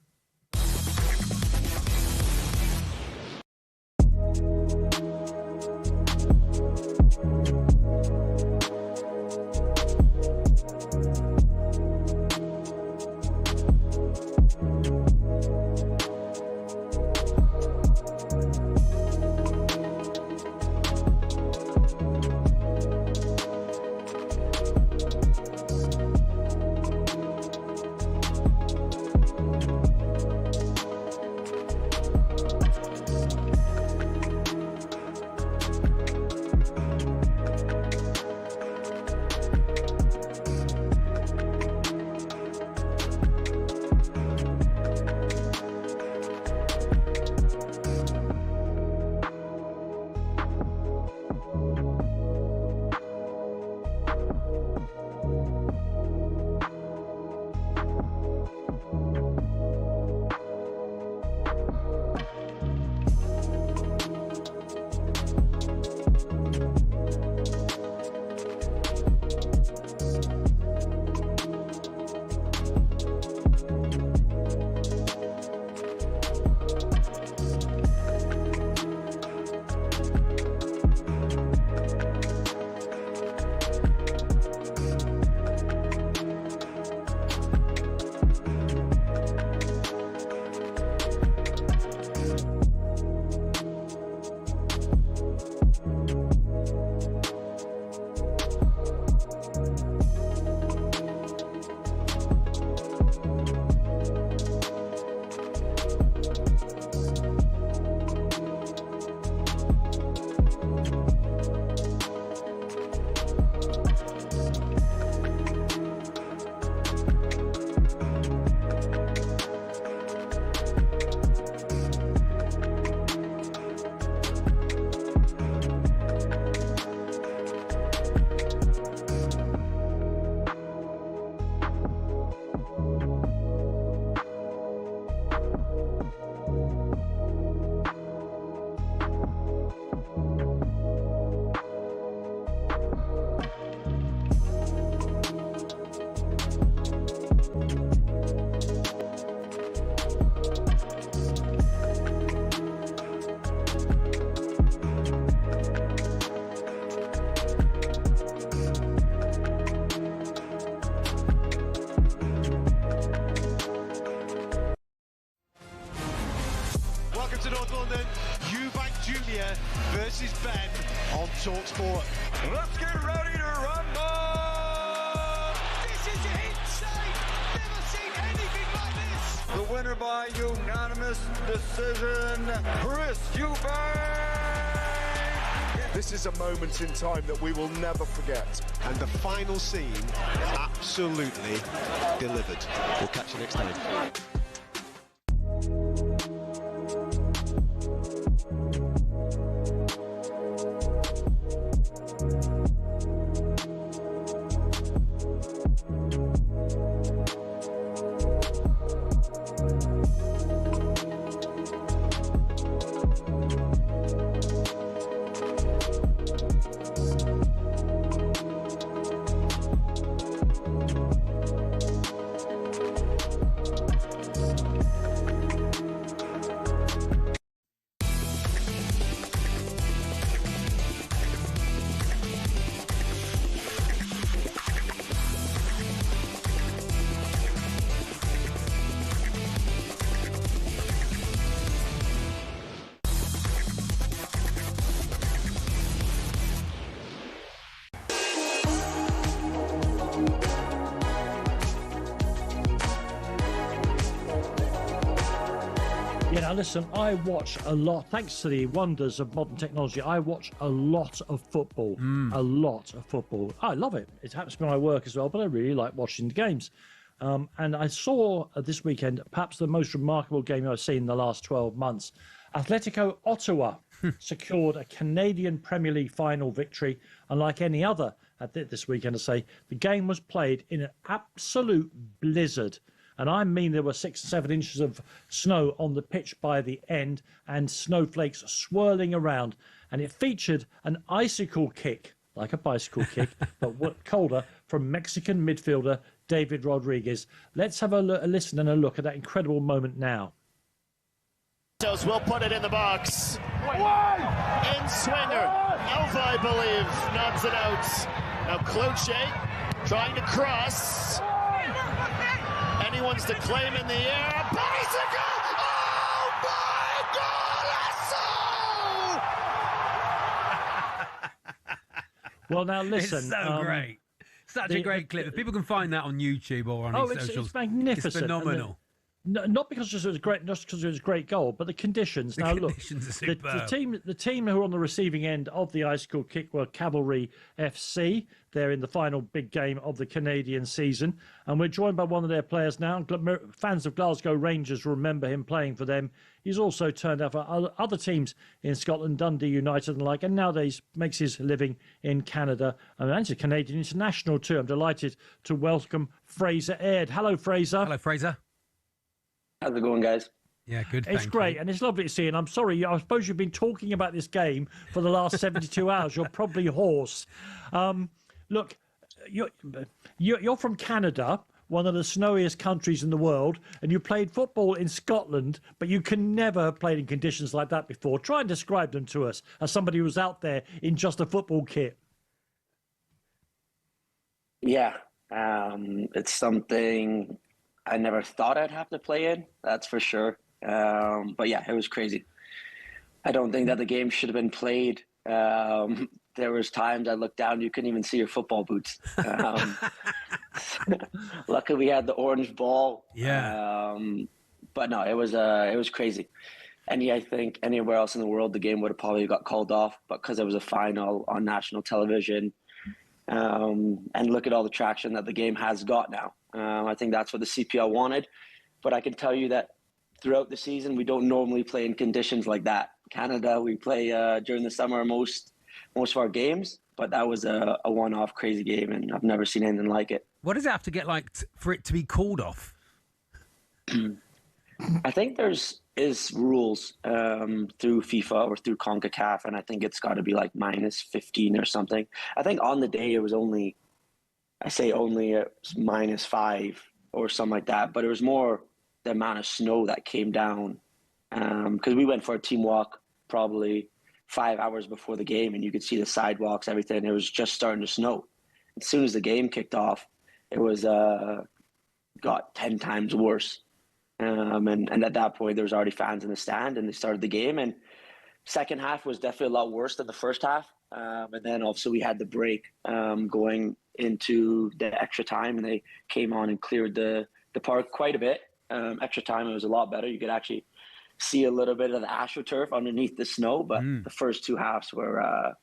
London, Eubank Jr versus Benn on talkSPORT. Let's get ready to rumble! This is insane! Never seen anything like this! The winner by unanimous decision, Chris Eubank! This is a moment in time that we will never forget. And the final scene, absolutely delivered. We'll catch you next time. Now listen, I watch a lot, thanks to the wonders of modern technology, I watch a lot of football. A lot of football. I love it. It happens to be my work as well, but I really like watching the games. And I saw this weekend perhaps the most remarkable game I've seen in the last 12 months. Atletico Ottawa secured a Canadian Premier League final victory, unlike any other at this weekend, I say. The game was played in an absolute blizzard. And I mean there were 6 or 7 inches of snow on the pitch by the end and snowflakes swirling around. And it featured an icicle kick, like a bicycle kick, but colder, from Mexican midfielder David Rodriguez. Let's have a listen and a look at that incredible moment now. Will put it in the box. In swinger. Alva, I believe, knobs it out. Now Cloutier trying to cross. Anyone's to claim in the air. Bicycle! Oh my God! Well, now listen. It's so great. Such a great clip. If people can find that on YouTube or on socials, it's magnificent. It's phenomenal. Not because it was great, not because it was a great goal, but the conditions. The conditions are superb. The team who were on the receiving end of the icicle kick were Cavalry FC. They're in the final big game of the Canadian season, and we're joined by one of their players now. Fans of Glasgow Rangers remember him playing for them. He's also turned out for other teams in Scotland, Dundee United and the like, and nowadays makes his living in Canada. And he's a Canadian international too. I'm delighted to welcome Fraser Aird. Hello, Fraser. Hello, Fraser. How's it going, guys? Yeah, good. It's great, and it's lovely to see you. And I'm sorry, I suppose you've been talking about this game for the last 72 hours. You're probably hoarse. Look, you're from Canada, one of the snowiest countries in the world, and you played football in Scotland, but you can never have played in conditions like that before. Try and describe them to us as somebody who was out there in just a football kit. Yeah, it's something I never thought I'd have to play in, that's for sure. But yeah, it was crazy. I don't think that the game should have been played. There was times I looked down, you couldn't even see your football boots. Luckily we had the orange ball. Yeah. But no, it was crazy. I think anywhere else in the world, the game would have probably got called off, but because it was a final on national television, and look at all the traction that the game has got now. I think that's what the CPL wanted. But I can tell you that throughout the season, we don't normally play in conditions like that. Canada, we play during the summer most of our games, but that was a one-off crazy game, and I've never seen anything like it. What does it have to get like for it to be called off? I think there's rules through FIFA or through CONCACAF, and I think it's got to be like -15 or something. I think on the day it was only -5 or something like that, but it was more the amount of snow that came down, because we went for a team walk probably 5 hours before the game, and you could see the sidewalks, everything. It was just starting to snow. As soon as the game kicked off, it was got 10 times worse. And at that point, there was already fans in the stand, and they started the game. And second half was definitely a lot worse than the first half. And then also we had the break going into the extra time, and they came on and cleared the park quite a bit. Extra time, it was a lot better. You could actually see a little bit of the AstroTurf underneath the snow, but the first two halves were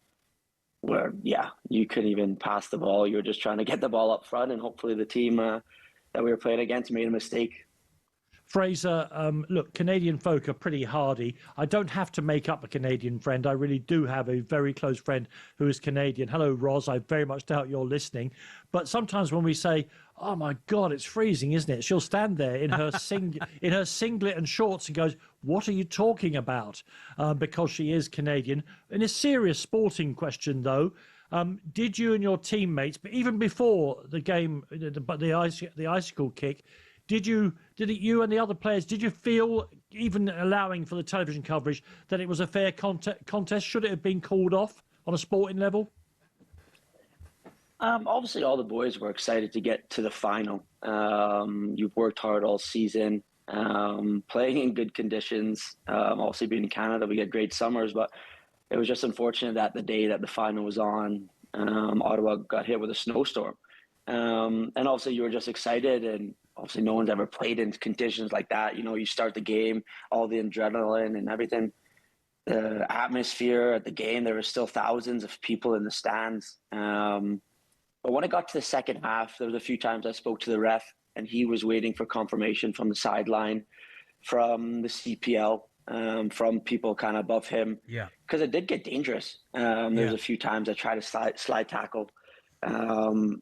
you couldn't even pass the ball. You were just trying to get the ball up front, and hopefully the team that we were playing against made a mistake. Fraser, look, Canadian folk are pretty hardy. I don't have to make up a Canadian friend. I really do have a very close friend who is Canadian. Hello, Roz. I very much doubt you're listening. But sometimes when we say, "Oh my God, it's freezing, isn't it?" she'll stand there in her singlet and shorts and goes, "What are you talking about?" Because she is Canadian. In a serious sporting question, though, did you and your teammates, but even before the game, the icicle kick, did you and the other players, did you feel, even allowing for the television coverage, that it was a fair contest? Should it have been called off on a sporting level? Obviously, all the boys were excited to get to the final. You've worked hard all season, playing in good conditions. Obviously, being in Canada, we get great summers, but it was just unfortunate that the day that the final was on, Ottawa got hit with a snowstorm. And obviously, you were just excited, and obviously no one's ever played in conditions like that. You know, you start the game, all the adrenaline and everything, the atmosphere at the game, there were still thousands of people in the stands. But when it got to the second half, there was a few times I spoke to the ref, and he was waiting for confirmation from the sideline, from the CPL, from people kind of above him. Yeah. Because it did get dangerous. There's a few times I tried to slide tackle. And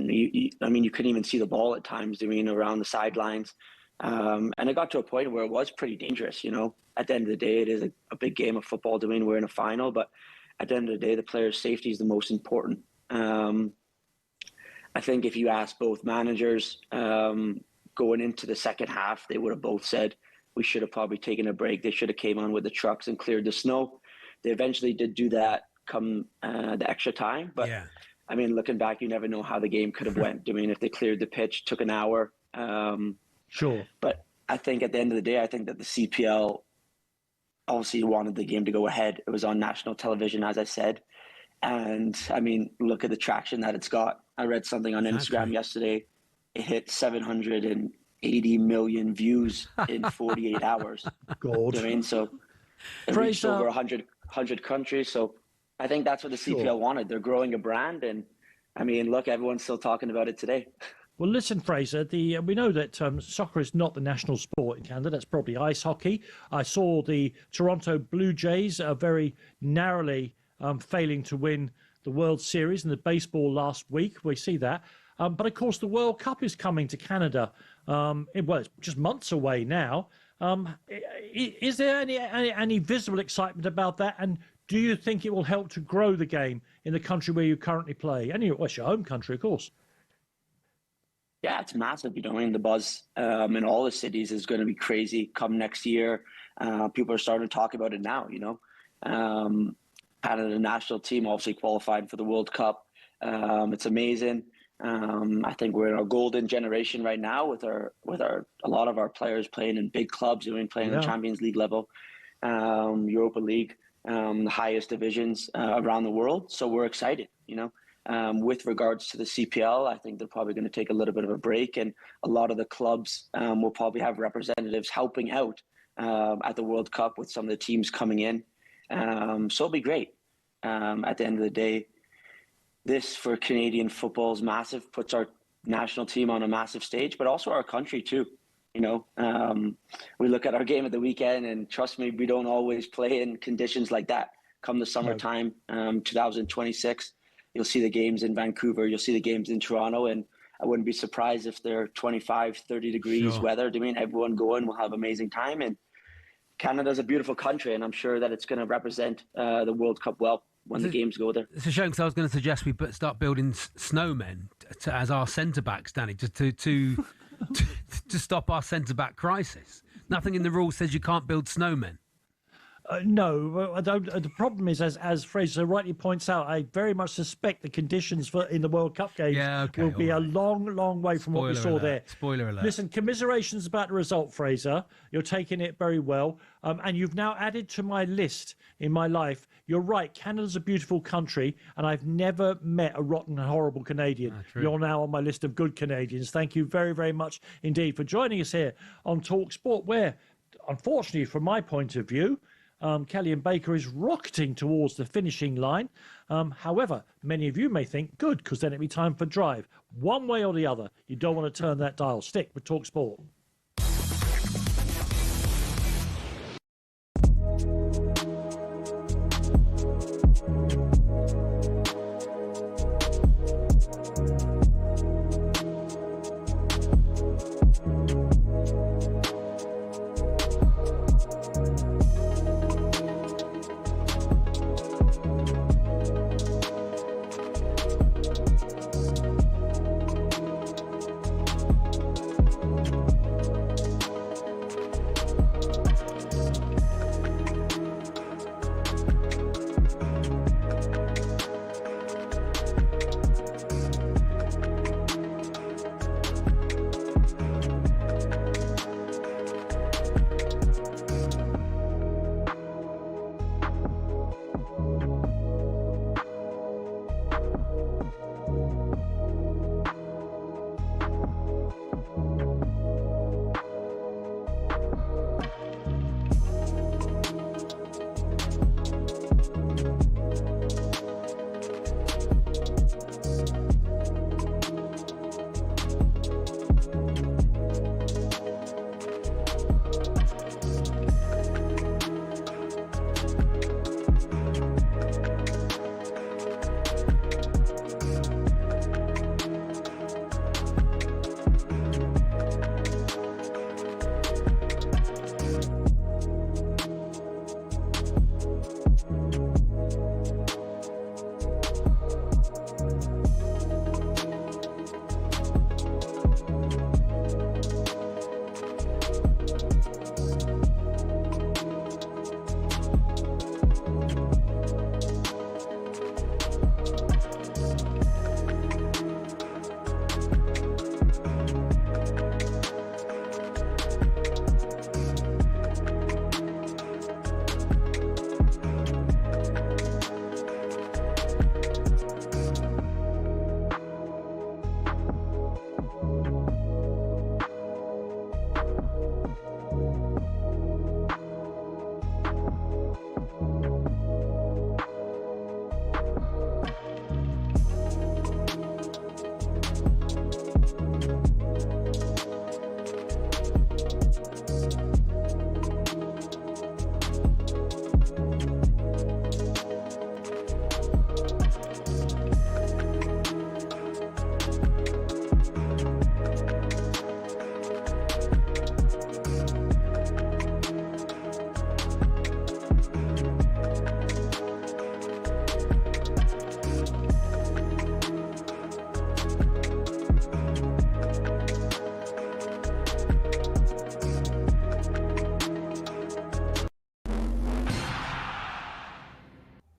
you couldn't even see the ball at times, around the sidelines. And it got to a point where it was pretty dangerous, you know. At the end of the day, it is a big game of football, we're in a final, but at the end of the day, the player's safety is the most important. I think if you ask both managers going into the second half, they would have both said we should have probably taken a break. They should have came on with the trucks and cleared the snow. They eventually did do that come the extra time, but I mean, looking back, you never know how the game could have went. If they cleared the pitch, took an hour. Sure. But I think at the end of the day, I think that the CPL obviously wanted the game to go ahead. It was on national television, as I said. And, I mean, look at the traction that it's got. I read something on Instagram yesterday. It hit 780 million views in 48 hours. God. So it reached over 100 countries. So I think that's what the CPL wanted. They're growing a brand, and I mean, look, everyone's still talking about it today. Well, listen, Fraser, we know that soccer is not the national sport in Canada. That's probably ice hockey. I saw the Toronto Blue Jays very narrowly failing to win the World Series in the baseball last week. We see that. But, of course, the World Cup is coming to Canada. It's just months away now. Is there any visible excitement about that? And do you think it will help to grow the game in the country where you currently play? And it's your home country, of course. Yeah, it's massive. The buzz in all the cities is going to be crazy come next year. People are starting to talk about it now, Canada national team obviously qualified for the World Cup. It's amazing. I think we're in our golden generation right now with a lot of our players playing in big clubs, playing the Champions League level, Europa League, the highest divisions around the world. So we're excited, With regards to the CPL, I think they're probably going to take a little bit of a break, and a lot of the clubs will probably have representatives helping out at the World Cup with some of the teams coming in. So it'll be great. At the end of the day, this for Canadian football is massive, puts our national team on a massive stage, but also our country too. We look at our game at the weekend, and trust me, we don't always play in conditions like that. Come the summertime, 2026, you'll see the games in Vancouver, you'll see the games in Toronto, and I wouldn't be surprised if they're 25, 30 degrees weather. Everyone going will have amazing time, and Canada's a beautiful country, and I'm sure that it's going to represent the World Cup well when the games go there. It's a shame, because I was going to suggest we start building snowmen as our centre-backs, Danny, just to stop our centre-back crisis. Nothing in the rules says you can't build snowmen. No, I don't. The problem is, as Fraser rightly points out, I very much suspect the conditions in the World Cup games will be a long way from what we saw there. Spoiler alert. Listen, commiserations about the result, Fraser. You're taking it very well. And you've now added to my list in my life. You're right, Canada's a beautiful country, and I've never met a rotten and horrible Canadian. You're now on my list of good Canadians. Thank you very, very much indeed for joining us here on talkSPORT, where, unfortunately, from my point of view, Kelly and Baker is rocketing towards the finishing line. However, many of you may think, good, because then it'll be time for drive. One way or the other, you don't want to turn that dial. Stick with talkSPORT.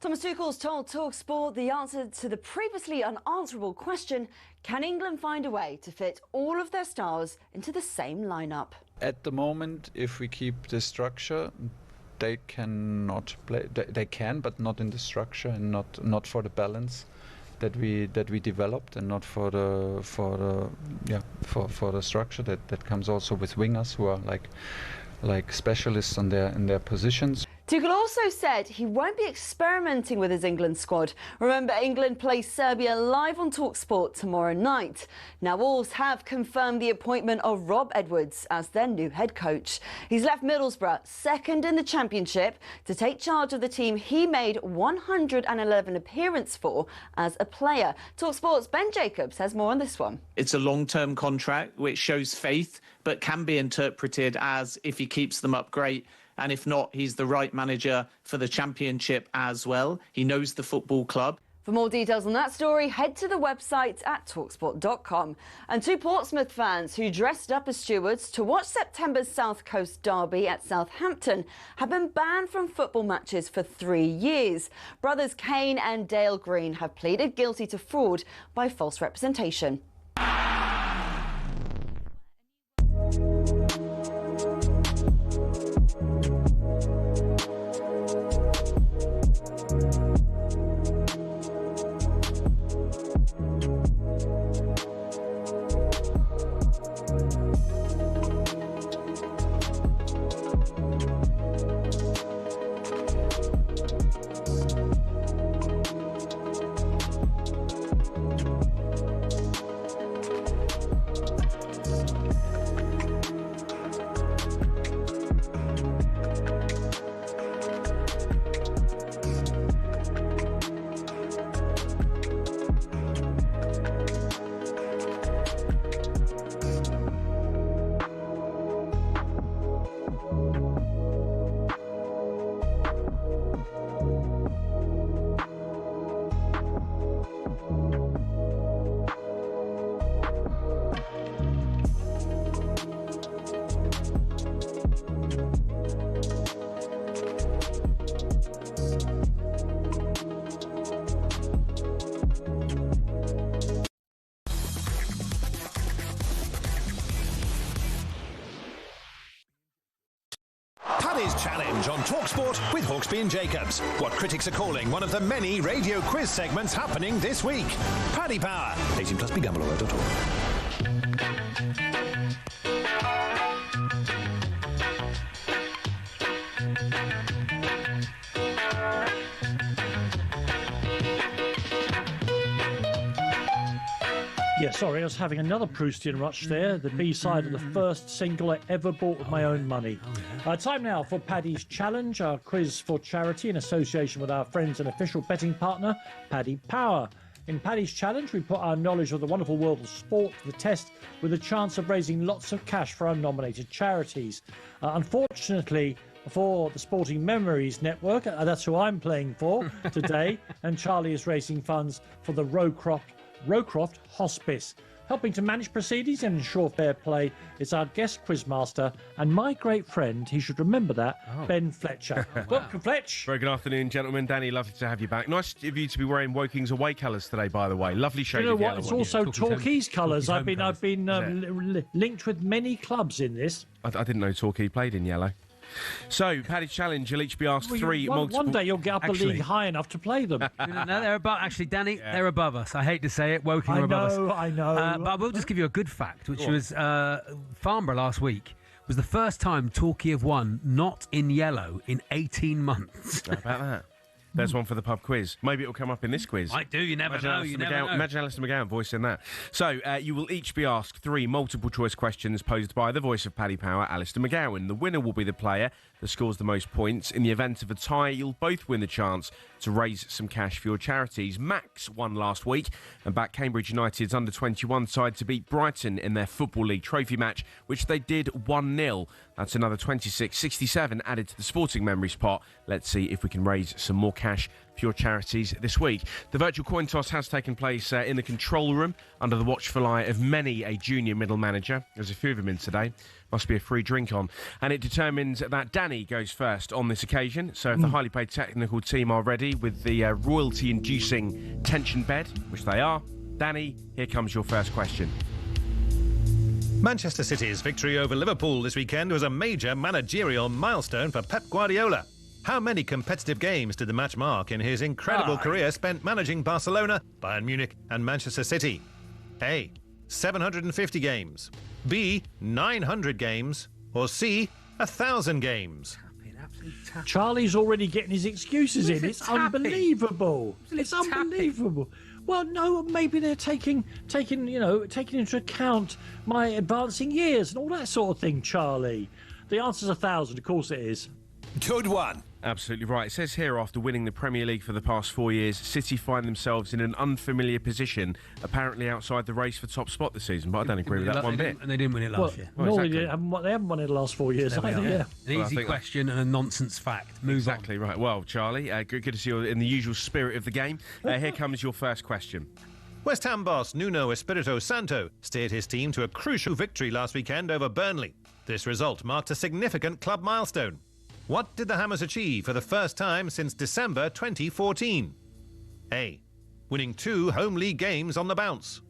Thomas Tuchel's told talkSPORT the answer to the previously unanswerable question, can England find a way to fit all of their stars into the same lineup? At the moment, if we keep the structure, they cannot play. They can, but not in the structure and not for the balance that we developed, and not for the structure that comes also with wingers who are like specialists in their positions. Tuchel also said he won't be experimenting with his England squad. Remember, England plays Serbia live on talkSPORT tomorrow night. Now, Wolves have confirmed the appointment of Rob Edwards as their new head coach. He's left Middlesbrough second in the Championship to take charge of the team he made 111 appearances for as a player. talkSPORT's Ben Jacobs has more on this one. It's a long-term contract which shows faith, but can be interpreted as if he keeps them up, great. And if not, he's the right manager for the Championship as well. He knows the football club. For more details on that story, head to the website at talksport.com. And 2 Portsmouth fans who dressed up as stewards to watch September's South Coast derby at Southampton have been banned from football matches for 3 years. Brothers Kane and Dale Green have pleaded guilty to fraud by false representation. Paddy's Challenge on talkSPORT with Hawksby and Jacobs. What critics are calling one of the many radio quiz segments happening this week. Paddy Power. 18 plus begambleaware.org. Yeah, sorry, I was having another Proustian rush there, the B-side of the first single I ever bought with my own money. Time now for Paddy's Challenge, our quiz for charity in association with our friends and official betting partner, Paddy Power. In Paddy's Challenge, we put our knowledge of the wonderful world of sport to the test with a chance of raising lots of cash for our nominated charities. Unfortunately, for the Sporting Memories Network, that's who I'm playing for today, and Charlie is raising funds for the Rowcroft Hospice. Helping to manage proceedings and ensure fair play is our guest quizmaster and my great friend, he should remember that, Ben Fletcher. Welcome, Fletch. Very good afternoon, gentlemen. Danny, lovely to have you back. Nice of you to be wearing Woking's away colours today, by the way. Lovely shade of yellow. It's also Torquay's colours. I've been linked with many clubs in this. I didn't know Torquay played in yellow. So, Paddy's Challenge, you'll each be asked multiple... One day you'll get up a league high enough to play them. No, they're above... Actually, Danny, they're above us. I hate to say it, Woking are above us. I know. But I will just give you a good fact, which was Farnborough last week was the first time Torquay have won not in yellow in 18 months. How about that? There's one for the pub quiz. Maybe it'll come up in this quiz. Might do, you never know. Imagine Alistair McGowan voicing that. So, you will each be asked 3 multiple-choice questions posed by the voice of Paddy Power, Alistair McGowan. The winner will be the player that scores the most points. In the event of a tie, you'll both win the chance to raise some cash for your charities. Max won last week and backed Cambridge United's under-21 side to beat Brighton in their Football League trophy match, which they did 1-0. That's another 26.67 added to the Sporting Memories pot. Let's see if we can raise some more cash for your charities this week. The virtual coin toss has taken place in the control room under the watchful eye of many a junior middle manager. There's a few of them in today. Must be a free drink on. And it determines that Danny goes first on this occasion. So if the highly paid technical team are ready with the royalty-inducing tension bed, which they are, Danny, here comes your first question. Manchester City's victory over Liverpool this weekend was a major managerial milestone for Pep Guardiola. How many competitive games did the match mark in his incredible career spent managing Barcelona, Bayern Munich and Manchester City? A. 750 games. B. 900 games. Or C. 1,000 games. Charlie's already getting his excuses in. It's unbelievable. It's unbelievable. Well, no, maybe they're taking into account my advancing years and all that sort of thing, Charlie. The answer's 1,000, of course it is. Good one. Absolutely right. It says here, after winning the Premier League for the past 4 years, City find themselves in an unfamiliar position, apparently outside the race for top spot this season. But I don't agree with that one bit. And they didn't win it last year. No, exactly. they haven't won it the last 4 years either, yeah. An easy question and a nonsense fact. Move exactly right. Well, Charlie, good to see you in the usual spirit of the game. Here comes your first question. West Ham boss Nuno Espirito Santo steered his team to a crucial victory last weekend over Burnley. This result marked a significant club milestone. What did the Hammers achieve for the first time since December 2014? A. Winning 2 home league games on the bounce.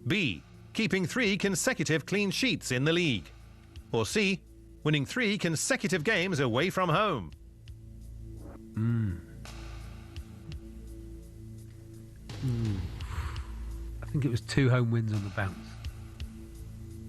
B. Keeping 3 consecutive clean sheets in the league. Or C. Winning 3 consecutive games away from home. I think it was 2 home wins on the bounce.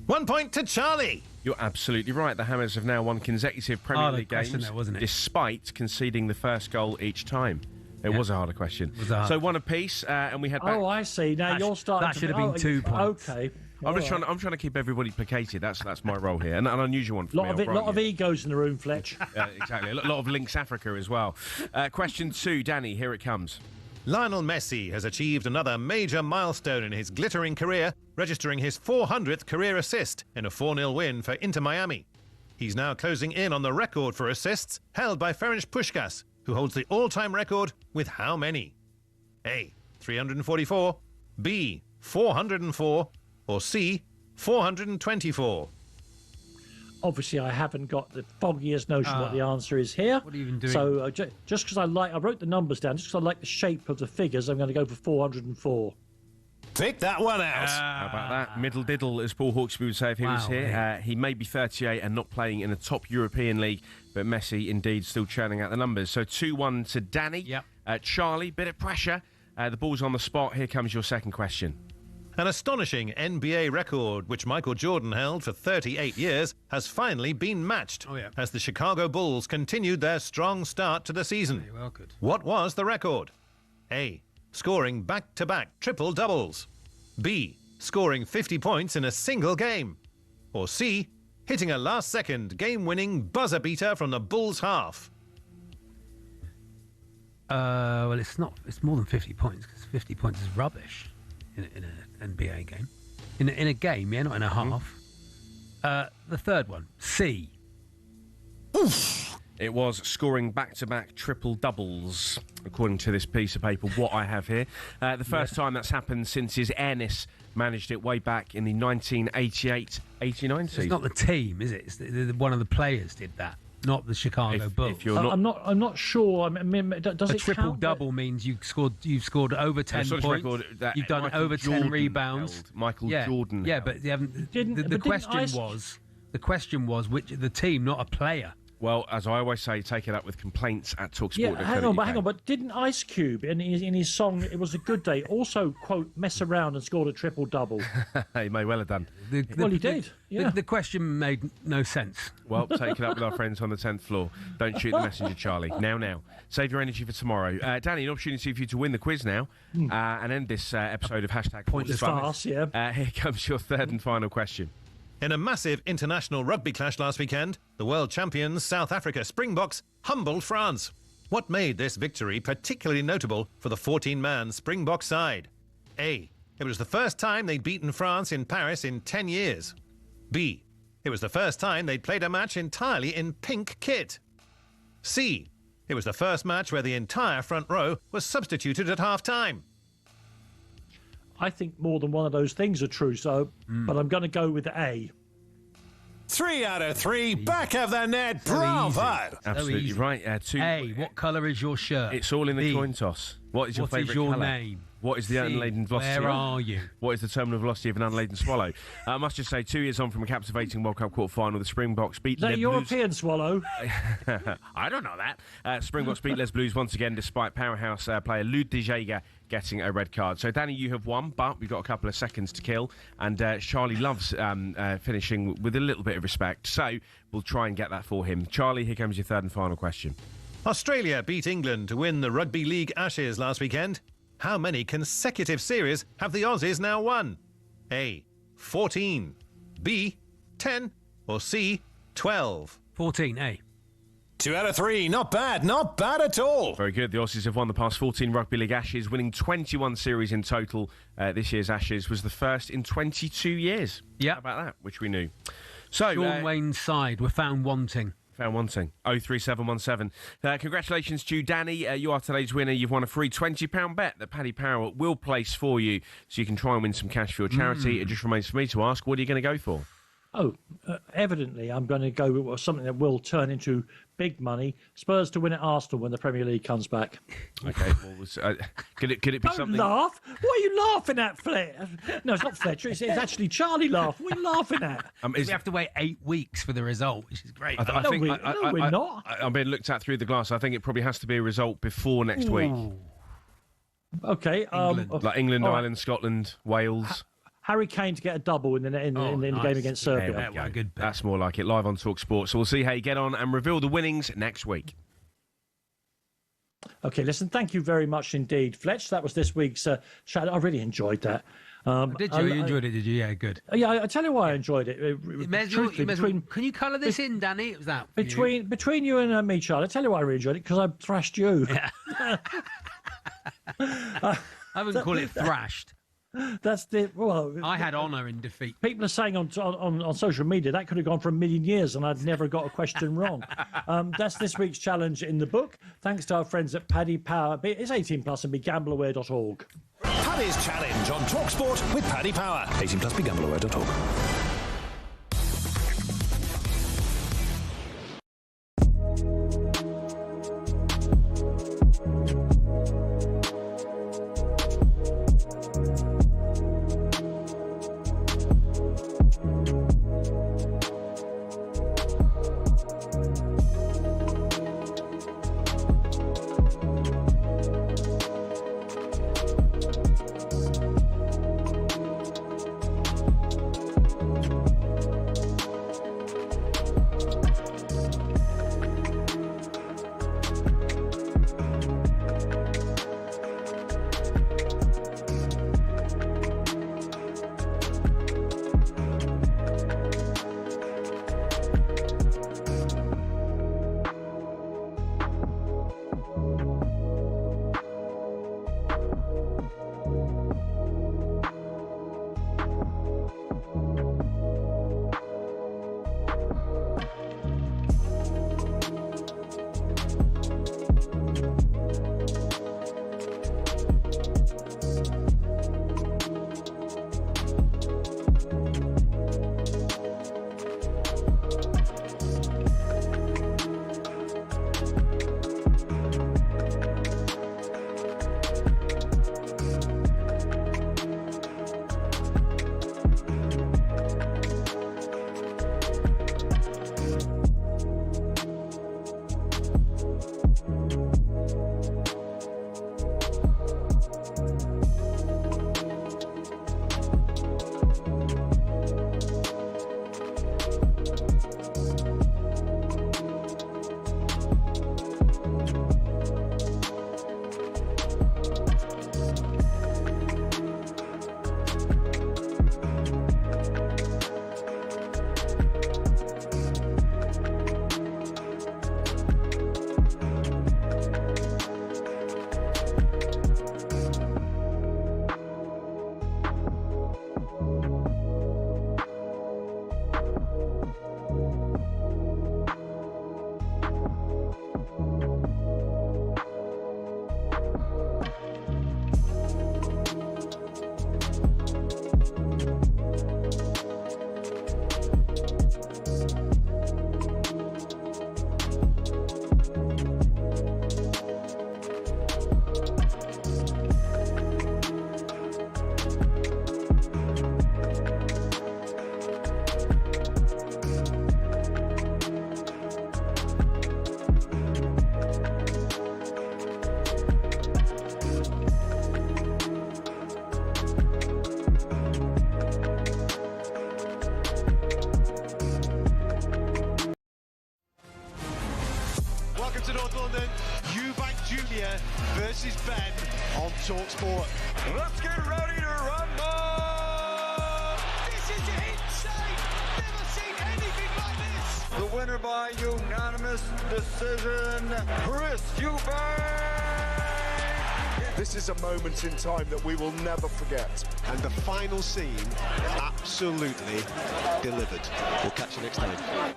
1 point to Charlie. You're absolutely right. The Hammers have now won consecutive Premier League games, there, wasn't it? despite conceding the first goal each time. It was a harder question. So one apiece, and we had back. Oh, I see. Now you're starting. That should have been 2 points. Okay. I'm trying to keep everybody placated. That's my role here, and an unusual one for me. Lot of egos in the room, Fletch. Exactly. A lot of Lynx Africa as well. Question 2, Danny. Here it comes. Lionel Messi has achieved another major milestone in his glittering career, registering his 400th career assist in a 4-0 win for Inter Miami. He's now closing in on the record for assists held by Ferenc Puskás, who holds the all-time record with how many? A. 344, B. 404, or C. 424. Obviously, I haven't got the foggiest notion what the answer is here. What are you even doing? So just because I wrote the numbers down, just because I like the shape of the figures, I'm going to go for 404. Pick that one out. How about that? Middle diddle, as Paul Hawksby would say if he was here. He may be 38 and not playing in a top European league, but Messi indeed still churning out the numbers. So 2-1 to Danny. Yep. Charlie, bit of pressure. The ball's on the spot. Here comes your second question. An astonishing NBA record, which Michael Jordan held for 38 years, has finally been matched as the Chicago Bulls continued their strong start to the season. Well, good. What was the record? A. Scoring back-to-back triple-doubles. B. Scoring 50 points in a single game. Or C. Hitting a last-second game-winning buzzer-beater from the Bulls' half. Well, it's not. It's more than 50 points because 50 points is rubbish in an NBA game. In a game, not in a half. The third one, C. Oof. It was scoring back-to-back triple-doubles, according to this piece of paper, what I have here. The first time that's happened since his Ennis managed it way back in the 1988-89 season. It's not the team, is it? It's one of the players did that, not the Chicago Bulls. If you're not, I'm not sure. I mean, does a it triple count? double means you've scored over 10 points. You've done Michael over 10 Jordan rebounds. held. Michael Jordan. Yeah, held. but they haven't. Didn't- The but question was which the team, not a player. Well, as I always say, take it up with complaints at talkSPORT. Yeah, hang on. But didn't Ice Cube in his song "It Was a Good Day" also quote mess around and scored a triple double? He may well have done. Well, he did. Yeah. The question made no sense. Well, take it up with our friends on the 10th floor. Don't shoot the messenger, Charlie. Now. Save your energy for tomorrow. Danny, an opportunity for you to win the quiz now and end this episode of Hashtag Pointless farce. Yeah. Here comes your third and final question. In a massive international rugby clash last weekend, the world champions South Africa Springboks humbled France. What made this victory particularly notable for the 14-man Springbok side? A. It was the first time they'd beaten France in Paris in 10 years. B. It was the first time they'd played a match entirely in pink kit. C. It was the first match where the entire front row was substituted at half-time. I think more than one of those things are true. But I'm going to go with A. 3 out of 3, back of the net, bravo! Absolutely right. A, what colour is your shirt? It's all in the B, coin toss. What is your favourite your colour? name? What is the unladen velocity? Where are you? What is the terminal velocity of an unladen swallow? I must just say, 2 years on from a captivating World Cup quarter-final, the Springboks beat Is that a European swallow? I don't know that. Springboks beat Les Blues once again, despite powerhouse player Lud de Jager getting a red card. So, Danny, you have won, but we've got a couple of seconds to kill. And Charlie loves finishing with a little bit of respect. So, we'll try and get that for him. Charlie, here comes your third and final question. Australia beat England to win the Rugby League Ashes last weekend. How many consecutive series have the Aussies now won? A. 14, B. 10, or C. 12? 14, A. 2 out of 3. Not bad at all. Very good. The Aussies have won the past 14 Rugby League Ashes, winning 21 series in total. This year's Ashes was the first in 22 years. Yeah. How about that? Which we knew. So, Sean Wayne's side were found wanting. 03717. Congratulations to you, Danny. You are today's winner. You've won a free £20 bet that Paddy Power will place for you, so you can try and win some cash for your charity. It just remains for me to ask, what are you going to go for? Evidently, I'm going to go with something that will turn into big money. Spurs to win at Arsenal when the Premier League comes back. Okay. Well, could it be Don't something? laugh. What are you laughing at, Fletcher? No, it's not Fletcher. It's actually Charlie laugh. What are you laughing at? We have to wait 8 weeks for the result, which is great. I think we're not. I'm being looked at through the glass. I think it probably has to be a result before next week. Okay. Like England, all right. Ireland, Scotland, Wales. Harry Kane to get a double in the game against Serbia. That's more like it. Live on talkSPORT. So we'll see how you get on and reveal the winnings next week. Okay, listen, thank you very much indeed, Fletch. That was this week's chat. I really enjoyed that. Did you? You enjoyed it, did you? Yeah, good. Yeah, I tell you why I enjoyed it. Can you colour this in, Danny? It was that between you and me, Charlie. I tell you why I really enjoyed it, because I thrashed you. Yeah. I wouldn't call it thrashed. That's the I had honour in defeat. People are saying on social media that could have gone for 1 million years and I'd never got a question wrong. That's this week's challenge in the book. Thanks to our friends at Paddy Power. It's 18+ and begambleaware.org. Paddy's Challenge on talkSPORT with Paddy Power. 18+ begambleaware.org. to North London, Eubank Jr versus Benn on talkSPORT. Let's get ready to rumble! This is insane! Never seen anything like this! The winner by unanimous decision, Chris Eubank. This is a moment in time that we will never forget. And the final scene, absolutely delivered. We'll catch you next time.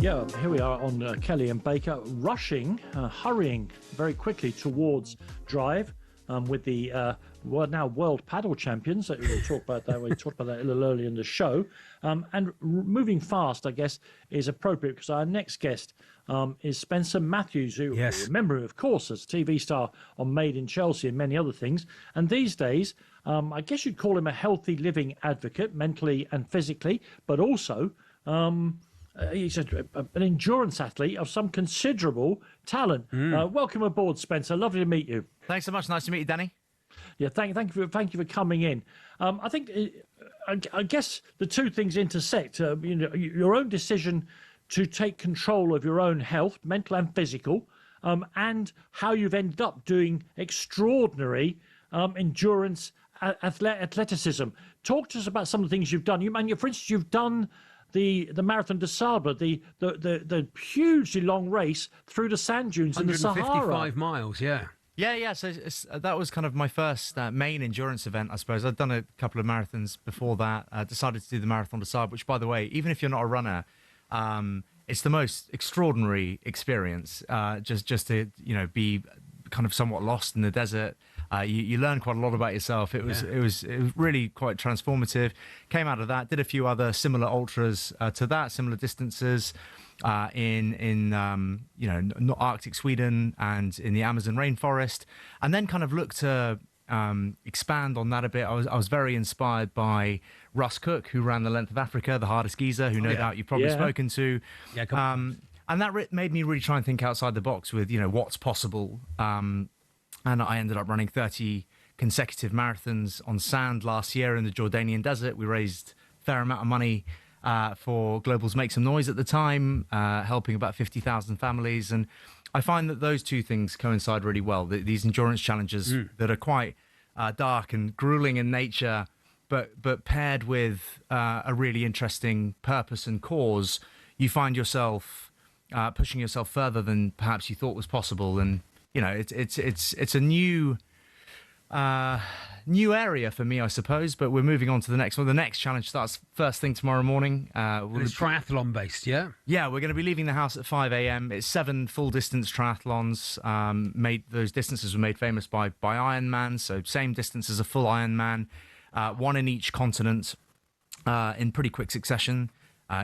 Yeah, here we are on Kelly and Baker, hurrying very quickly towards drive with the now world padel champions. We'll talk about that. We talked about that a little earlier in the show. And moving fast, I guess, is appropriate because our next guest is Spencer Matthews, who you remember, of course, as TV star on Made in Chelsea and many other things. And these days, I guess you'd call him a healthy living advocate, mentally and physically, but also he's an endurance athlete of some considerable talent. Welcome aboard, Spencer. Lovely to meet you. Thanks so much. Nice to meet you, Danny. Yeah, thank you for coming in. I think I guess the two things intersect. Your own decision to take control of your own health, mental and physical, and how you've ended up doing extraordinary endurance athleticism. Talk to us about some of the things you've done. For instance, you've done the Marathon des Sables, the hugely long race through the sand dunes in the Sahara. 155 miles, yeah. Yeah. So that was kind of my first main endurance event, I suppose. I'd done a couple of marathons before that. I decided to do the Marathon des Sables, which, by the way, even if you're not a runner, it's the most extraordinary experience. Just to be kind of somewhat lost in the desert. You learn quite a lot about yourself. It was really quite transformative. Came out of that, did a few other similar ultras to that, similar distances in Arctic Sweden and in the Amazon rainforest, and then kind of looked to expand on that a bit. I was very inspired by Russ Cook, who ran the length of Africa, the hardest geezer, who no doubt you've probably spoken to. And that made me really try and think outside the box with what's possible. And I ended up running 30 consecutive marathons on sand last year in the Jordanian desert. We raised a fair amount of money for Global's Make Some Noise at the time, helping about 50,000 families. And I find that those two things coincide really well. These endurance challenges that are quite dark and grueling in nature, but paired with a really interesting purpose and cause, you find yourself pushing yourself further than perhaps you thought was possible. And it's a new area for me, I suppose. But we're moving on to the next one. The next challenge starts first thing tomorrow morning. It's triathlon based, yeah? Yeah, we're going to be leaving the house at 5 a.m. It's 7 full distance triathlons. Those distances were made famous by Ironman, so same distance as a full Ironman, one in each continent in pretty quick succession.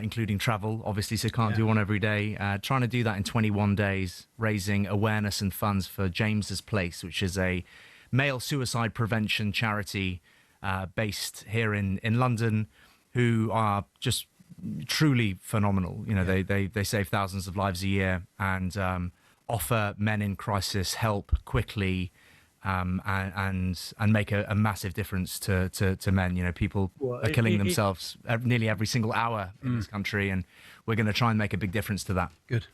Including travel, obviously, so can't do one every day. Trying to do that in 21 days, raising awareness and funds for James's Place, which is a male suicide prevention charity based here in London, who are just truly phenomenal. They save thousands of lives a year and offer men in crisis help quickly. And make a massive difference to men. People are killing themselves nearly every single hour in this country, and we're going to try and make a big difference to that. Good.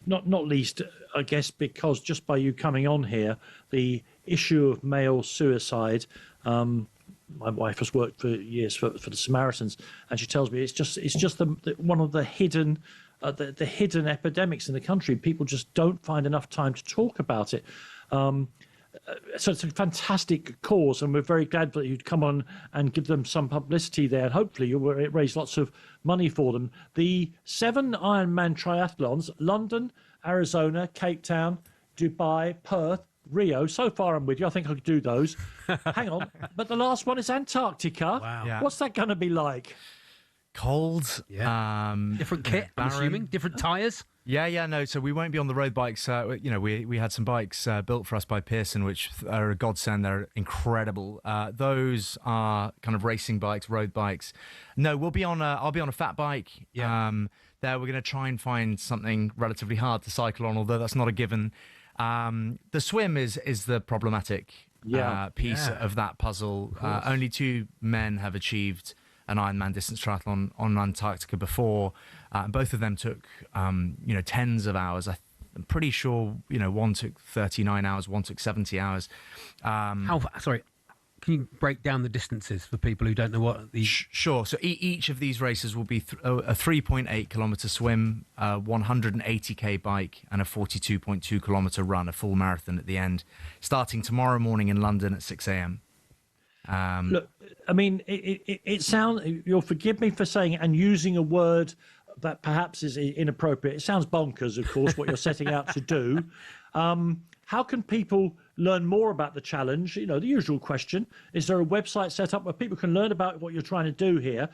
Not least, I guess, because just by you coming on here, the issue of male suicide. My wife has worked for years for the Samaritans, and she tells me it's just one of the hidden hidden epidemics in the country. People just don't find enough time to talk about it. So it's a fantastic cause, and we're very glad that you'd come on and give them some publicity there. And hopefully you'll raise lots of money for them. The 7 Ironman triathlons: London, Arizona, Cape Town, Dubai, Perth, Rio. So far I'm with you. I think I could do those. Hang on. But the last one is Antarctica. Wow. Yeah. What's that going to be like? Cold. Yeah. Different kit, I'm assuming. Different tyres. Yeah, no. So we won't be on the road bikes. We had some bikes built for us by Pearson, which are a godsend. They're incredible. Those are kind of racing bikes, road bikes. No, I'll be on a fat bike. Yeah. There, we're going to try and find something relatively hard to cycle on, although that's not a given. The swim is the problematic piece of that puzzle. Only 2 men have achieved an Ironman distance triathlon on Antarctica before. Both of them took, tens of hours. I'm pretty sure, one took 39 hours, one took 70 hours. Sorry, can you break down the distances for people who don't know what the... Sure. So each of these races will be a 3.8 kilometre swim, a 180k bike, and a 42.2 kilometre run, a full marathon at the end, starting tomorrow morning in London at 6 a.m. Look, I mean, it sounds, you'll forgive me for saying it and using a word that perhaps is inappropriate. It sounds bonkers, of course, what you're setting out to do. How can people learn more about the challenge? The usual question. Is there a website set up where people can learn about what you're trying to do here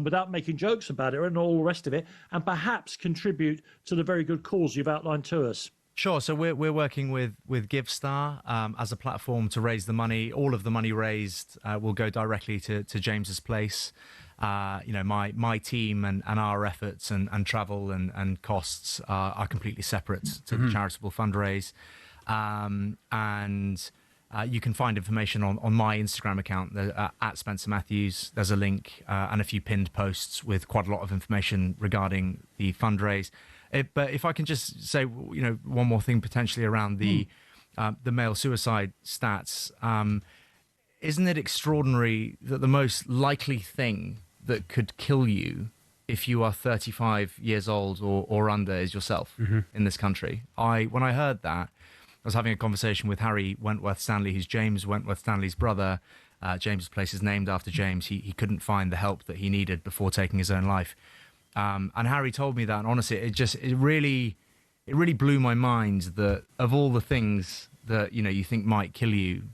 without making jokes about it and all the rest of it, and perhaps contribute to the very good cause you've outlined to us? Sure. So we're working with GiveStar as a platform to raise the money. All of the money raised will go directly to James's place. My team and our efforts and travel and costs are completely separate to the charitable fundraise. And you can find information on my Instagram account at Spencer Matthews. There's a link and a few pinned posts with quite a lot of information regarding the fundraise. But if I can just say, one more thing potentially around the male suicide stats, isn't it extraordinary that the most likely thing that could kill you if you are 35 years old or under is yourself in this country? When I heard that, I was having a conversation with Harry Wentworth Stanley, who's James Wentworth Stanley's brother. James's place is named after James. He couldn't find the help that he needed before taking his own life. And Harry told me that, and honestly, it really blew my mind that of all the things that you think might kill you,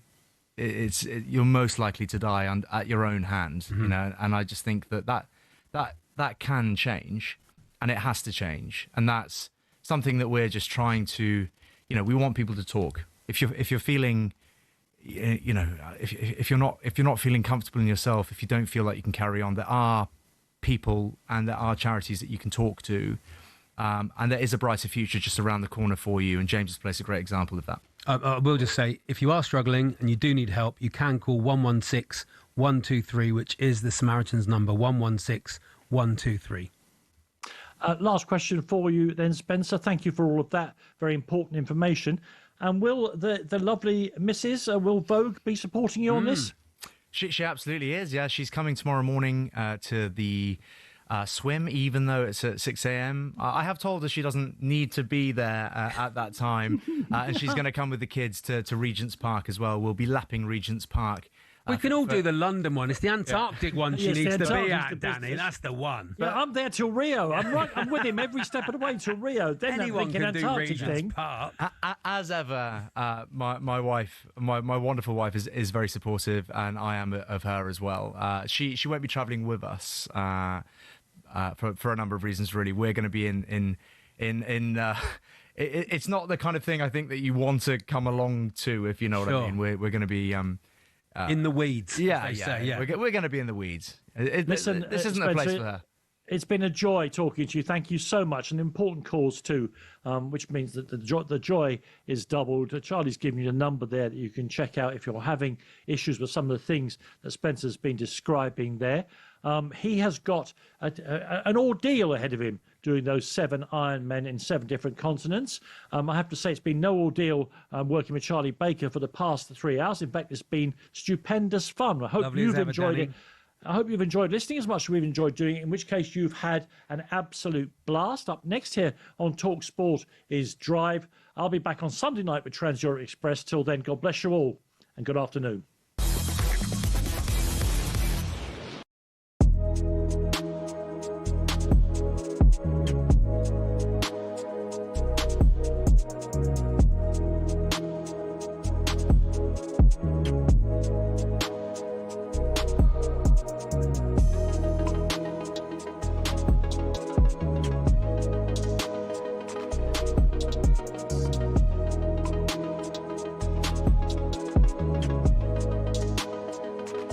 you're most likely to die at your own hand. And I just think that can change, and it has to change, and that's something that we're just trying to, we want people to talk. If you're feeling, if you're not feeling comfortable in yourself, if you don't feel like you can carry on, there are people and there are charities that you can talk to, and there is a brighter future just around the corner for you, and James's Place is a great example of that. I will just say, if you are struggling and you do need help, you can call 116 123, which is the Samaritans number, 116 123. Last question for you then, Spencer. Thank you for all of that very important information. And will the lovely Mrs. Will Vogue be supporting you on this? She absolutely is. Yeah, she's coming tomorrow morning to the swim, even though it's at 6 a.m. I have told her she doesn't need to be there at that time, and she's going to come with the kids to Regent's Park as well. We'll be lapping Regent's Park. We can all do the London one. It's the Antarctic one she needs to be at, Danny. That's the one. Yeah, I'm there till Rio. I'm with him every step of the way till Rio. Then anyone can do Antarctic Regent's Park. As ever, my wife, my wonderful wife, is very supportive, and I am of her as well. She won't be travelling with us for a number of reasons. Really, we're going to be in. It's not the kind of thing I think that you want to come along to, if you know what I mean. We're going to be. In the weeds. Yeah. We're going to be in the weeds. Listen, this isn't Spencer, a place for her. It's been a joy talking to you. Thank you so much. An important cause too, which means that the joy is doubled. Charlie's given you a number there that you can check out if you're having issues with some of the things that Spencer's been describing there. He has got an ordeal ahead of him doing those 7 Ironmen in 7 different continents. I have to say it's been no ordeal working with Charlie Baker for the past 3 hours. In fact, it's been stupendous fun. I hope you've enjoyed it. I hope you've enjoyed listening as much as we've enjoyed doing it, in which case you've had an absolute blast. Up next here on talkSPORT is Drive. I'll be back on Sunday night with Trans Europe Express. Till then, God bless you all and good afternoon.